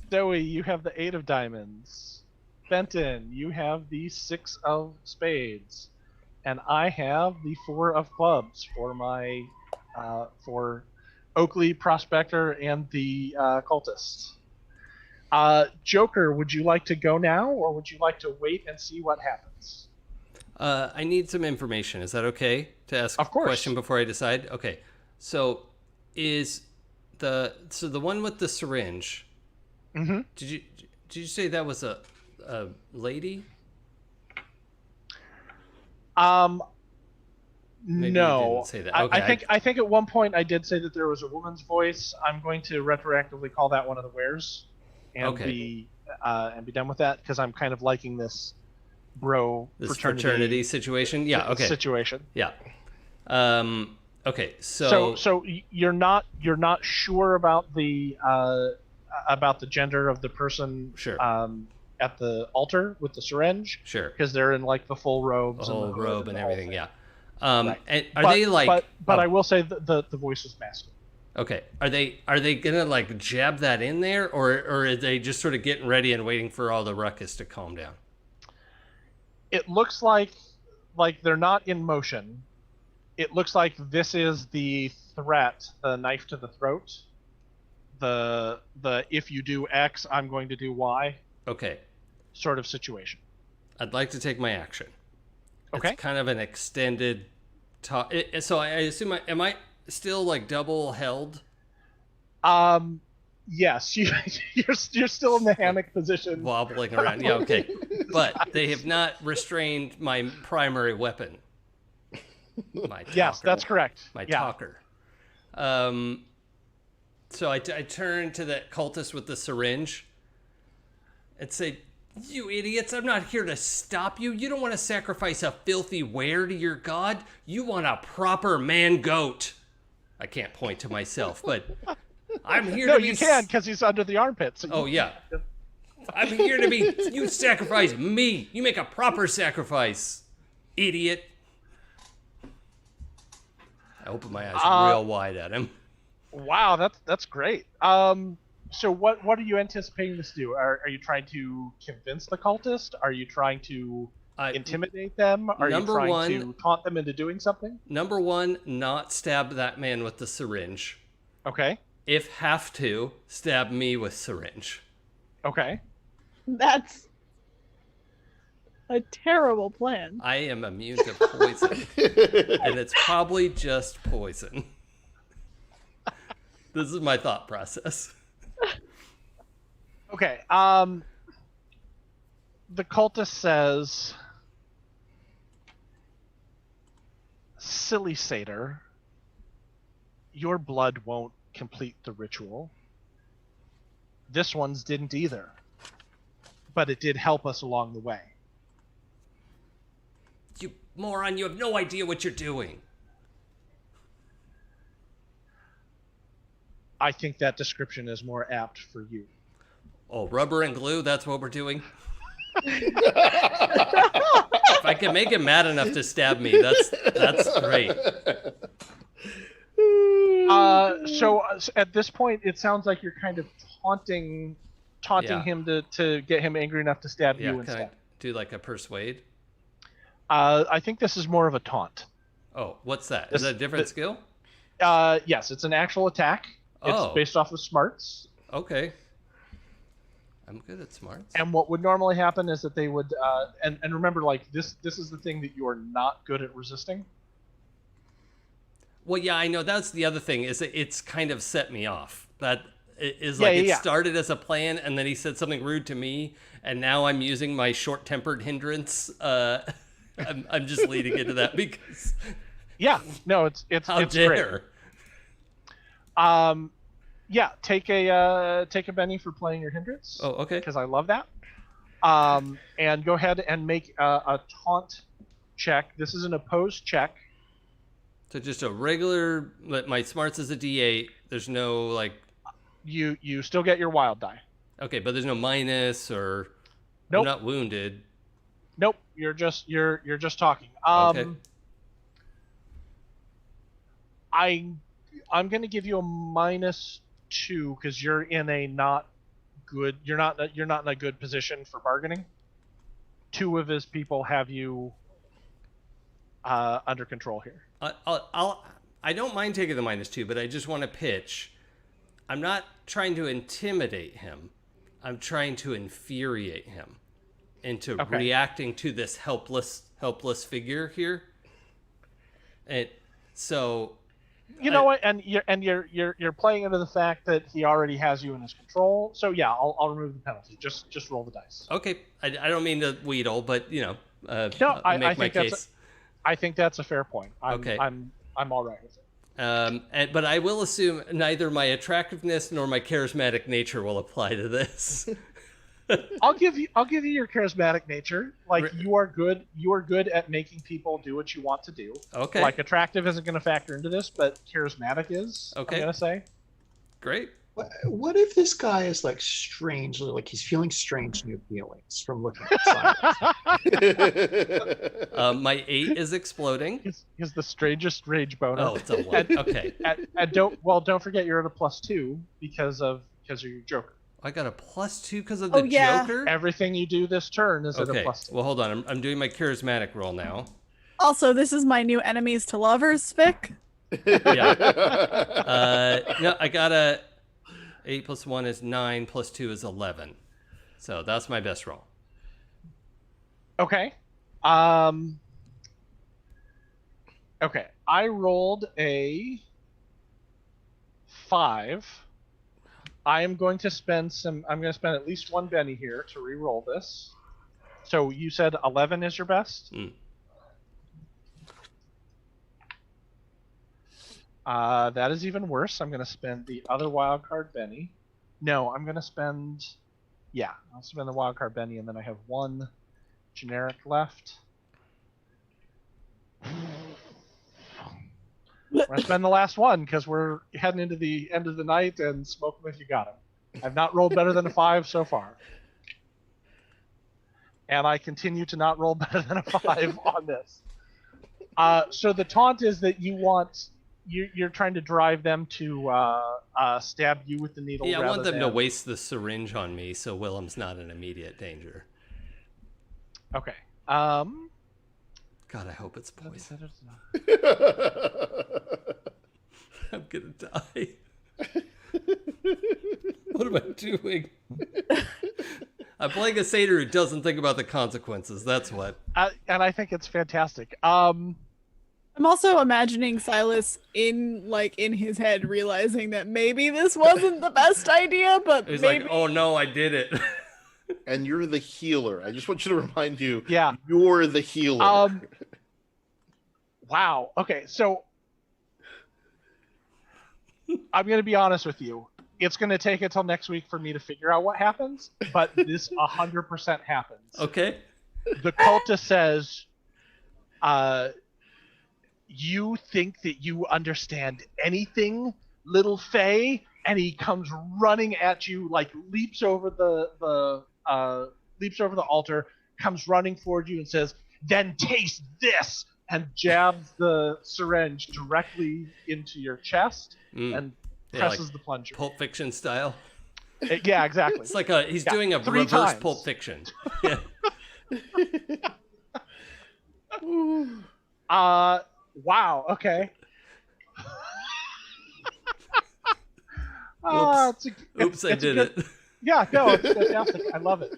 Zoe, you have the 8 of diamonds. Benton, you have the 6 of spades. And I have the 4 of clubs for my for Oakley, Prospector, and the cultist. Joker, would you like to go now, or would you like to wait and see what happens? I need some information. Is that okay to ask Of a course. question before I decide? Okay. So is the one with the syringe? Mm-hmm. Did you say that was a lady? Maybe No. you didn't say that. Okay. I think at one point I did say that there was a woman's voice. I'm going to retroactively call that one of the wares, and be done with that, because I'm kind of liking this fraternity situation. Yeah. Okay. Situation. Yeah. Okay. So you're not sure about the gender of the person. Sure. At the altar with the syringe. Sure. Because they're in like the full robes. The whole and the robe and everything. thing. Yeah. Right. And are they like? But I will say the voice was masculine. Okay. Are they gonna like jab that in there, or are they just sort of getting ready and waiting for all the ruckus to calm down? It looks like they're not in motion. It looks like this is the threat, the knife to the throat. The if you do X, I'm going to do Y. Okay. Sort of situation. I'd like to take my action. Okay. It's kind of an extended talk. So I assume am I still like double held? Yes, you're still in the hammock position, wobbling around. Yeah, okay. But they have not restrained my primary weapon. My talker. Yes, that's correct. My talker. So I turn to that cultist with the syringe and say, "You idiots, I'm not here to stop you. You don't want to sacrifice a filthy ware to your god. You want a proper man-goat." I can't point to myself, but I'm here No, to be... you can, because he's under the armpit. So Oh, yeah. I'm here to be... You sacrifice me. You make a proper sacrifice, idiot. I open my eyes real wide at him. Wow, that's great. So what are you anticipating this to do? Are you trying to convince the cultist? Are you trying to intimidate them? Are you trying to taunt them into doing something? Number one, not stab that man with the syringe. Okay. If have to, stab me with syringe. Okay. That's a terrible plan. I am immune to poison. And it's probably just poison. This is my thought process. Okay. The cultist says, "Silly satyr, your blood won't complete the ritual. This one's didn't either. But it did help us along the way." You moron, you have no idea what you're doing. I think that description is more apt for you. Oh, rubber and glue, that's what we're doing? If I can make him mad enough to stab me, that's great. So at this point, it sounds like you're kind of taunting him to get him angry enough to stab you Can instead. I do like a persuade? I think this is more of a taunt. Oh, what's that? Is that a different skill? Yes, it's an actual attack. It's based off of smarts. Okay. I'm good at smarts. And what would normally happen is that they would, and remember, like, this is the thing that you are not good at resisting. Well, yeah, I know. That's the other thing, is that it's kind of set me off. That is started as a plan, and then he said something rude to me, and now I'm using my short-tempered hindrance. I'm just leading into that because... Yeah, no, it's How dare. great. Yeah, take a Benny for playing your hindrance. Oh, okay. Because I love that. And go ahead and make a taunt check. This is an opposed check. So just a regular. My smarts is a D8. There's no like. You still get your wild die. Okay, but there's no minus or. Nope. I'm not wounded. Nope. You're just talking. Okay. I'm going to give you a -2 because you're in a not good. You're not in a good position for bargaining. 2 of his people have you under control here. I don't mind taking the -2, but I just want to pitch. I'm not trying to intimidate him. I'm trying to infuriate him into reacting to this helpless figure here. And so, you know what? And you're playing into the fact that he already has you in his control. So yeah, I'll remove the penalty. Just roll the dice. Okay, I don't mean to wheedle, but No, I think I think that's a fair point. Okay. I'm all right with it. But I will assume neither my attractiveness nor my charismatic nature will apply to this. I'll give you your charismatic nature. Like you are good at making people do what you want to do. Okay. Like attractive isn't going to factor into this, but charismatic is. Okay. I'm going to say. Great. What if this guy is like strangely, like he's feeling strange new feelings from looking at Silas? My 8 is exploding. He's the strangest rage boner. Oh, it's a 1. Okay. And don't forget you're at a +2 because of your Joker. I got a +2 because of the Joker? Everything you do this turn is at a +2. Well, hold on. I'm doing my charismatic roll now. Also, this is my new enemies to lovers fic. Yeah. No, I got a 8 + 1 is 9 + 2 is 11. So that's my best roll. Okay. Okay. I rolled a 5. I'm going to spend at least 1 Benny here to re-roll this. So you said 11 is your best? That is even worse. I'm going to spend the other wildcard Benny. No, I'm going to spend... Yeah, I'll spend the wildcard Benny, and then I have 1 generic left. We're going to spend the last one, because we're heading into the end of the night, and smoke them if you got them. I've not rolled better than a 5 so far. And I continue to not roll better than a 5 on this. So the taunt is that you're trying to drive them to stab you with the needle. Yeah, I want them to waste the syringe on me, so Willem's not in immediate danger. Okay. God, I hope it's poison. I'm gonna die. What am I doing? I'm playing a satyr who doesn't think about the consequences. That's what. And I think it's fantastic. I'm also imagining Silas in his head realizing that maybe this wasn't the best idea, but he's maybe... like, "Oh no, I did it." And you're the healer. I just want you to remind you. Yeah. You're the healer. Wow. Okay, so I'm going to be honest with you. It's going to take until next week for me to figure out what happens, but this 100% happens. Okay. The cultist says, you think that you understand anything, little Fae? And he comes running at you, like leaps over the altar, comes running toward you and says, "Then taste this!" and jabs the syringe directly into your chest and presses like the plunger. Pulp Fiction style. Yeah, exactly. It's like he's doing a 3 reverse times. Pulp Fiction. Yeah. Wow. Okay. Oops, I did it. Yeah, no, it's fantastic. I love it.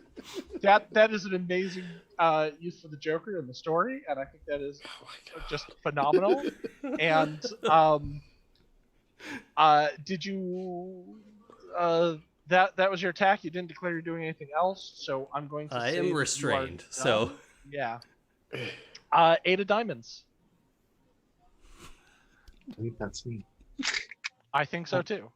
That is an amazing use for the Joker in the story, and I think that is just phenomenal. And did you that was your attack? You didn't declare you're doing anything else, so I'm going to. I say am restrained, so yeah. 8 of diamonds. I believe that's me. I think so too.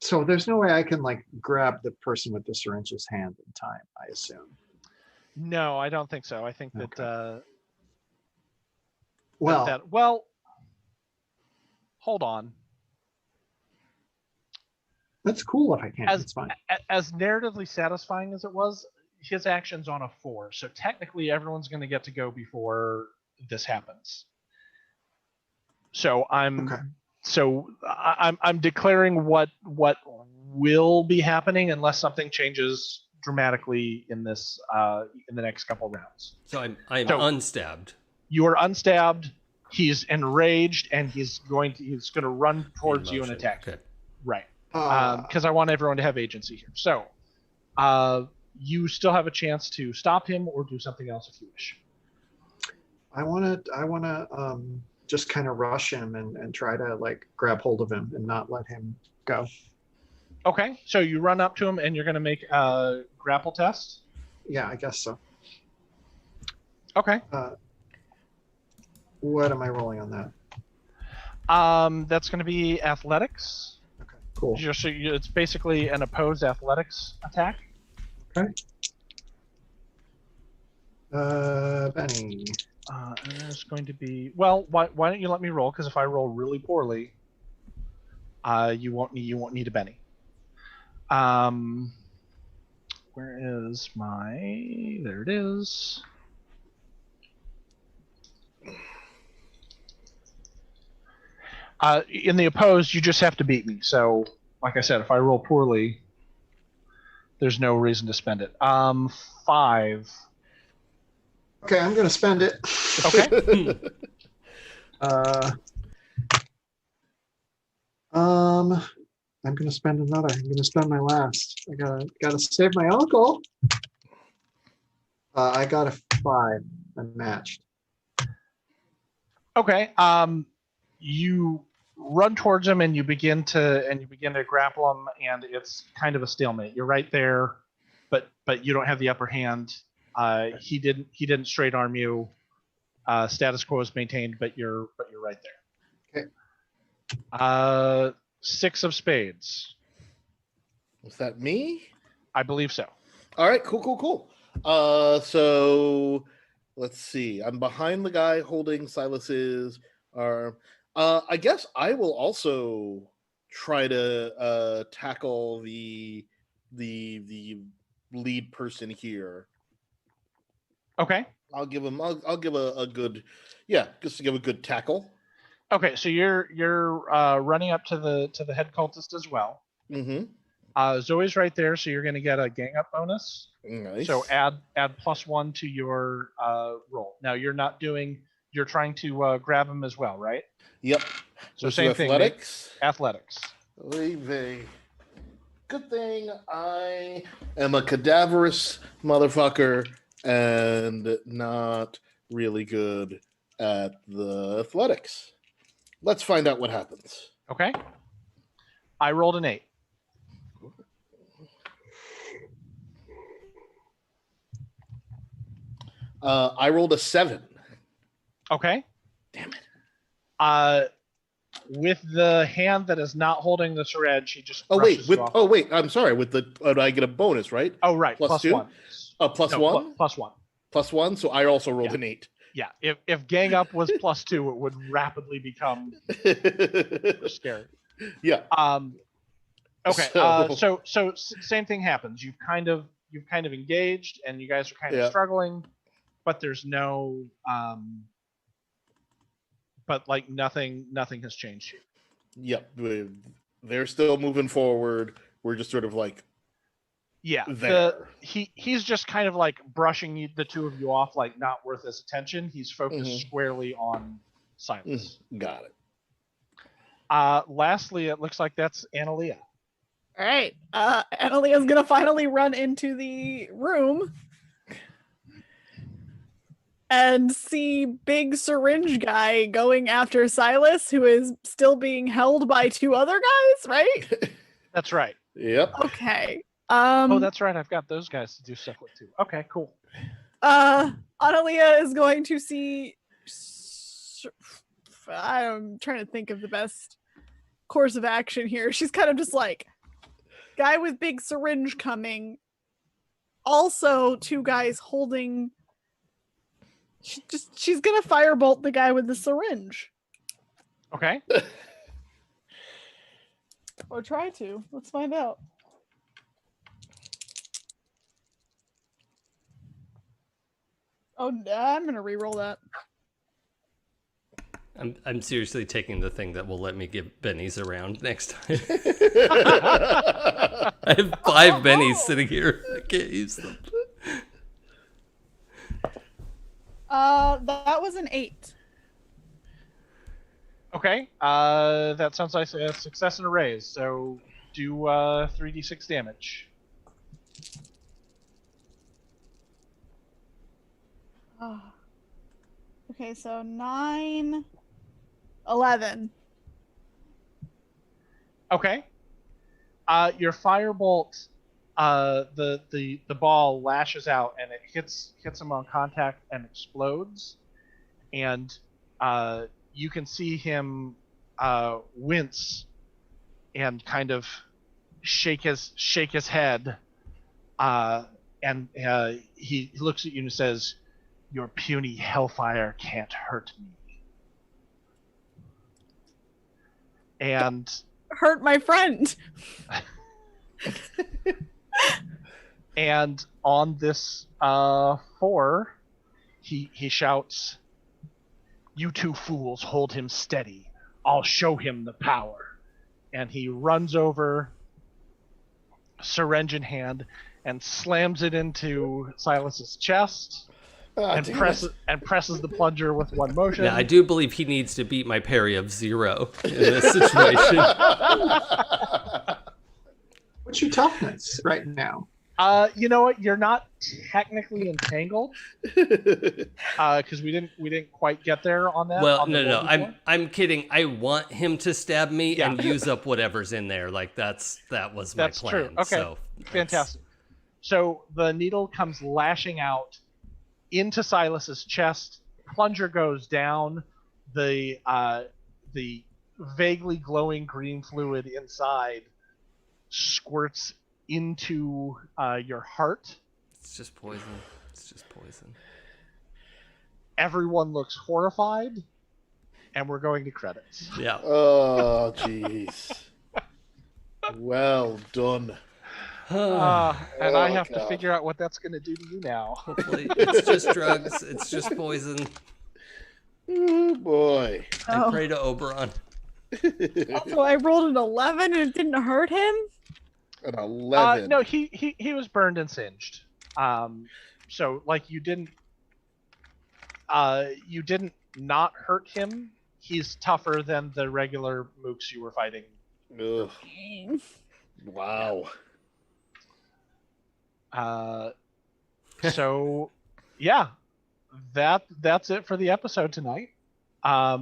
So there's no way I can like grab the person with the syringe's hand in time, I assume. No, I don't think so. I think that Okay. Well, well, hold on. that's cool if I can. It's fine. As narratively satisfying as it was, his action's on a 4, so technically everyone's going to get to go before this happens. So I'm declaring what will be happening unless something changes dramatically in this in the next couple rounds. So I'm So- unstabbed. You are unstabbed. He's enraged, and he's going to run towards you and Motion. attack. Okay. Right. Uh, Because I want everyone to have agency here. So, you still have a chance to stop him or do something else if you wish. I wanna just kind of rush him and try to like grab hold of him and not let him go. Okay. So you run up to him, and you're going to make a grapple test. Yeah, I guess so. Okay. What am I rolling on that? That's going to be athletics. Okay, cool. It's basically an opposed athletics attack. Okay. Benny. And there's going to be why don't you let me roll? Because if I roll really poorly, you won't need a Benny. Where is my? There it is. In the opposed, you just have to beat me. So, like I said, if I roll poorly, there's no reason to spend it. 5. Okay, I'm gonna spend it. Okay. I'm gonna spend another. I'm gonna spend my last. I gotta save my uncle. I got a 5. I'm matched. Okay. You run towards him and you begin to grapple him, and it's kind of a stalemate. You're right there, but you don't have the upper hand. He didn't straight arm you. Status quo is maintained, but you're right there. Okay. 6 of spades. Was that me? I believe so. All right, cool. So let's see. I'm behind the guy holding Silas's arm. I guess I will also try to tackle the lead person here. Okay. I'll give a good, just to give a good tackle. Okay, so you're running up to the head cultist as well. Mm-hmm. Zoe's right there, so you're going to get a gang up bonus. Nice. So add +1 to your roll. Now you're trying to grab him as well, right? Yep. So Let's same do thing. athletics. Athletics. Good thing I am a cadaverous motherfucker and not really good at the athletics. Let's find out what happens. Okay. I rolled an 8. I rolled a 7. Okay. Damn it. With the hand that is not holding the syringe, he just Oh brushes you off. I'm sorry. With the I get a bonus, right? Oh right, Plus 2? +1. Plus No, 1? +1. Plus 1. So I also rolled an 8. Yeah, if gang up was +2, it would rapidly become scary. Yeah. Okay. So same thing happens. You've kind of engaged, and you guys are kind of struggling, but there's no but like nothing has changed here. Yep. They're still moving forward. We're just sort of like there. He's just kind of like brushing the two of you off, like not worth his attention. He's focused squarely on Silas. Got it. Lastly, it looks like that's Analia. All right. Analia's gonna finally run into the room and see big syringe guy going after Silas, who is still being held by 2 other guys, right? That's right. Yep. Okay. Oh, that's right. I've got those guys to do stuff with too. Okay, cool. Analia is going to see. I'm trying to think of the best course of action here. She's kind of just like, guy with big syringe coming. Also, 2 guys holding. She's gonna firebolt the guy with the syringe. Okay. Or try to. Let's find out. Oh, I'm gonna re-roll that. I'm seriously taking the thing that will let me give bennies around next time. I have 5 bennies sitting here. I can't use them. That was an 8. Okay, that sounds like a success and a raise. So do 3d6 damage. Okay, so 9, 11. Okay. Your firebolt, the ball lashes out and it hits him on contact and explodes, and you can see him wince and kind of shake his head, and he looks at you and says, "Your puny hellfire can't hurt me." And Hurt my friend. and on this 4, he shouts, "You two fools, hold him steady. I'll show him the power." And he runs over, syringe in hand, and slams it into Silas's chest, and presses the plunger with one motion. Yeah, I do believe he needs to beat my parry of 0 in this situation. What's your toughness right now? You know what? You're not technically entangled, because we didn't quite get there on that. Well, on the no. roll before. I'm kidding. I want him to stab me Yeah. and use up whatever's in there. Like that was my That's plan. true. Okay, So fantastic. So the needle comes lashing out into Silas's chest. Plunger goes down. The vaguely glowing green fluid inside squirts into your heart. It's just poison. It's just poison. Everyone looks horrified, and we're going to credits. Yeah. Oh, jeez. Well done. And I have to God. figure out what that's going to do to you now. Hopefully, it's just drugs. It's just poison. Oh, boy. I pray to Oberon. Also, I rolled an 11 and it didn't hurt him. An 11. No, he was burned and singed. So like you didn't not hurt him. He's tougher than the regular mooks you were fighting. Ugh. Wow. So yeah, that's it for the episode tonight. I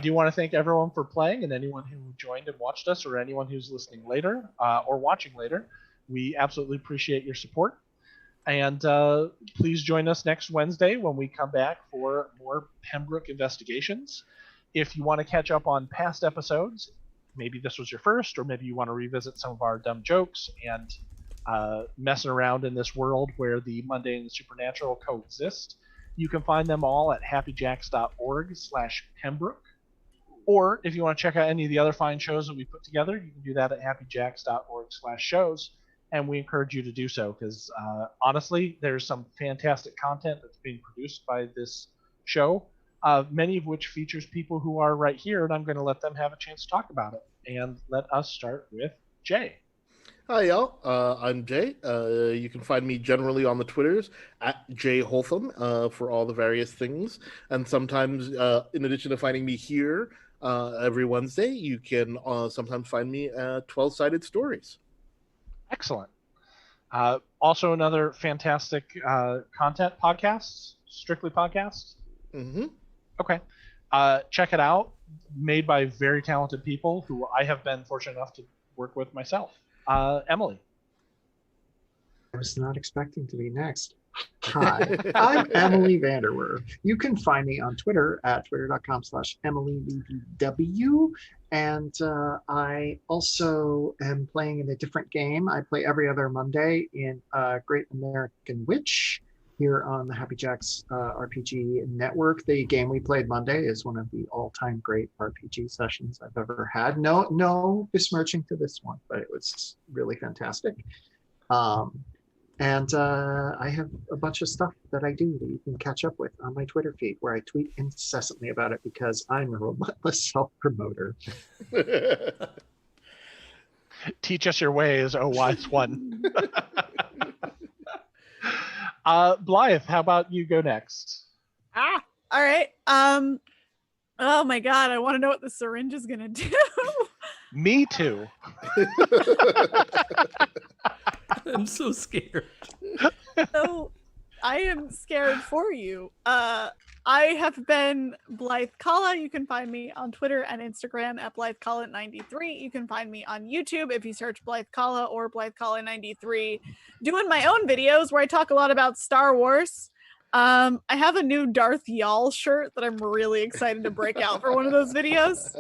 do want to thank everyone for playing, and anyone who joined and watched us, or anyone who's listening later or watching later. We absolutely appreciate your support. And please join us next Wednesday when we come back for more Pembroke Investigations. If you want to catch up on past episodes, maybe this was your first, or maybe you want to revisit some of our dumb jokes and messing around in this world where the mundane and supernatural coexist, you can find them all at happyjacks.org/Pembroke. Or if you want to check out any of the other fine shows that we put together, you can do that at happyjacks.org/shows. And we encourage you to do so because honestly, there's some fantastic content that's being produced by this show, many of which features people who are right here, and I'm going to let them have a chance to talk about it. And let us start with Jay. Hi, y'all. I'm Jay. You can find me generally on the Twitters at Jay Holtham for all the various things. And sometimes, in addition to finding me here every Wednesday, you can sometimes find me at 12-Sided Stories. Excellent. Also, another fantastic content podcasts, strictly podcasts. Mm-hmm. Okay. Check it out. Made by very talented people who I have been fortunate enough to work with myself. Emily. I was not expecting to be next. Hi, I'm Emily Vanderwerf. You can find me on Twitter at twitter.com/EmilyVVW. And I also am playing in a different game. I play every other Monday in Great American Witch here on the Happy Jacks RPG Network. The game we played Monday is one of the all-time great RPG sessions I've ever had. No besmirching to this one, but it was really fantastic. And I have a bunch of stuff that I do that you can catch up with on my Twitter feed, where I tweet incessantly about it because I'm a relentless self-promoter. Teach us your ways, oh wise one. Blythe, how about you go next? All right. Oh my god, I want to know what the syringe is gonna do. Me too. I'm so scared. So I am scared for you. I have been Blythe Kala. You can find me on Twitter and Instagram at Blythe Kala 93. You can find me on YouTube if you search Blythe Kala or Blythe Kala 93. Doing my own videos where I talk a lot about Star Wars. I have a new Darth Y'all shirt that I'm really excited to break out for one of those videos.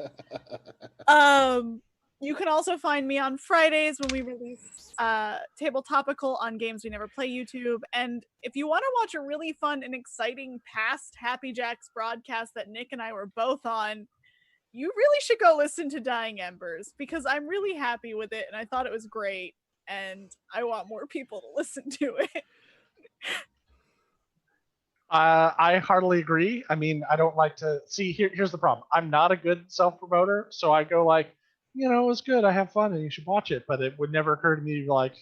You can also find me on Fridays when we release Table Topical on Games We Never Play YouTube. And if you want to watch a really fun and exciting past Happy Jacks broadcast that Nick and I were both on, you really should go listen to Dying Embers, because I'm really happy with it and I thought it was great and I want more people to listen to it. I heartily agree. I mean, I don't like to see. Here's the problem. I'm not a good self-promoter, so I go like, it was good. I have fun, and you should watch it. But it would never occur to me to be like,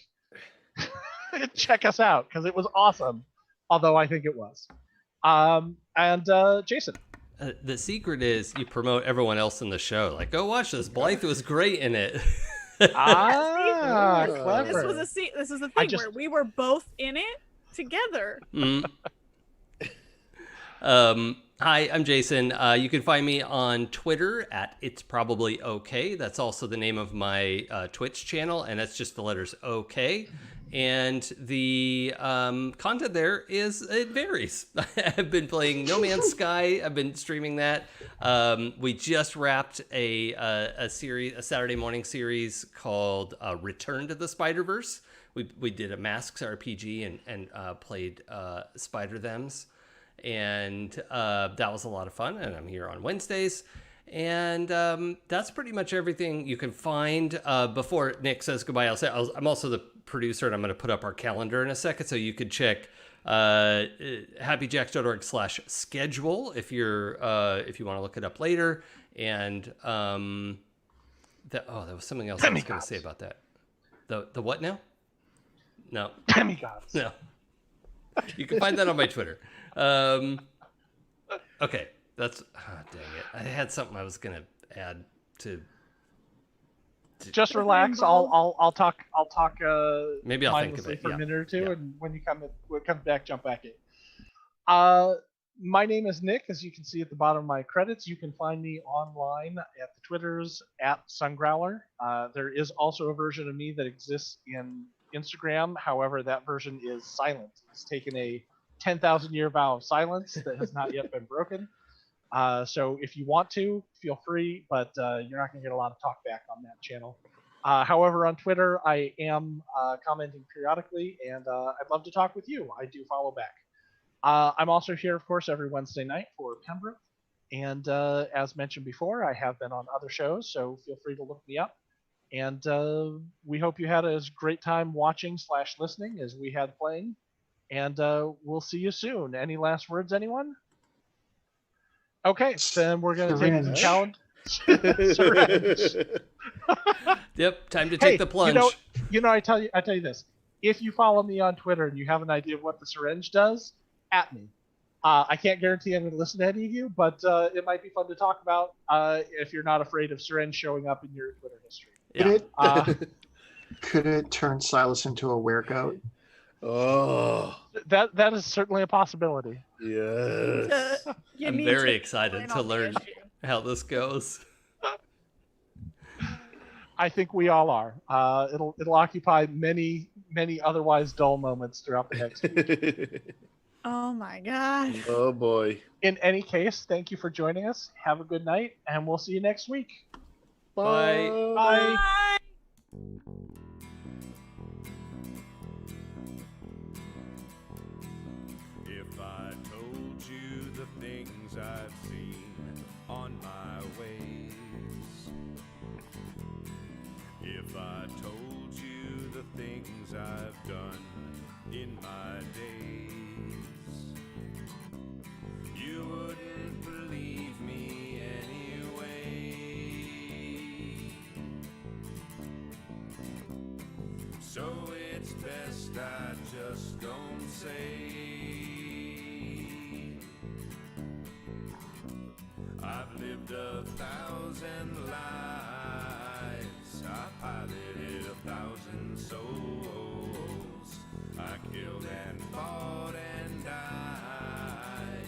check us out, because it was awesome. Although I think it was. Jason. The secret is you promote everyone else in the show. Like, go watch this. Blythe was great in it. Clever. This was the thing where we were both in it together. Hi, I'm Jason. You can find me on Twitter at It's Probably Okay. That's also the name of my Twitch channel, and that's just the letters OK. And the content there it varies. I've been playing No Man's Sky. I've been streaming that. We just wrapped a Saturday morning series called Return to the Spider-Verse. We did a Masks RPG and played Spider-Thems. And that was a lot of fun, and I'm here on Wednesdays. And that's pretty much everything you can find. Before Nick says goodbye, I'll say I'm also the producer, and I'm going to put up our calendar in a second, so you could check happyjacks.org/schedule if you want to look it up later. And there was something else I was going to say about that. The what now? No. Demigods. No. You can find that on my Twitter. Okay, that's dang it. I had something I was gonna add to just relax. I'll talk. Maybe I'll think of it for a minute or two, Yeah. and when you come back, jump back in. My name is Nick, as you can see at the bottom of my credits. You can find me online at the Twitters at Sungrowler. There is also a version of me that exists in Instagram. However, that version is silent. It's taken a 10,000-year vow of silence that has not yet been broken. So if you want to, feel free, but you're not going to get a lot of talk back on that channel. However, on Twitter, I am commenting periodically, and I'd love to talk with you. I do follow back. I'm also here, of course, every Wednesday night for Pembroke. And as mentioned before, I have been on other shows, so feel free to look me up. And we hope you had as great time watching/listening as we had playing. And we'll see you soon. Any last words, anyone? Okay, then we're going to take the challenge. Syringe. Yep, time to take the plunge. I tell you this. If you follow me on Twitter and you have an idea of what the syringe does, at me. I can't guarantee I'm going to listen to any of you, but it might be fun to talk about if you're not afraid of syringe showing up in your Twitter history. Yeah. Could it turn Silas into a weregoat? Oh, that is certainly a possibility. yes. I'm very excited to learn how this goes. I think we all are. It'll occupy many otherwise dull moments throughout the next week. Oh my god. Oh boy. In any case, thank you for joining us. Have a good night, and we'll see you next week. Bye. Bye. Bye. If I told you the things I've seen on my ways, if I told you the things I've done in my days. You wouldn't believe me anyway. So it's best I just don't say. I've lived 1,000 lives, I piloted 1,000 souls. I killed and fought and died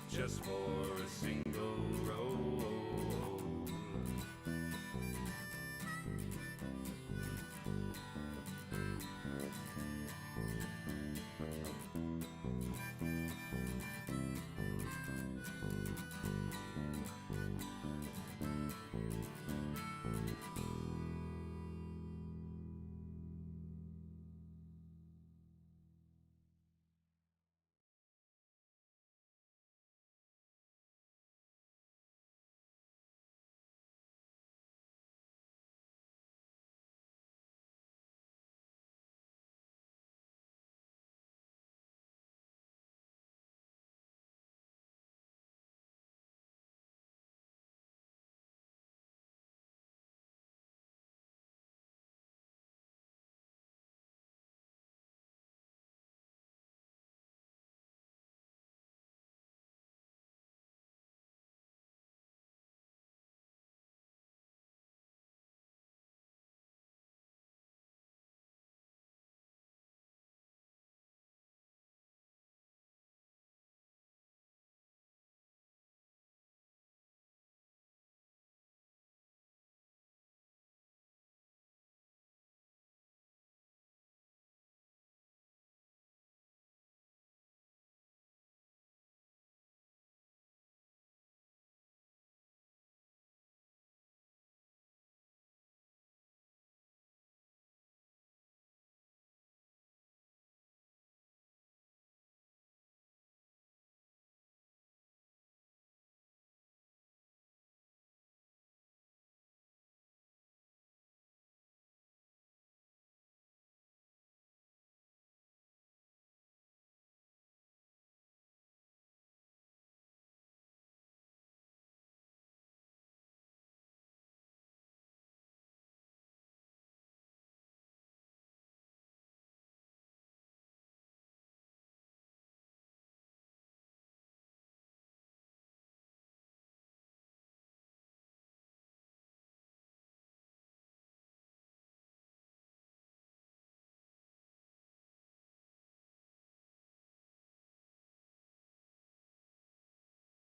just for